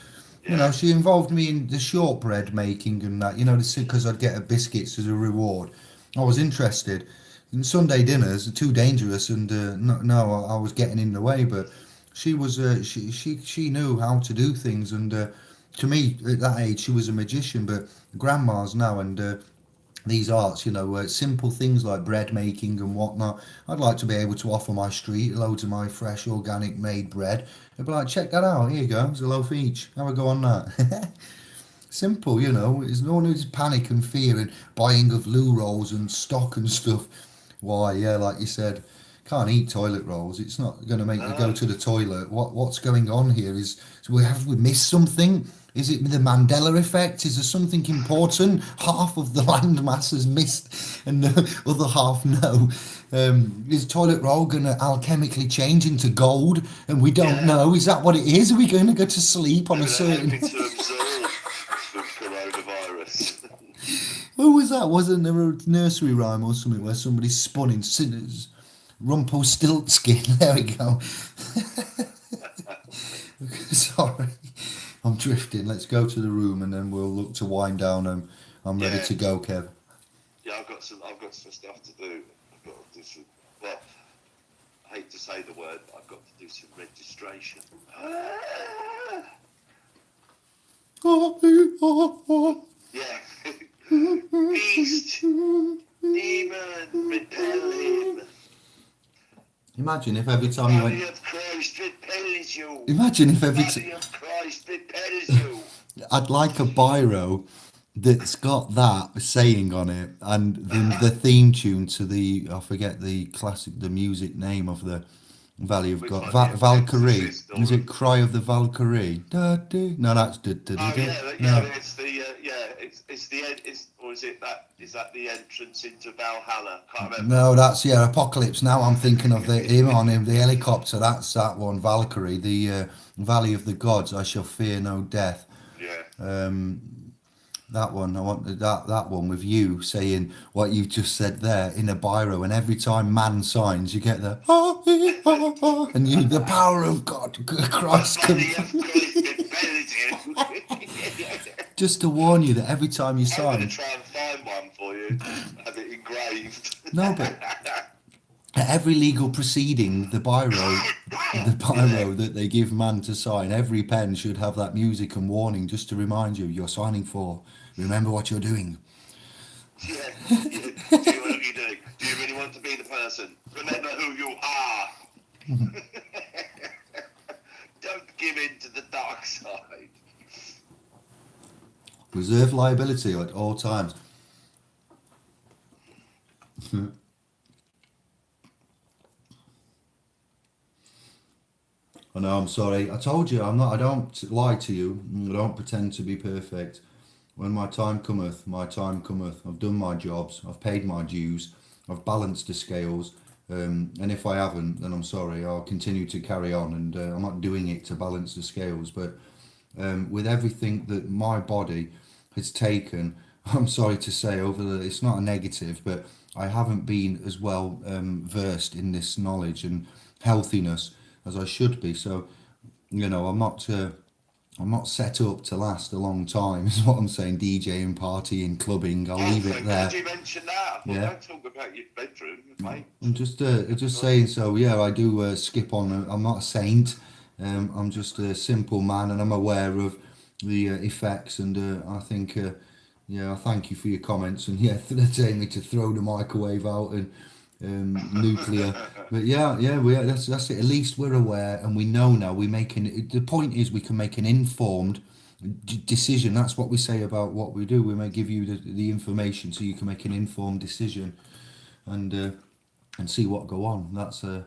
B: Yeah.
A: she involved me in the shortbread making and that. Because I'd get her biscuits as a reward. I was interested. And Sunday dinners are too dangerous, and no, I was getting in the way. But she was, she knew how to do things, and to me at that age, she was a magician. But grandmas now, and these arts, simple things like bread making and whatnot. I'd like to be able to offer my street loads of my fresh, organic made bread. I'd be like, check that out. Here you go. It's a loaf each. Have a go on that. Simple, There's no one who's panic and fear and buying of loo rolls and stock and stuff. Why, yeah, like you said, can't eat toilet rolls. It's not going to make you go
B: No.
A: to the toilet. What's going on here? Have we missed something? Is it the Mandela effect? Is there something important? Half of the landmass has missed, and the other half no. Is toilet roll going to alchemically change into gold, and we don't
B: Yeah.
A: know? Is that what it is? Are we going to go to sleep on a
B: Maybe they're
A: certain?
B: hoping to absorb the coronavirus.
A: What was that? Wasn't there a nursery rhyme or something where somebody spun in sinners? Rumpelstiltskin. There we go. Sorry, I'm drifting. Let's go to the room and then we'll look to wind down. I'm ready
B: Yeah.
A: to go, Kev.
B: Yeah, I've got some stuff to do. I've got to do some. Well, I hate to say the word, but I've got to do some registration. Yeah. Beast, demon, repel him.
A: Imagine if every time you
B: Body
A: went.
B: of Christ repels you.
A: Imagine if every.
B: Body of Christ repels you.
A: I'd like a biro that's got that saying on it and the theme tune to I forget the music name of the Valley of
B: Which
A: God.
B: one? The
A: Valkyrie.
B: Exorcist
A: Is
B: or?
A: it Cry of the Valkyrie? Da, da. No, that's da, da, da,
B: Oh
A: da.
B: yeah,
A: No.
B: it's the it's the it's or is it that is that the entrance into Valhalla? Can't remember.
A: No, that's Apocalypse. Now I'm thinking of him on him, the helicopter. That's that one, Valkyrie, the Valley of the Gods. I shall fear no death.
B: Yeah.
A: That one, I want that one with you saying what you've just said there in a biro, and every time man signs, you get the and the power of God, Christ,
B: Body of Christ repels you.
A: just to warn you that every time you
B: I'm going to
A: sign,
B: try and find one for you, have it engraved.
A: no, but at every legal proceeding, the biro that they give man to sign, every pen should have that music and warning just to remind you you're signing for. Remember what you're doing.
B: Yeah. Yeah. Do you what are you doing? Do you really want to be the person? Remember who you are. Don't give in to the dark side.
A: Reserve liability at all times. I know, I'm sorry. I told you, I don't lie to you. I don't pretend to be perfect. When my time cometh, my time cometh. I've done my jobs. I've paid my dues. I've balanced the scales. And if I haven't, then I'm sorry. I'll continue to carry on. And I'm not doing it to balance the scales. But with everything that my body has taken, I'm sorry to say, it's not a negative, but I haven't been as well versed in this knowledge and healthiness as I should be. So, I'm not set up to last a long time, is what I'm saying. DJing, partying, clubbing. I'll
B: Oh,
A: leave it
B: thank
A: there.
B: God you mentioned that. I thought,
A: Yeah.
B: don't talk about your bedroom, mate.
A: I'm just saying. So yeah, I do skip on. I'm not a saint. I'm just a simple man, and I'm aware of the effects. And I think, I thank you for your comments. And yeah, they're telling me to throw the microwave out and nuclear. But that's it. At least we're aware, and we know now. The point is, we can make an informed decision. That's what we say about what we do. We may give you the information so you can make an informed decision, and see what go on.
B: What on?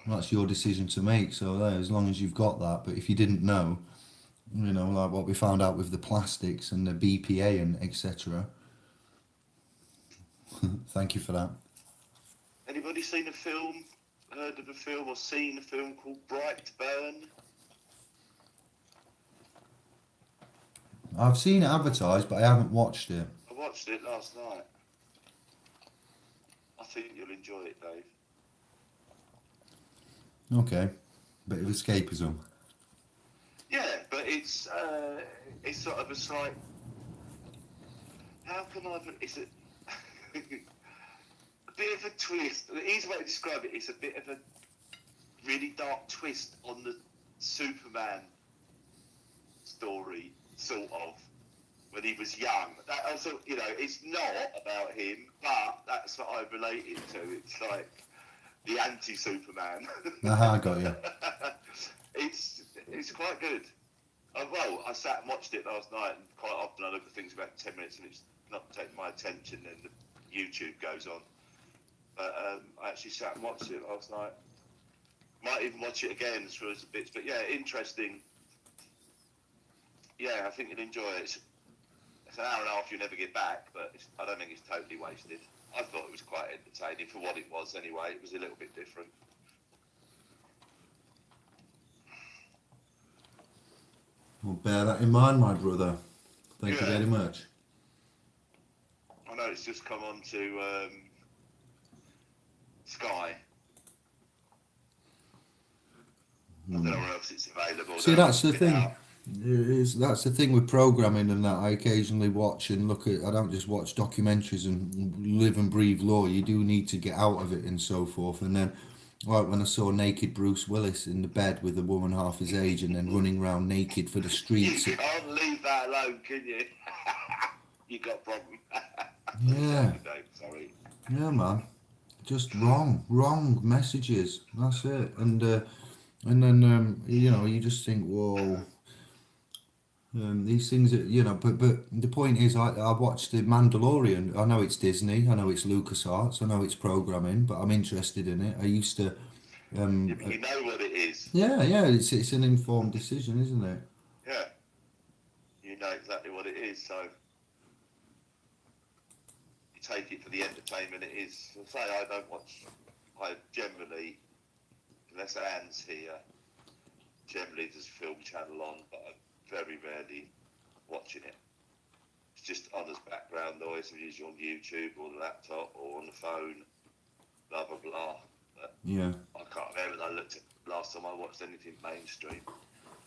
A: That's your decision to make. So there, as long as you've got that. But if you didn't know, like what we found out with the plastics and the BPA and etc. Thank you for that.
B: Anybody seen a film, heard of a film, or seen a film called Brightburn?
A: I've seen it advertised, but I haven't watched it.
B: I watched it last night. I think you'll enjoy it, Dave.
A: Okay, bit of escapism.
B: Yeah, but it's sort of a slight. How can I? It's a a bit of a twist. The easy way to describe it is a bit of a really dark twist on the Superman story, sort of, when he was young. That also, you know, it's not about him, but that's what I relate it to. It's like the anti-Superman.
A: Aha, got you.
B: It's quite good. Well, I sat and watched it last night, and quite often I look at things about 10 minutes and it's not taking my attention, then the YouTube goes on. But I actually sat and watched it last night. Might even watch it again through some bits, but yeah, interesting. Yeah, I think you'll enjoy it. It's an hour and a half you never get back, but I don't think it's totally wasted. I thought it was quite entertaining for what it was anyway. It was a little bit different.
A: Well, bear that in mind, my brother. Thank you very much.
B: I know it's just come on to Sky. I don't know where else it's available.
A: See, that's the thing. That's the thing with programming and that. I occasionally watch and look at. I don't just watch documentaries and live and breathe law. You do need to get out of it and so forth. And then, like when I saw naked Bruce Willis in the bed with a woman half his age and then running around naked for the streets.
B: You can't leave that alone, can you? You got a problem.
A: Yeah.
B: Sorry.
A: Yeah, man. Just wrong messages. That's it. And then you know, you just think, whoa. These things, you know, but the point is, I watched The Mandalorian. I know it's Disney, I know it's LucasArts, I know it's programming, but I'm interested in it. I used to.
B: You know what it is.
A: Yeah, it's an informed decision, isn't it?
B: Yeah. You know exactly what it is, so you take it for the entertainment it is. I say I generally, unless Anne's here, generally there's a film channel on, but I'm very rarely watching it. It's just on as background noise, usually on YouTube or the laptop or on the phone, blah blah blah. But
A: Yeah.
B: I can't remember when I looked at last time I watched anything mainstream,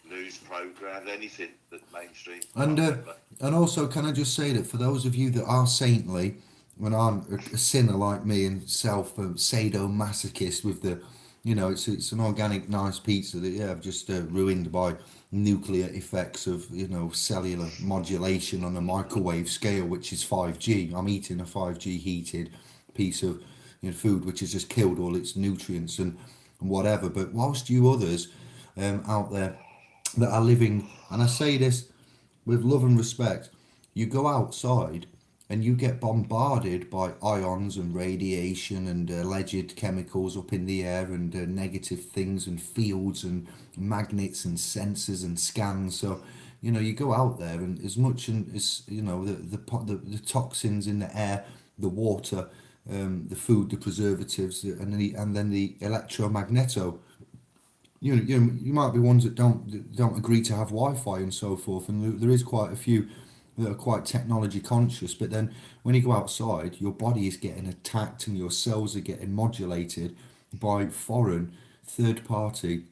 B: news program, anything that mainstream.
A: And also, can I just say that for those of you that are saintly and aren't a sinner like me and sadomasochist with the, you know, it's an organic nice pizza that I've just ruined by nuclear effects of, you know, cellular modulation on a microwave scale, which is 5G. I'm eating a 5G heated piece of, you know, food which has just killed all its nutrients and whatever. But whilst you others out there that are living, and I say this with love and respect, you go outside and you get bombarded by ions and radiation and alleged chemicals up in the air and negative things and fields and magnets and sensors and scans. So, you know, you go out there and as much as, you know, the toxins in the air, the water, the food, the preservatives, and then the electromagneto. You might be ones that don't agree to have Wi-Fi and so forth, and there is quite a few that are quite technology conscious. But then when you go outside, your body is getting attacked and your cells are getting modulated by foreign, third party,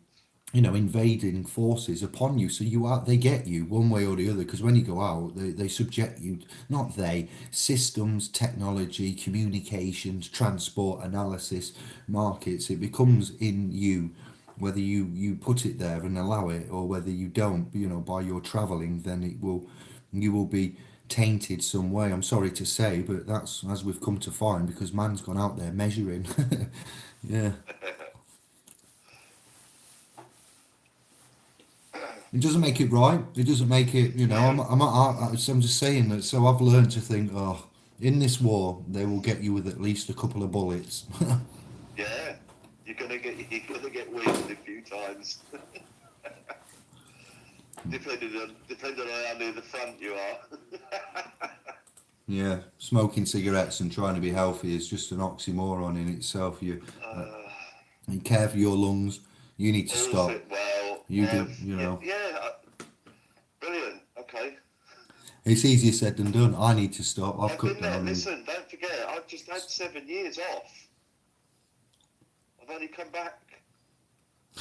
A: you know, invading forces upon you. So they get you one way or the other, because when you go out, they subject you, not they, systems, technology, communications, transport, analysis, markets, it becomes in you. Whether you put it there and allow it, or whether you don't, you know, by your travelling, then you will be tainted some way. I'm sorry to say, but that's as we've come to find, because man's gone out there measuring. Yeah. It doesn't make it right. It doesn't make it, you know. I'm just saying that. So I've learned to think, in this war, they will get you with at least a couple of bullets.
B: Yeah, you're gonna get winged a few times. Depending on how near the front you are.
A: Yeah, smoking cigarettes and trying to be healthy is just an oxymoron in itself.
B: Uh,
A: You care for your lungs. You need to
B: all
A: stop.
B: fit well.
A: You do.
B: Yeah, yeah. Brilliant. Okay.
A: It's easier said than done. I need to stop. I've
B: I've
A: cut
B: been there.
A: down on.
B: Listen, don't forget, I've just had 7 years off. I've only come back.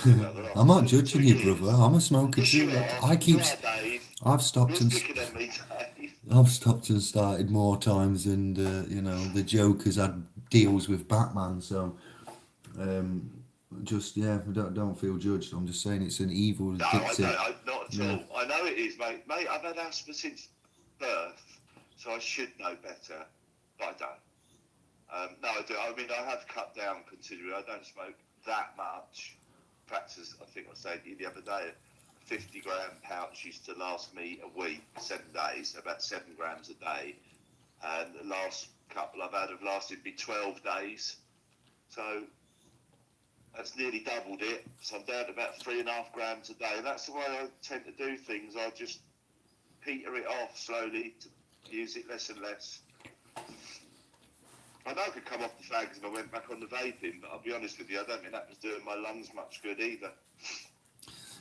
B: Well, the
A: I'm
B: last
A: not
B: two
A: judging you, brother.
B: years.
A: I'm a smoker
B: Yes, you
A: too.
B: are.
A: I
B: You
A: keep.
B: are, Dave.
A: I've stopped
B: You're
A: and
B: sticking at me, Dave.
A: I've stopped and started more times, and the Joker's had deals with Batman. So um, just yeah, don't feel judged. I'm just saying it's an evil,
B: No, I
A: addictive.
B: don't. Not at
A: Yeah.
B: all. I know it is, mate. Mate, I've had asthma since birth, so I should know better, but I don't. No, I do. I mean, I have cut down considerably. I don't smoke that much. In fact, as I think I said to you the other day, a 50-gram pouch used to last me a week, 7 days, about 7 grams a day. And the last couple I've had have lasted me 12 days. So that's nearly doubled it. So I'm down to about 3.5 grams a day. And that's the way I tend to do things. I just peter it off slowly to use it less and less. I know I could come off the fags if I went back on the vaping, but I'll be honest with you, I don't think that was doing my lungs much good either.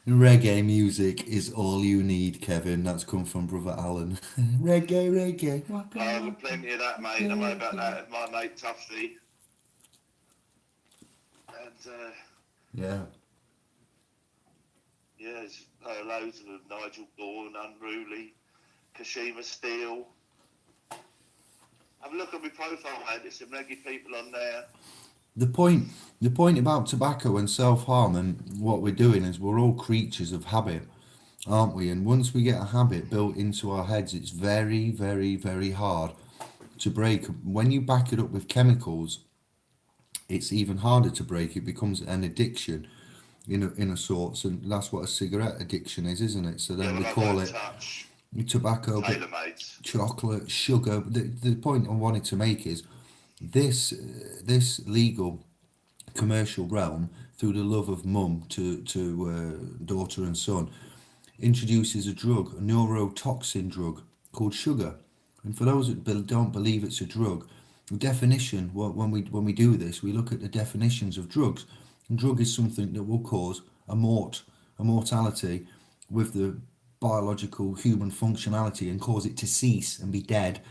A: Reggae music is all you need, Kevin. That's come from brother Alan. Reggae, reggae. Waka,
B: I've
A: waka,
B: got plenty of that, mate. I know about that with my mate Tuffy. And
A: Yeah.
B: yeah, there's loads of them. Nigel Dawn, Unruly, Kashima Steele. Have a look at my profile, mate. There's some reggae people on there.
A: The point, the point about tobacco and self-harm and what we're doing is we're all creatures of habit, aren't we? And once we get a habit built into our heads, it's very, very, very hard to break. When you back it up with chemicals, it's even harder to break. It becomes an addiction in a sorts, and that's what a cigarette addiction is, isn't it? So
B: Yeah,
A: then
B: well,
A: we
B: I
A: call
B: don't
A: it
B: touch
A: tobacco, but
B: tailor-made.
A: chocolate, sugar. The point I wanted to make is this legal commercial realm, through the love of mum to daughter and son, introduces a drug, a neurotoxin drug called sugar. And for those that don't believe it's a drug, the definition, when we do this, we look at the definitions of drugs. And drug is something that will cause a mortality with the biological human functionality and cause it to cease and be dead.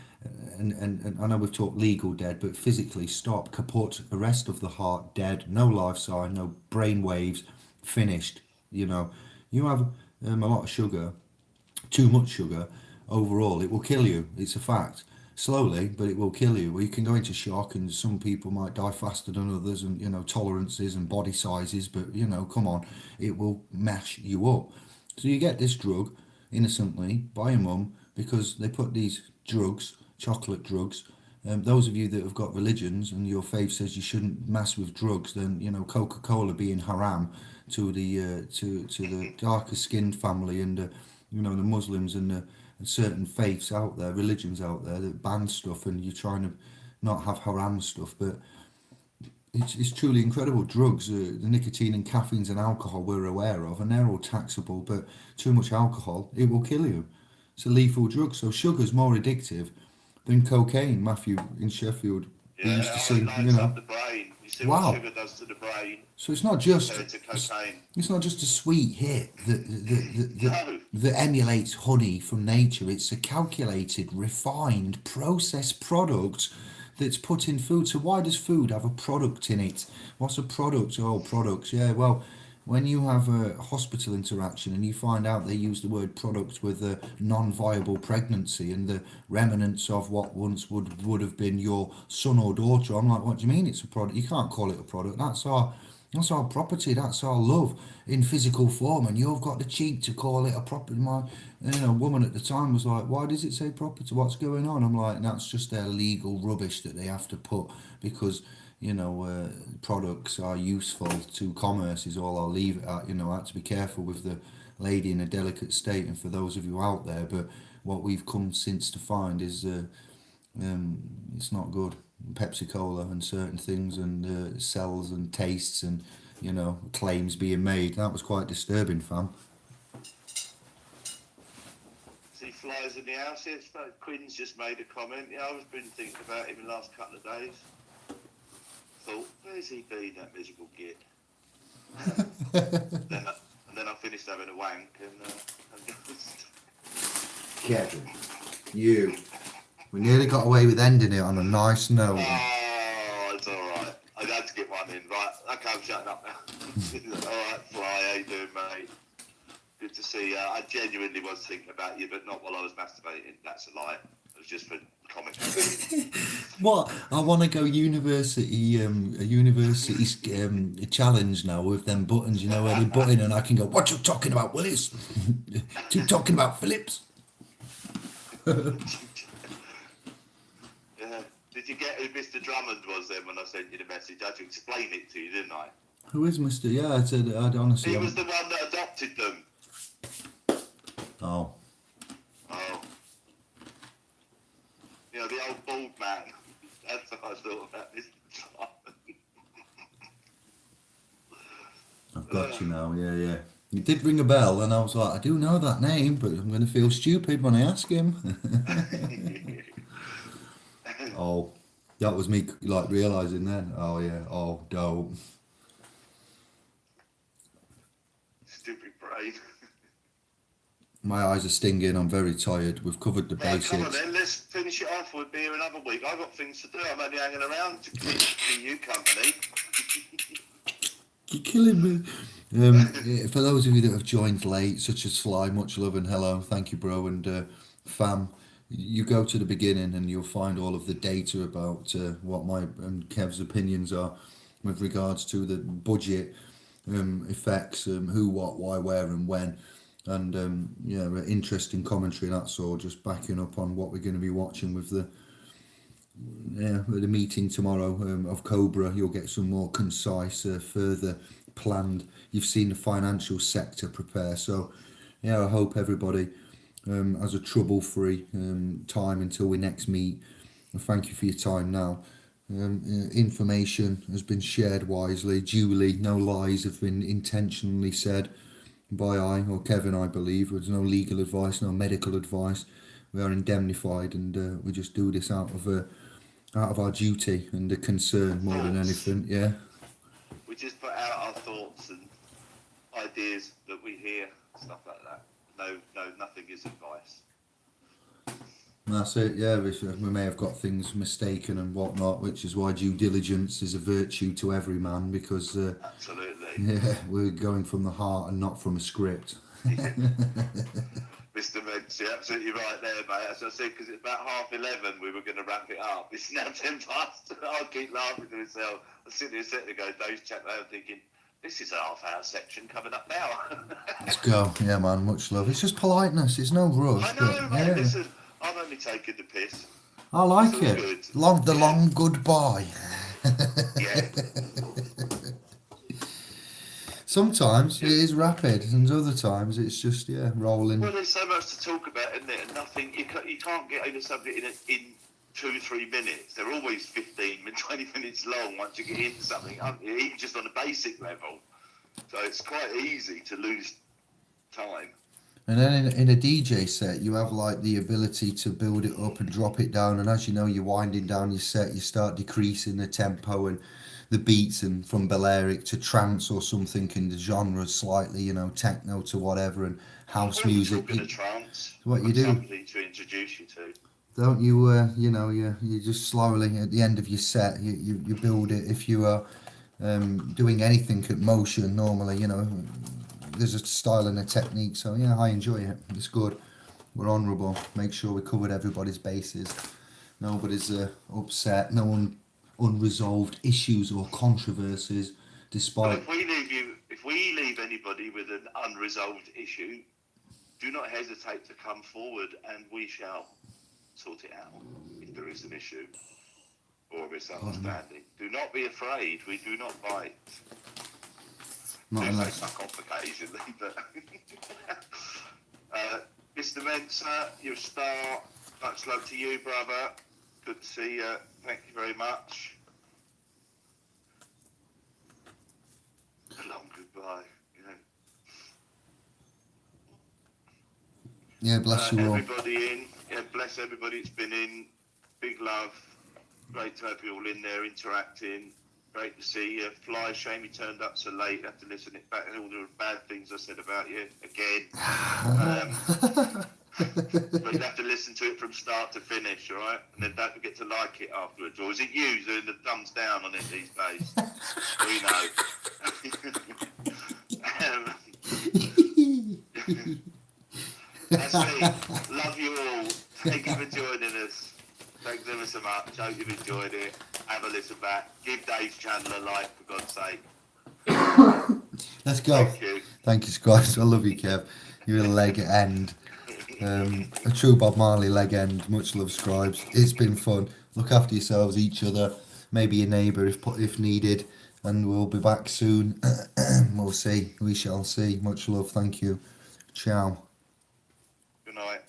A: And I know we've talked legal dead, but physically stop, kaput, arrest of the heart, dead, no life sign, no brain waves, finished. You know, you have a lot of sugar, too much sugar, overall, it will kill you. It's a fact. Slowly, but it will kill you. Well, you can go into shock, and some people might die faster than others, and tolerances and body sizes. But come on, it will mash you up. So you get this drug innocently by your mum because they put these drugs, chocolate drugs. Those of you that have got religions and your faith says you shouldn't mess with drugs, then Coca-Cola being haram to the darker skinned family and the Muslims and the certain faiths out there, religions out there that ban stuff, and you're trying to not have haram stuff, but it's truly incredible. Drugs, the nicotine and caffeines and alcohol we're aware of, and they're all taxable, but too much alcohol, it will kill you. It's a lethal drug. So sugar's more addictive than cocaine. Matthew in Sheffield, we used to
B: Yeah, it
A: sing,
B: lights up the brain. You see what
A: wow.
B: sugar does to the brain
A: So it's not just
B: compared to cocaine.
A: it's not just a sweet hit
B: No.
A: that emulates honey from nature. It's a calculated, refined, processed product that's put in food. So why does food have a product in it? What's a product? Oh, products. Yeah, well, when you have a hospital interaction and you find out they use the word product with a non-viable pregnancy and the remnants of what once would have been your son or daughter, I'm like, what do you mean it's a product? You can't call it a product. That's our property. That's our love in physical form, and you've got the cheek to call it a property. My, woman at the time was like, "Why does it say property? What's going on?" I'm like, "That's just their legal rubbish that they have to put because products are useful to commerce." Is all I'll leave it at. I had to be careful with the lady in a delicate state, and for those of you out there, but what we've come since to find is it's not good. Pepsi Cola and certain things and sells and tastes and claims being made. That was quite disturbing, fam.
B: See, see flies in the house. Yes, Quinn's just made a comment. Yeah, I've been thinking about him the last couple of days. Thought, where's he been, that miserable git? And then I finished having a wank and
A: Kevin, you. We nearly got away with ending it on a nice note.
B: oh, it's all right. I had to get one in. Right, okay, I'm shutting up now. All right, Fly, how you doing, mate? Good to see you. I genuinely was thinking about you, but not while I was masturbating. That's a lie. It was just for comic.
C: What? I want to go university, a university challenge now with them buttons, you know, where they button and I can go, what you talking about, Willis? You talking about Phillips?
B: Yeah. Did you get who Mr. Drummond was then when I sent you the message? I had to explain it to you, didn't I?
C: Who is Mr.? Yeah, I said, I'd honestly.
B: He was the one that adopted them.
C: Oh.
B: Oh. You know, the old bald man. That's what I thought about Mr. Drummond.
C: I've got you now, yeah. You did ring a bell, and I was like, I do know that name, but I'm going to feel stupid when I ask him. Oh, that was me, like, realising then. Oh, yeah, oh, don't.
B: Stupid brain.
C: My eyes are stinging, I'm very tired. We've covered the
B: Right, come on
C: basics.
B: then, let's finish it off with beer another week. I've got things to do. I'm only hanging around to keep you company.
C: You're killing me. For those of you that have joined late, such as Fly, much love and hello. Thank you, bro, and fam. You go to the beginning and you'll find all of the data about what my and Kev's opinions are with regards to the budget effects, who, what, why, where, and when. And yeah, interesting commentary. That's all. Just backing up on what we're going to be watching with the meeting tomorrow of Cobra. You'll get some more concise, further planned. You've seen the financial sector prepare. So yeah, I hope everybody has a trouble-free time until we next meet. And thank you for your time now. Information has been shared wisely, duly. No lies have been intentionally said by I or Kevin, I believe. There's no legal advice, no medical advice. We are indemnified, and we just do this out of our duty and a concern more than anything. Yeah.
B: We just put out our thoughts and ideas that we hear, stuff like that. No, nothing is advice.
C: That's it, yeah. We may have got things mistaken and whatnot, which is why due diligence is a virtue to every man, because
B: Absolutely.
C: yeah, we're going from the heart and not from a script.
B: Mr. Mintz, you're absolutely right there, mate. As I said, because it's about 11:30, we were going to wrap it up. It's now 10 past. I'll keep laughing to myself. I was sitting here a second ago, Dave's chat there, thinking, this is a half-hour section coming up now.
C: Let's go. Yeah, man, much love. It's just politeness. It's no rush.
B: I know,
C: but,
B: mate.
C: yeah.
B: Listen, I'm only taking the piss.
C: I like
B: It's all
C: it.
B: good.
C: The long goodbye.
B: Yeah.
C: Sometimes it is rapid, and other times it's just rolling.
B: Well, there's so much to talk about, isn't there? Nothing. You can't get into something in 2-3 minutes. They're always 15 and 20 minutes long once you get into something, even just on a basic level. So it's quite easy to lose time.
C: And then in a DJ set, you have like the ability to build it up and drop it down. And as you know, you're winding down your set, you start decreasing the tempo and the beats, and from Balearic to trance or something in the genre slightly, you know, techno to whatever, and house music.
B: Talking of trance,
C: What you do.
B: Something to introduce you to.
C: Don't you? You just slowly at the end of your set, you build it. If you are doing anything at motion normally, you know, there's a style and a technique. So yeah, I enjoy it. It's good. We're honourable. Make sure we covered everybody's bases. Nobody's upset. No one unresolved issues or controversies. Despite
B: But if we leave anybody with an unresolved issue, do not hesitate to come forward, and we shall sort it out if there is an issue or a misunderstanding. Do not be afraid. We do not bite.
C: not
B: Do
C: unless
B: suck off occasionally, but Mr. Mensa, you're a star. Much love to you, brother. Good to see you. Thank you very much. A long goodbye. You know.
C: Yeah, bless you all.
B: Everybody in. Yeah, bless everybody that's been in. Big love. Great to have you all in there interacting. Great to see you. Fly, shame you turned up so late. Have to listen it back and all the bad things I said about you again. But you have to listen to it from start to finish, all right? And then don't forget to like it afterwards. Or is it you doing the thumbs down on it these days? We know. That's me. Love you all. Thank you for joining us. Thanks ever so much. Hope you've enjoyed it. Have a listen back. Give Dave's channel a like, for God's sake.
C: Let's go.
B: Thank you.
C: Thank you, Squash. I love you, Kev. You're a leg end. A true Bob Marley leg end. Much love, Scribes. It's been fun. Look after yourselves, each other, maybe your neighbour if needed. And we'll be back soon. We'll see. We shall see. Much love. Thank you. Ciao.
B: Good night.